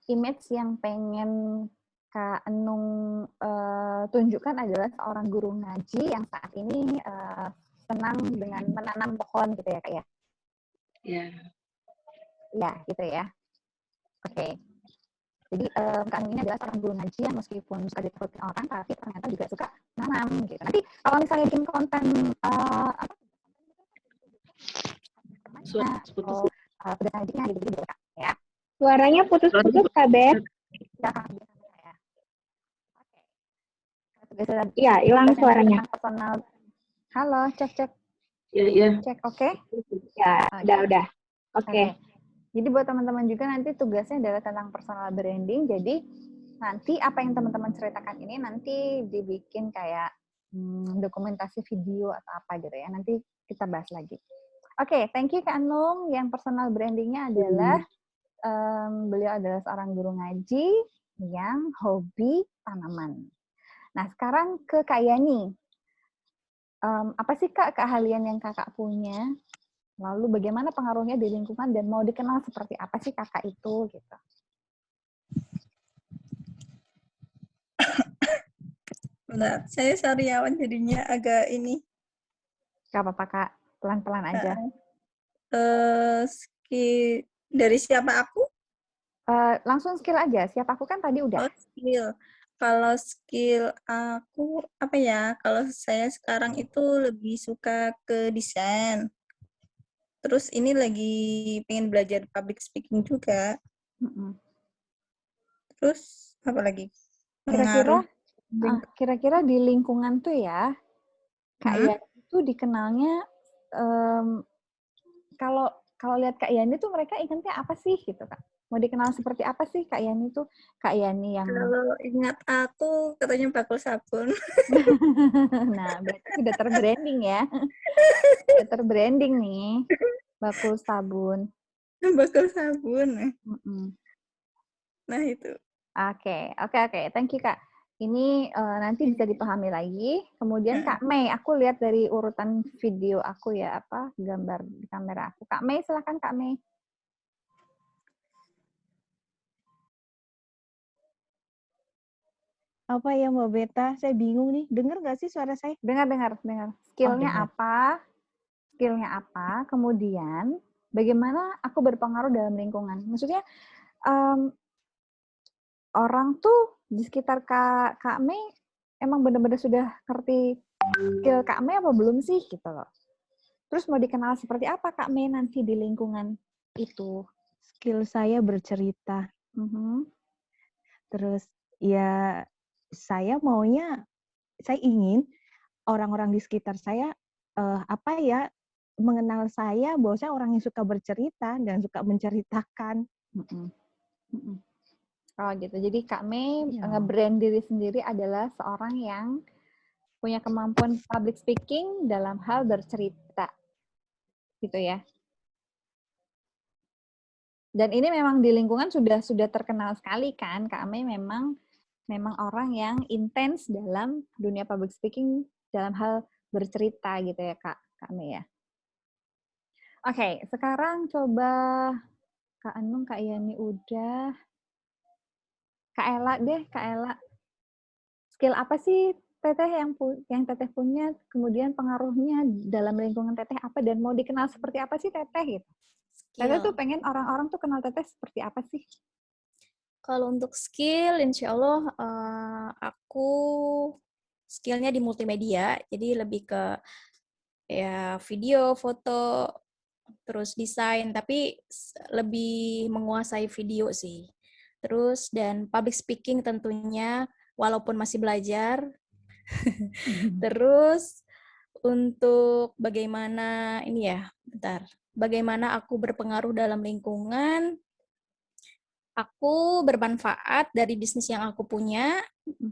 [SPEAKER 2] image yang pengen Kak Enung tunjukkan adalah seorang guru ngaji yang saat ini senang dengan menanam pohon gitu ya, Kak ya?
[SPEAKER 7] Iya.
[SPEAKER 2] Ya, gitu ya. Oke. Jadi Kak Enung ini adalah seorang guru ngaji yang meskipun suka ditakutin orang, tapi ternyata juga suka nanam gitu. Nanti kalau misalnya bikin konten udah ngajinya gitu-gitu Kak ya.
[SPEAKER 11] Suaranya putus-putus, Kak Beth. Iya, hilang suaranya.
[SPEAKER 2] Personal. Halo, cek.
[SPEAKER 7] Iya.
[SPEAKER 2] Cek, oke?
[SPEAKER 11] Ya, udah. Oke.
[SPEAKER 2] Jadi buat teman-teman juga nanti tugasnya adalah tentang personal branding. Jadi nanti apa yang teman-teman ceritakan ini nanti dibikin kayak dokumentasi video atau apa gitu ya. Nanti kita bahas lagi. Oke, thank you Kak Anung. Yang personal brandingnya adalah beliau adalah seorang guru ngaji yang hobi tanaman. Nah, sekarang ke Kak Yani. Apa sih Kak keahlian yang Kakak punya? Lalu bagaimana pengaruhnya di lingkungan dan mau dikenal seperti apa sih Kakak itu? Gitu.
[SPEAKER 9] Bentar, saya sariawan jadinya agak ini.
[SPEAKER 2] Gak apa-apa Kak, pelan-pelan aja.
[SPEAKER 9] Skill dari siapa aku?
[SPEAKER 2] Langsung skill aja. Siapa aku kan tadi udah.
[SPEAKER 9] Oh, skill. Kalau skill aku apa ya? Kalau saya sekarang itu lebih suka ke desain. Terus ini lagi pengen belajar public speaking juga. Terus apa lagi?
[SPEAKER 2] Kira-kira di lingkungan tuh ya, Kak Yani itu dikenalnya kalau lihat Kak Yani tuh mereka ingatnya apa sih gitu Kak? Mau dikenal seperti apa sih Kak Yani tuh? Kak Yani yang
[SPEAKER 9] kalau ingat aku katanya bakul sabun.
[SPEAKER 2] Nah, berarti sudah terbranding ya. Sudah terbranding nih. Bakul sabun.
[SPEAKER 9] Bakul sabun. Nah, itu.
[SPEAKER 2] Oke. Thank you, Kak. Ini nanti bisa dipahami lagi. Kemudian Kak Mei, aku lihat dari urutan video aku ya, gambar di kamera aku. Kak Mei, silakan Kak Mei.
[SPEAKER 3] Apa ya Mbak Beta? Saya bingung nih. Dengar nggak sih suara saya?
[SPEAKER 2] Dengar. Skillnya apa? Kemudian bagaimana aku berpengaruh dalam lingkungan? Maksudnya orang tuh di sekitar Kak Mei emang benar-benar sudah ngerti skill Kak Mei apa belum sih gitu loh. Terus mau dikenal seperti apa Kak Mei nanti di lingkungan itu?
[SPEAKER 3] Skill saya bercerita. Terus ya saya ingin orang-orang di sekitar saya mengenal saya bahwa saya orang yang suka bercerita dan suka menceritakan.
[SPEAKER 2] Oh gitu. Jadi Kak Mei nge-brand diri sendiri adalah seorang yang punya kemampuan public speaking dalam hal bercerita. Gitu ya. Dan ini memang di lingkungan sudah terkenal sekali kan. Kak Mei memang orang yang intens dalam dunia public speaking dalam hal bercerita gitu ya Kak Mei ya. Oke, sekarang coba Kak Anung, Kak Yani udah. Kak Ella deh, Kak Ella. Skill apa sih Teteh yang Teteh punya, kemudian pengaruhnya dalam lingkungan Teteh apa, dan mau dikenal seperti apa sih Teteh gitu? Teteh tuh pengen orang-orang tuh kenal Teteh seperti apa sih?
[SPEAKER 8] Kalau untuk skill, insya Allah aku skillnya di multimedia, jadi lebih ke ya video, foto, terus desain, tapi lebih menguasai video sih. Terus dan public speaking tentunya, walaupun masih belajar. Terus untuk bagaimana ini ya, bagaimana aku berpengaruh dalam lingkungan, aku bermanfaat dari bisnis yang aku punya,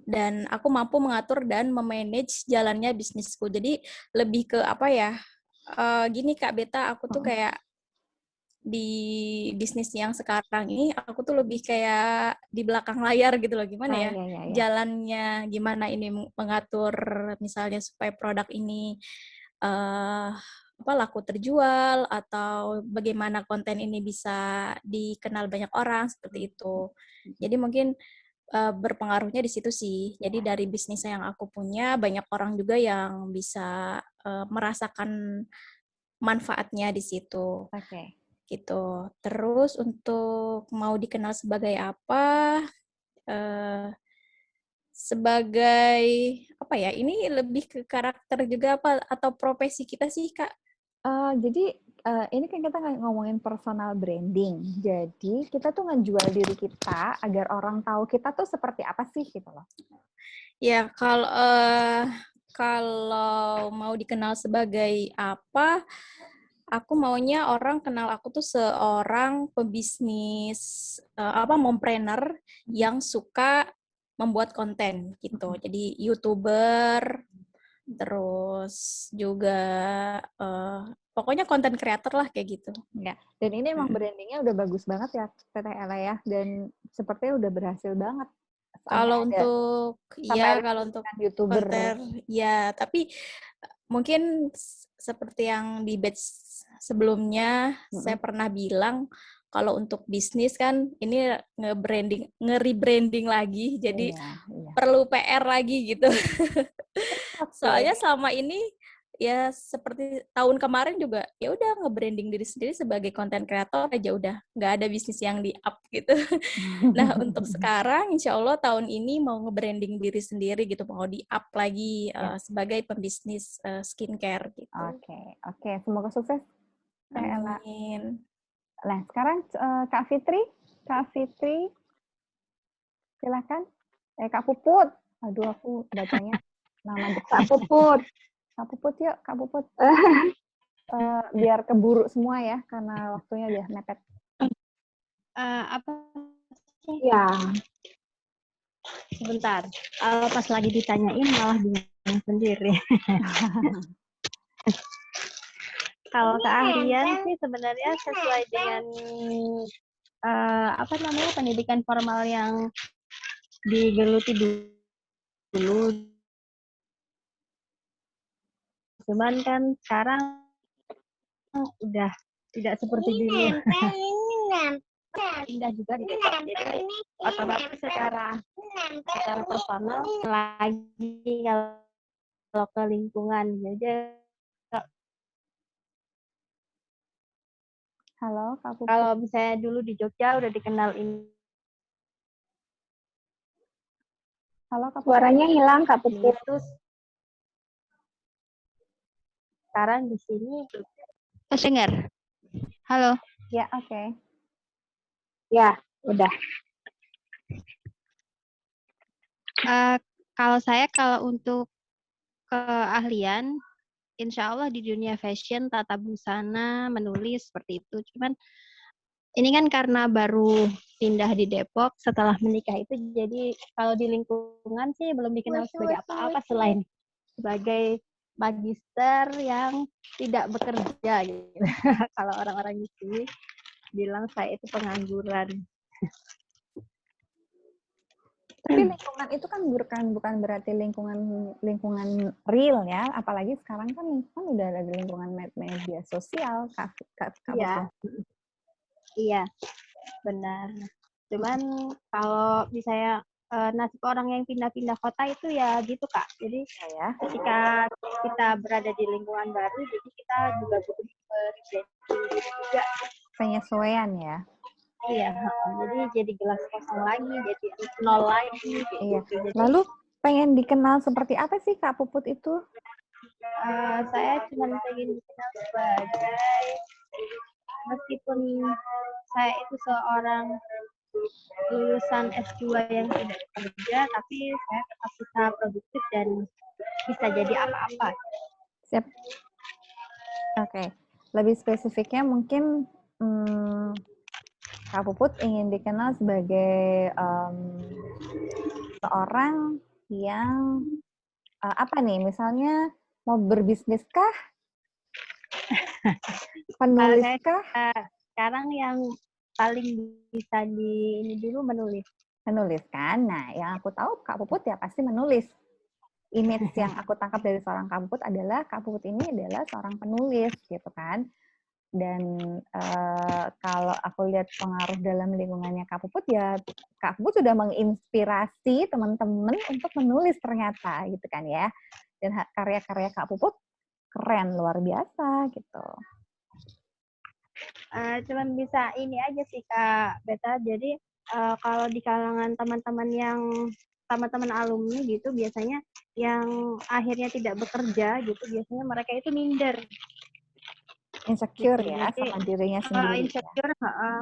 [SPEAKER 8] dan aku mampu mengatur dan memanage jalannya bisnisku. Jadi lebih ke apa ya, gini Kak Beta, aku tuh kayak di bisnis yang sekarang ini, aku tuh lebih kayak di belakang layar gitu loh, gimana ya, jalannya, gimana ini mengatur misalnya supaya produk ini laku terjual, atau bagaimana konten ini bisa dikenal banyak orang, seperti itu. Jadi mungkin berpengaruhnya di situ sih. Jadi dari bisnis yang aku punya, banyak orang juga yang bisa merasakan manfaatnya di situ. Gitu. Terus untuk mau dikenal sebagai apa? Sebagai apa ya? Ini lebih ke karakter juga apa atau profesi kita sih, Kak?
[SPEAKER 2] Jadi ini kan kita ngomongin personal branding. Jadi kita tuh ngejual diri kita agar orang tahu kita tuh seperti apa sih gitu loh.
[SPEAKER 8] Ya, kalau mau dikenal sebagai apa, aku maunya orang kenal aku tuh seorang pebisnis, mompreneur yang suka membuat konten gitu. Jadi YouTuber, terus juga pokoknya konten creator lah kayak gitu.
[SPEAKER 2] Ya. Dan ini emang brandingnya udah bagus banget ya Teteh Ella ya, dan sepertinya udah berhasil banget.
[SPEAKER 8] Kalau untuk
[SPEAKER 2] YouTuber
[SPEAKER 8] konten ya, tapi mungkin seperti yang di batch sebelumnya saya pernah bilang, kalau untuk bisnis kan ini nge-rebranding lagi, jadi perlu PR lagi gitu. Soalnya selama ini ya seperti tahun kemarin juga ya udah nge-branding diri sendiri sebagai konten kreator aja, udah nggak ada bisnis yang di-up gitu. Nah, untuk sekarang insya Allah tahun ini mau nge-branding diri sendiri gitu, mau di-up lagi sebagai pembisnis skincare gitu.
[SPEAKER 2] Oke. Semoga sukses.
[SPEAKER 8] Amin.
[SPEAKER 2] Nah, sekarang Kak Fitri, silakan. Kak Puput. Aduh, aku bacanya nama
[SPEAKER 11] Kak Puput.
[SPEAKER 2] Kak Puput yuk, Kak Puput. Biar keburu semua ya, karena waktunya udah mepet.
[SPEAKER 10] Apa sih?
[SPEAKER 11] Ya.
[SPEAKER 10] Sebentar. Pas lagi ditanyain malah bingung sendiri. Kalau keahlian sih sebenarnya sesuai dengan pendidikan formal yang digeluti dulu. Cuman kan sekarang udah tidak seperti dulu. Pindah juga di Depok, jadi otomatis secara personal lagi kalau ke lingkungan jadi.
[SPEAKER 2] Halo, Kak Puput.
[SPEAKER 10] Kalau misalnya dulu di Jogja udah dikenal ini.
[SPEAKER 2] Halo, Kak Puput.
[SPEAKER 11] Suaranya hilang, Kak Puput.
[SPEAKER 10] Terus sekarang di sini dengar. Halo.
[SPEAKER 2] Ya, oke.
[SPEAKER 11] Ya, udah.
[SPEAKER 10] Kalau untuk keahlian, insya Allah di dunia fashion, tata busana, menulis seperti itu. Cuman ini kan karena baru pindah di Depok setelah menikah itu, jadi kalau di lingkungan sih belum dikenal sebagai apa-apa selain sebagai magister yang tidak bekerja gitu. Kalau orang-orang di sini bilang saya itu pengangguran.
[SPEAKER 2] Tapi lingkungan itu kan bukan berarti lingkungan real ya, apalagi sekarang kan udah ada lingkungan media sosial, Kak.
[SPEAKER 10] Iya, benar. Cuman kalau misalnya nasib orang yang pindah-pindah kota itu ya gitu Kak. Jadi ketika kita berada di lingkungan baru, jadi kita juga butuh rebranding diri juga.
[SPEAKER 2] penyesuaian ya.
[SPEAKER 10] Iya, jadi gelas kosong lagi, jadi nol lagi.
[SPEAKER 2] Iya.
[SPEAKER 10] Gitu. Jadi,
[SPEAKER 2] Lalu pengen dikenal seperti apa sih Kak Puput itu?
[SPEAKER 10] saya cuma pengen dikenal sebagai, meskipun saya itu seorang lulusan S2 yang tidak bekerja, tapi saya tetap bisa produktif dan bisa jadi apa-apa.
[SPEAKER 2] Siap. Oke. Lebih spesifiknya mungkin Kak Puput ingin dikenal sebagai seorang yang apa nih? Misalnya mau berbisnis kah? Penulis kah?
[SPEAKER 10] Sekarang yang paling bisa ini dulu menulis.
[SPEAKER 2] Menulis kan? Nah, yang aku tahu Kak Puput ya pasti menulis. Image yang aku tangkap dari seorang Kak Puput adalah Kak Puput ini adalah seorang penulis gitu kan. Dan kalau aku lihat pengaruh dalam lingkungannya Kak Puput ya Kak Puput sudah menginspirasi teman-teman untuk menulis ternyata gitu kan ya. Dan karya-karya Kak Puput keren, luar biasa gitu.
[SPEAKER 10] Cuman bisa ini aja sih Kak Beta. Jadi kalau di kalangan teman-teman alumni gitu biasanya yang akhirnya tidak bekerja gitu biasanya mereka itu minder.
[SPEAKER 2] Insecure
[SPEAKER 10] gitu.
[SPEAKER 2] ya
[SPEAKER 10] Jadi,
[SPEAKER 2] sama dirinya sendiri.
[SPEAKER 10] Insecure,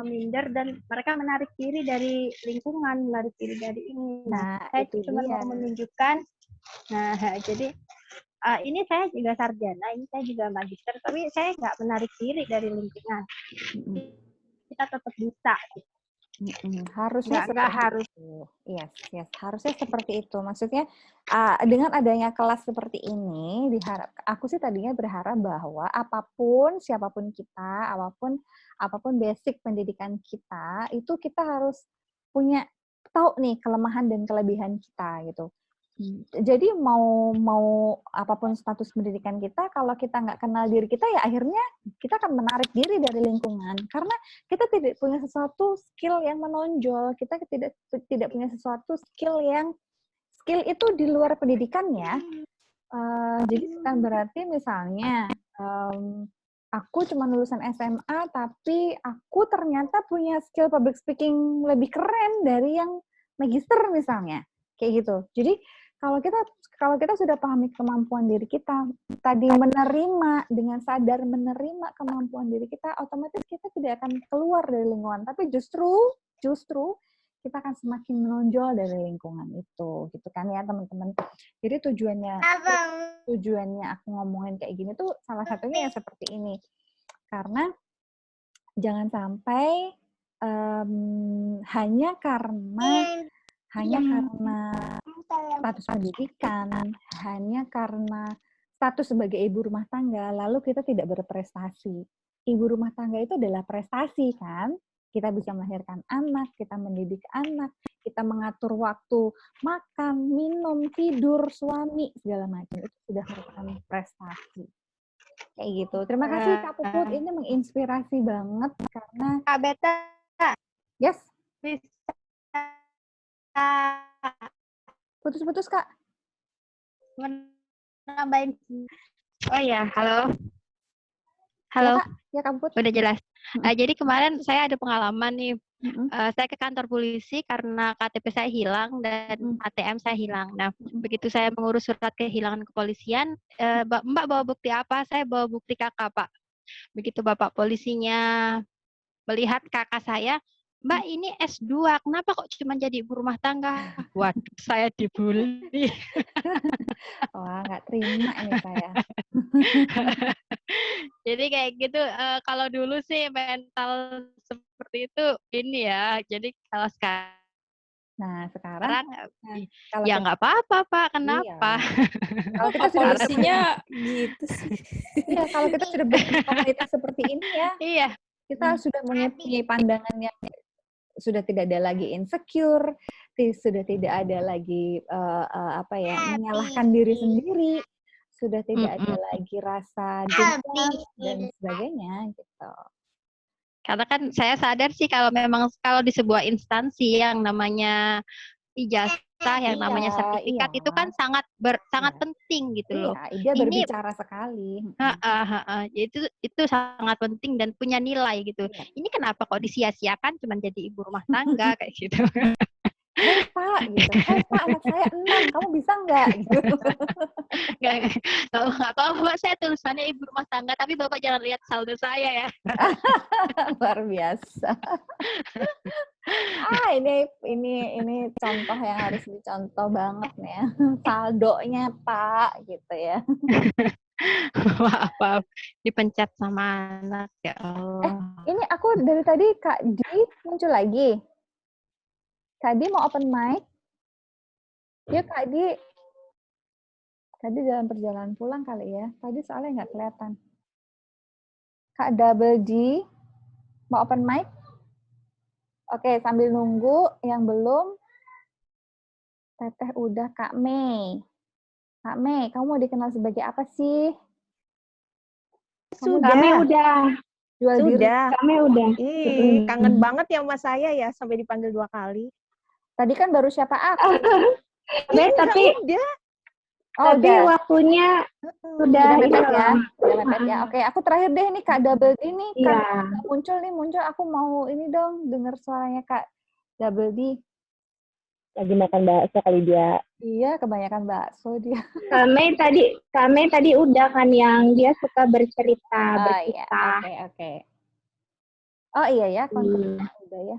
[SPEAKER 10] minder dan mereka menarik diri dari lingkungan, menarik diri dari ini.
[SPEAKER 2] Nah,
[SPEAKER 10] saya
[SPEAKER 2] itu
[SPEAKER 10] cuma
[SPEAKER 2] dia.
[SPEAKER 10] mau menunjukkan. Nah, jadi ini saya juga sarjana, ini saya juga magister, tapi saya nggak menarik diri dari lingkungan. Kita tetap bisa.
[SPEAKER 2] Harusnya
[SPEAKER 10] nggak harus.
[SPEAKER 2] Yes, harusnya seperti itu. Maksudnya dengan adanya kelas seperti ini, aku sih tadinya berharap bahwa siapapun kita, apapun basic pendidikan kita, itu kita harus punya tahu nih kelemahan dan kelebihan kita gitu. Jadi mau apapun status pendidikan kita, kalau kita nggak kenal diri kita ya akhirnya kita akan menarik diri dari lingkungan karena kita tidak punya sesuatu skill yang menonjol, kita tidak punya sesuatu skill itu di luar pendidikan ya. Jadi bukan berarti misalnya aku cuma lulusan SMA tapi aku ternyata punya skill public speaking lebih keren dari yang magister misalnya kayak gitu. Jadi kalau kita sudah pahami kemampuan diri kita, tadi menerima dengan sadar menerima kemampuan diri kita, otomatis kita tidak akan keluar dari lingkungan, tapi justru kita akan semakin menonjol dari lingkungan itu, gitu kan ya teman-teman. Jadi tujuannya aku ngomongin kayak gini tuh salah satunya yang seperti ini, karena jangan sampai hanya karena status pendidikan, hanya karena status sebagai ibu rumah tangga, lalu kita tidak berprestasi. Ibu rumah tangga itu adalah prestasi kan? Kita bisa melahirkan anak, kita mendidik anak, kita mengatur waktu makan, minum, tidur, suami, segala macam. Itu sudah merupakan prestasi. Kayak gitu. Terima kasih Kak Puput, ini menginspirasi banget karena
[SPEAKER 10] Kak Beta.
[SPEAKER 2] Yes.
[SPEAKER 10] Bisa.
[SPEAKER 2] Putus-putus Kak.
[SPEAKER 10] Nambahin. Oh ya, halo.
[SPEAKER 2] Halo. Ya Kak Puput.
[SPEAKER 10] Udah jelas. Jadi kemarin saya ada pengalaman nih. Saya ke kantor polisi karena KTP saya hilang dan ATM saya hilang. Nah, begitu saya mengurus surat kehilangan kepolisian, Mbak bawa bukti apa? Saya bawa bukti kakak, Pak. Begitu Bapak polisinya melihat kakak saya, Mbak ini S2, kenapa kok cuma jadi ibu rumah tangga? Waduh, saya dibully.
[SPEAKER 2] Wah, nggak terima ini saya.
[SPEAKER 10] Jadi kayak gitu, kalau dulu sih mental seperti itu ini ya. Jadi kalau sekarang
[SPEAKER 2] kalau
[SPEAKER 10] ya nggak apa-apa Pak, kenapa?
[SPEAKER 2] Iya. Kalau kita sudah
[SPEAKER 8] polisinya gitu sih.
[SPEAKER 2] Iya, kalau kita sudah berkomunitas seperti ini ya.
[SPEAKER 10] Iya.
[SPEAKER 2] Kita sudah mempunyai pandangan yang sudah tidak ada lagi insecure, sudah tidak ada lagi menyalahkan diri sendiri, sudah tidak ada lagi rasa dendam dan sebagainya gitu.
[SPEAKER 10] Karena kan saya sadar sih kalau memang di sebuah instansi yang namanya ijazah yang namanya sertifikat itu kan sangat penting gitu loh.
[SPEAKER 2] Dia
[SPEAKER 10] Ini
[SPEAKER 2] berbicara sekali.
[SPEAKER 10] itu sangat penting dan punya nilai gitu. Ini kenapa kok disia-siakan cuma jadi ibu rumah tangga kayak gitu.
[SPEAKER 2] Hei Pak, gitu. Hei Pak, anak saya 6, kamu bisa nggak? Gitu.
[SPEAKER 10] Nggak apa-apa, saya tulisannya ibu rumah tangga, tapi Bapak jangan lihat saldo saya ya.
[SPEAKER 2] Luar biasa. Ini contoh yang harus dicontoh banget nih ya. Saldonya Pak, gitu ya.
[SPEAKER 10] Maaf, dipencet sama anak ya Allah.
[SPEAKER 2] Ini aku dari tadi Kak Di muncul lagi. Kak Di mau open mic? Yuk Kak Di. Tadi dalam perjalanan pulang kali ya. Tadi soalnya nggak kelihatan. Kak Double D mau open mic? Oke, sambil nunggu yang belum. Teteh udah. Kak Mei. Kak Mei, kamu mau dikenal sebagai apa sih?
[SPEAKER 3] Sudah.
[SPEAKER 11] Kami udah.
[SPEAKER 2] Jual diri.
[SPEAKER 11] Kami udah.
[SPEAKER 3] Kangen banget ya sama saya ya, sampai dipanggil 2 kali.
[SPEAKER 2] Tadi kan baru siapa aku.
[SPEAKER 11] Tapi
[SPEAKER 3] udah.
[SPEAKER 11] Tapi waktunya sudah
[SPEAKER 2] mepet ya. Sudah mepet ya. Oke, aku terakhir deh nih Kak Double D nih.
[SPEAKER 11] Iya.
[SPEAKER 2] Muncul. Aku mau ini dong dengar suaranya Kak Double D.
[SPEAKER 1] Lagi makan bakso kali dia.
[SPEAKER 2] Iya, kebanyakan bakso dia.
[SPEAKER 11] Kami tadi udah kan yang dia suka bercerita, berkisah.
[SPEAKER 2] Iya. Oke. Oh iya ya, udah ya.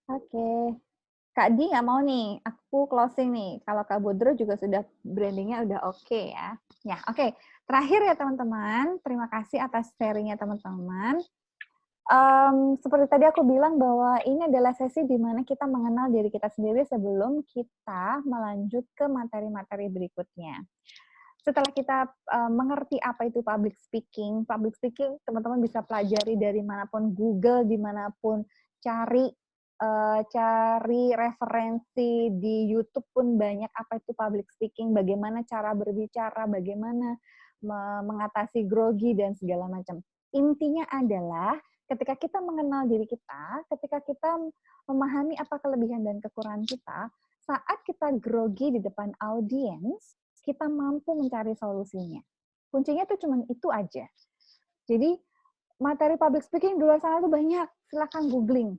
[SPEAKER 2] Oke. Kak Di nggak mau nih, aku closing nih. Kalau Kak Budro juga sudah brandingnya udah oke ya. Ya, oke. Terakhir ya teman-teman, terima kasih atas sharingnya teman-teman. Seperti tadi aku bilang bahwa ini adalah sesi di mana kita mengenal diri kita sendiri sebelum kita melanjut ke materi-materi berikutnya. Setelah kita mengerti apa itu public speaking teman-teman bisa pelajari dari manapun, Google dimanapun, cari referensi di YouTube pun banyak apa itu public speaking, bagaimana cara berbicara, bagaimana mengatasi grogi dan segala macam. Intinya adalah ketika kita mengenal diri kita, ketika kita memahami apa kelebihan dan kekurangan kita, saat kita grogi di depan audiens, kita mampu mencari solusinya. Kuncinya tuh cuma itu aja. Jadi materi public speaking di luar sana tuh banyak, silakan googling.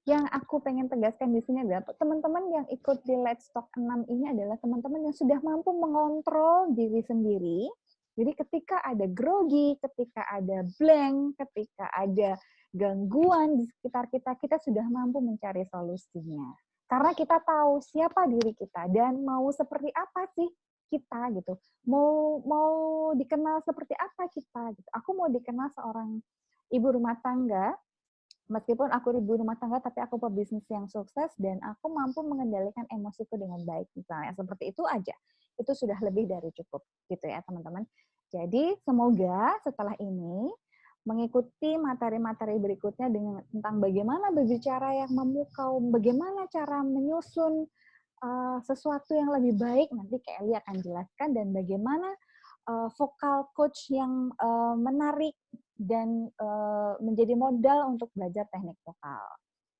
[SPEAKER 2] Yang aku pengen tegaskan di sini adalah teman-teman yang ikut di Let's Talk 6 ini adalah teman-teman yang sudah mampu mengontrol diri sendiri. Jadi ketika ada grogi, ketika ada blank, ketika ada gangguan di sekitar kita, kita sudah mampu mencari solusinya. Karena kita tahu siapa diri kita dan mau seperti apa sih kita gitu. Mau dikenal seperti apa kita gitu. Aku mau dikenal seorang ibu rumah tangga. Meskipun aku ibu rumah tangga, tapi aku pebisnis yang sukses dan aku mampu mengendalikan emosiku dengan baik. Misalnya seperti itu aja. Itu sudah lebih dari cukup gitu ya teman-teman. Jadi semoga setelah ini mengikuti materi-materi berikutnya tentang bagaimana berbicara yang memukau, bagaimana cara menyusun sesuatu yang lebih baik, nanti Kak Eli akan jelaskan, dan bagaimana vokal coach yang menarik dan menjadi modal untuk belajar teknik vokal.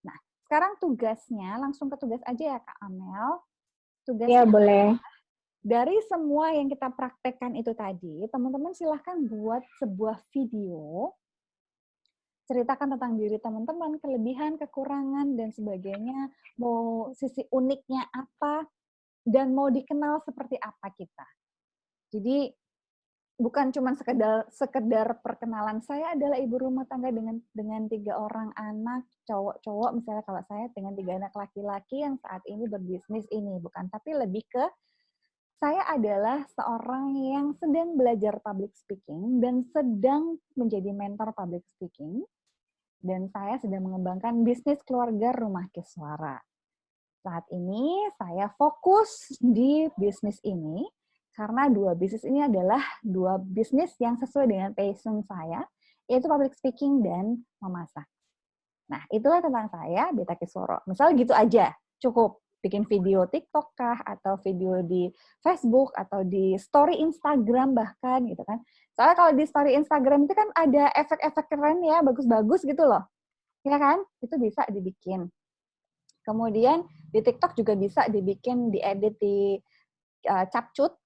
[SPEAKER 2] Nah, sekarang tugasnya, langsung ke tugas aja ya Kak Amel. Tugasnya
[SPEAKER 11] ya, boleh.
[SPEAKER 2] Dari semua yang kita praktekkan itu tadi, teman-teman silahkan buat sebuah video, ceritakan tentang diri teman-teman, kelebihan, kekurangan, dan sebagainya, mau sisi uniknya apa, dan mau dikenal seperti apa kita. Jadi, bukan cuma sekedar perkenalan, saya adalah ibu rumah tangga dengan 3 orang anak, cowok-cowok, misalnya kalau saya dengan 3 anak laki-laki yang saat ini berbisnis ini, bukan, tapi lebih ke saya adalah seorang yang sedang belajar public speaking dan sedang menjadi mentor public speaking, dan saya sedang mengembangkan bisnis keluarga Rumah Kiswara. Saat ini saya fokus di bisnis ini, karena 2 bisnis ini adalah 2 bisnis yang sesuai dengan passion saya, yaitu public speaking dan memasak. Nah, itulah tentang saya, Beta Kisworo. Misal gitu aja, cukup. Bikin video TikTok kah, atau video di Facebook, atau di story Instagram bahkan, gitu kan. Soalnya kalau di story Instagram itu kan ada efek-efek keren ya, bagus-bagus gitu loh. Ya kan? Itu bisa dibikin. Kemudian Di TikTok juga bisa dibikin, diedit di capcut,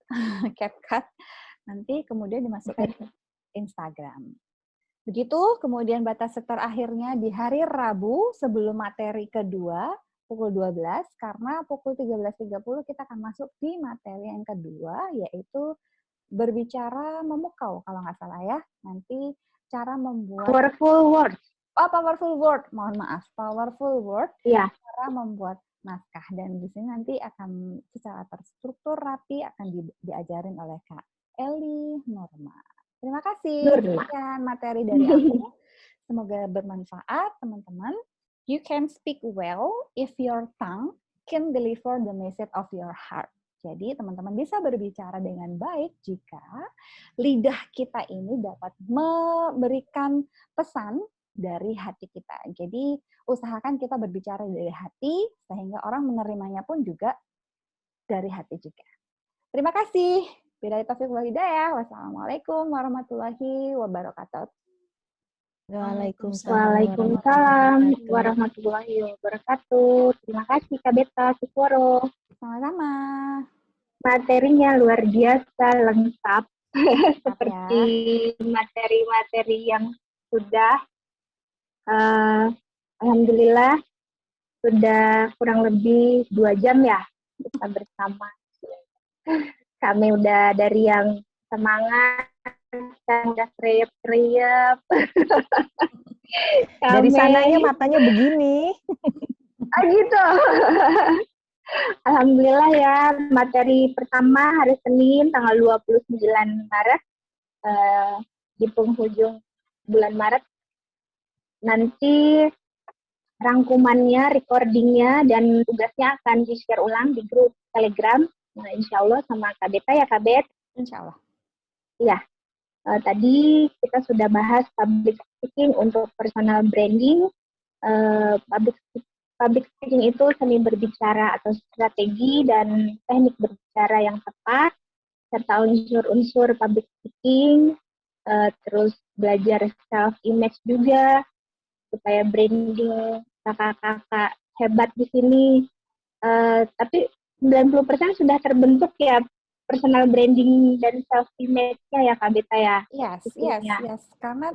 [SPEAKER 2] CapCut, nanti kemudian dimasukkan ke Instagram. Begitu, kemudian batas terakhirnya di hari Rabu sebelum materi kedua, pukul 12, karena pukul 13.30 kita akan masuk di materi yang kedua, yaitu berbicara memukau, kalau nggak salah ya. Nanti cara membuat...
[SPEAKER 11] Powerful words.
[SPEAKER 2] Oh, powerful word, mohon maaf. Powerful word,
[SPEAKER 11] Iya.
[SPEAKER 2] cara membuat naskah. Dan di sini nanti akan secara terstruktur, rapi, akan diajarin oleh Kak Eli Norma. Terima kasih. Sekian materi dari aku. Semoga bermanfaat, teman-teman. You can speak well if your tongue can deliver the message of your heart. Jadi, teman-teman bisa berbicara dengan baik jika lidah kita ini dapat memberikan pesan dari hati kita. Jadi, usahakan kita berbicara dari hati, sehingga orang menerimanya pun juga dari hati juga. Terima kasih. Billahi taufiq wal hidayah. Wassalamualaikum warahmatullahi wabarakatuh.
[SPEAKER 11] Waalaikumsalam warahmatullahi wabarakatuh. Terima kasih Kak Beta Sukoro.
[SPEAKER 2] Sama-sama.
[SPEAKER 11] Materinya luar biasa, lengkap. Seperti materi-materi yang sudah. Alhamdulillah sudah kurang lebih 2 jam ya kita bersama. Kami udah dari yang semangat, yang udah kriep-kriep.
[SPEAKER 12] Dari sananya matanya begini.
[SPEAKER 11] Ah gitu. Alhamdulillah ya, materi pertama hari Senin tanggal 29 Maret, di penghujung bulan Maret. Nanti rangkumannya, recordingnya, dan tugasnya akan di-share ulang di grup Telegram. Nah, insya Allah sama Kak Beta ya, Kak Bet?
[SPEAKER 2] Insya Allah.
[SPEAKER 11] Iya. Tadi kita sudah bahas public speaking untuk personal branding. Public speaking itu seni berbicara atau strategi dan teknik berbicara yang tepat, serta unsur-unsur public speaking, terus belajar self-image juga, supaya branding kakak-kakak hebat di sini. Tapi 90% sudah terbentuk ya personal branding dan self-image-nya ya Kak Beta ya.
[SPEAKER 2] Yes. Karena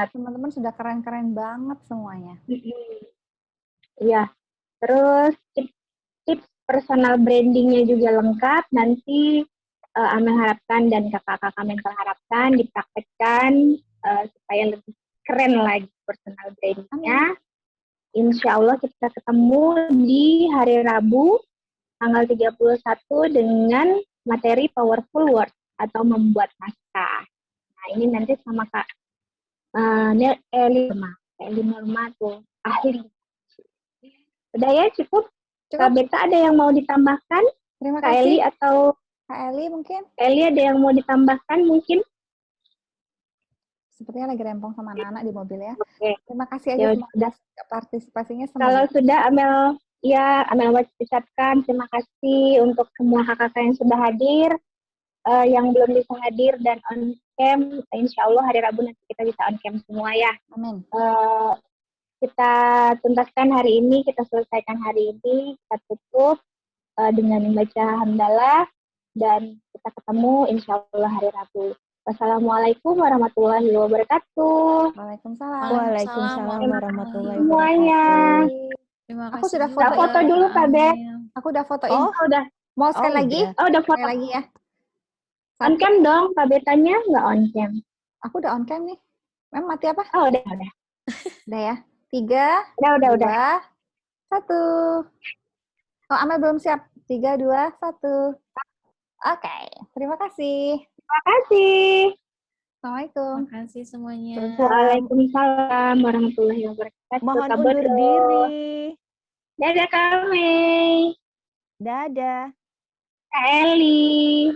[SPEAKER 2] teman-teman sudah keren-keren banget semuanya.
[SPEAKER 11] Iya. Terus tips personal branding-nya juga lengkap. Nanti Amel harapkan dan kakak-kakak mental harapkan dipraktekkan supaya lebih keren lagi personal branding-nya. Insya Allah kita ketemu di hari Rabu tanggal 31 dengan materi powerful words atau membuat naskah. Nah ini nanti sama Kak Eli Norma tuh ahli. Udah ya cukup? Kak Beta ada yang mau ditambahkan?
[SPEAKER 2] Terima
[SPEAKER 11] Kak
[SPEAKER 2] kasih.
[SPEAKER 11] Eli atau
[SPEAKER 2] Kak Eli mungkin?
[SPEAKER 11] Kak Eli ada yang mau ditambahkan mungkin?
[SPEAKER 2] Sepertinya lagi rempong sama anak-anak di mobil ya.
[SPEAKER 11] Oke.
[SPEAKER 2] Terima kasih aja
[SPEAKER 11] sudah.
[SPEAKER 2] Partisipasinya.
[SPEAKER 11] Kalau sudah Amel ucapkan terima kasih untuk semua kakak yang sudah hadir, yang belum bisa hadir dan on cam. Insya Allah hari Rabu nanti kita bisa on cam semua ya.
[SPEAKER 2] Amin.
[SPEAKER 11] Kita tuntaskan hari ini, kita selesaikan hari ini, kita tutup dengan membaca hamdalah dan kita ketemu insya Allah hari Rabu. Wassalamualaikum warahmatullahi wabarakatuh.
[SPEAKER 2] Waalaikumsalam.
[SPEAKER 12] Waalaikumsalam warahmatullahi
[SPEAKER 11] semuanya.
[SPEAKER 8] Terima kasih.
[SPEAKER 2] Aku sudah
[SPEAKER 11] foto dulu Kak Bet.
[SPEAKER 2] Aku udah fotoin.
[SPEAKER 11] Oh, udah.
[SPEAKER 2] Mau sekali lagi?
[SPEAKER 11] Oh, udah foto
[SPEAKER 2] lagi ya.
[SPEAKER 11] On cam dong, Kak Betanya nggak on cam.
[SPEAKER 2] Aku udah on cam nih. Memang mati apa?
[SPEAKER 11] Oh, udah.
[SPEAKER 2] Udah ya. 3, 2, 1. Oh, Amel belum siap. 3, 2, 1. Oke. Terima kasih.
[SPEAKER 11] Terima kasih.
[SPEAKER 2] Assalamualaikum.
[SPEAKER 8] Terima kasih semuanya.
[SPEAKER 11] Waalaikumsalam warahmatullahi wabarakatuh.
[SPEAKER 12] Mohon undur diri.
[SPEAKER 11] Dadah Kak Mei.
[SPEAKER 12] Dadah.
[SPEAKER 11] Kak Eli.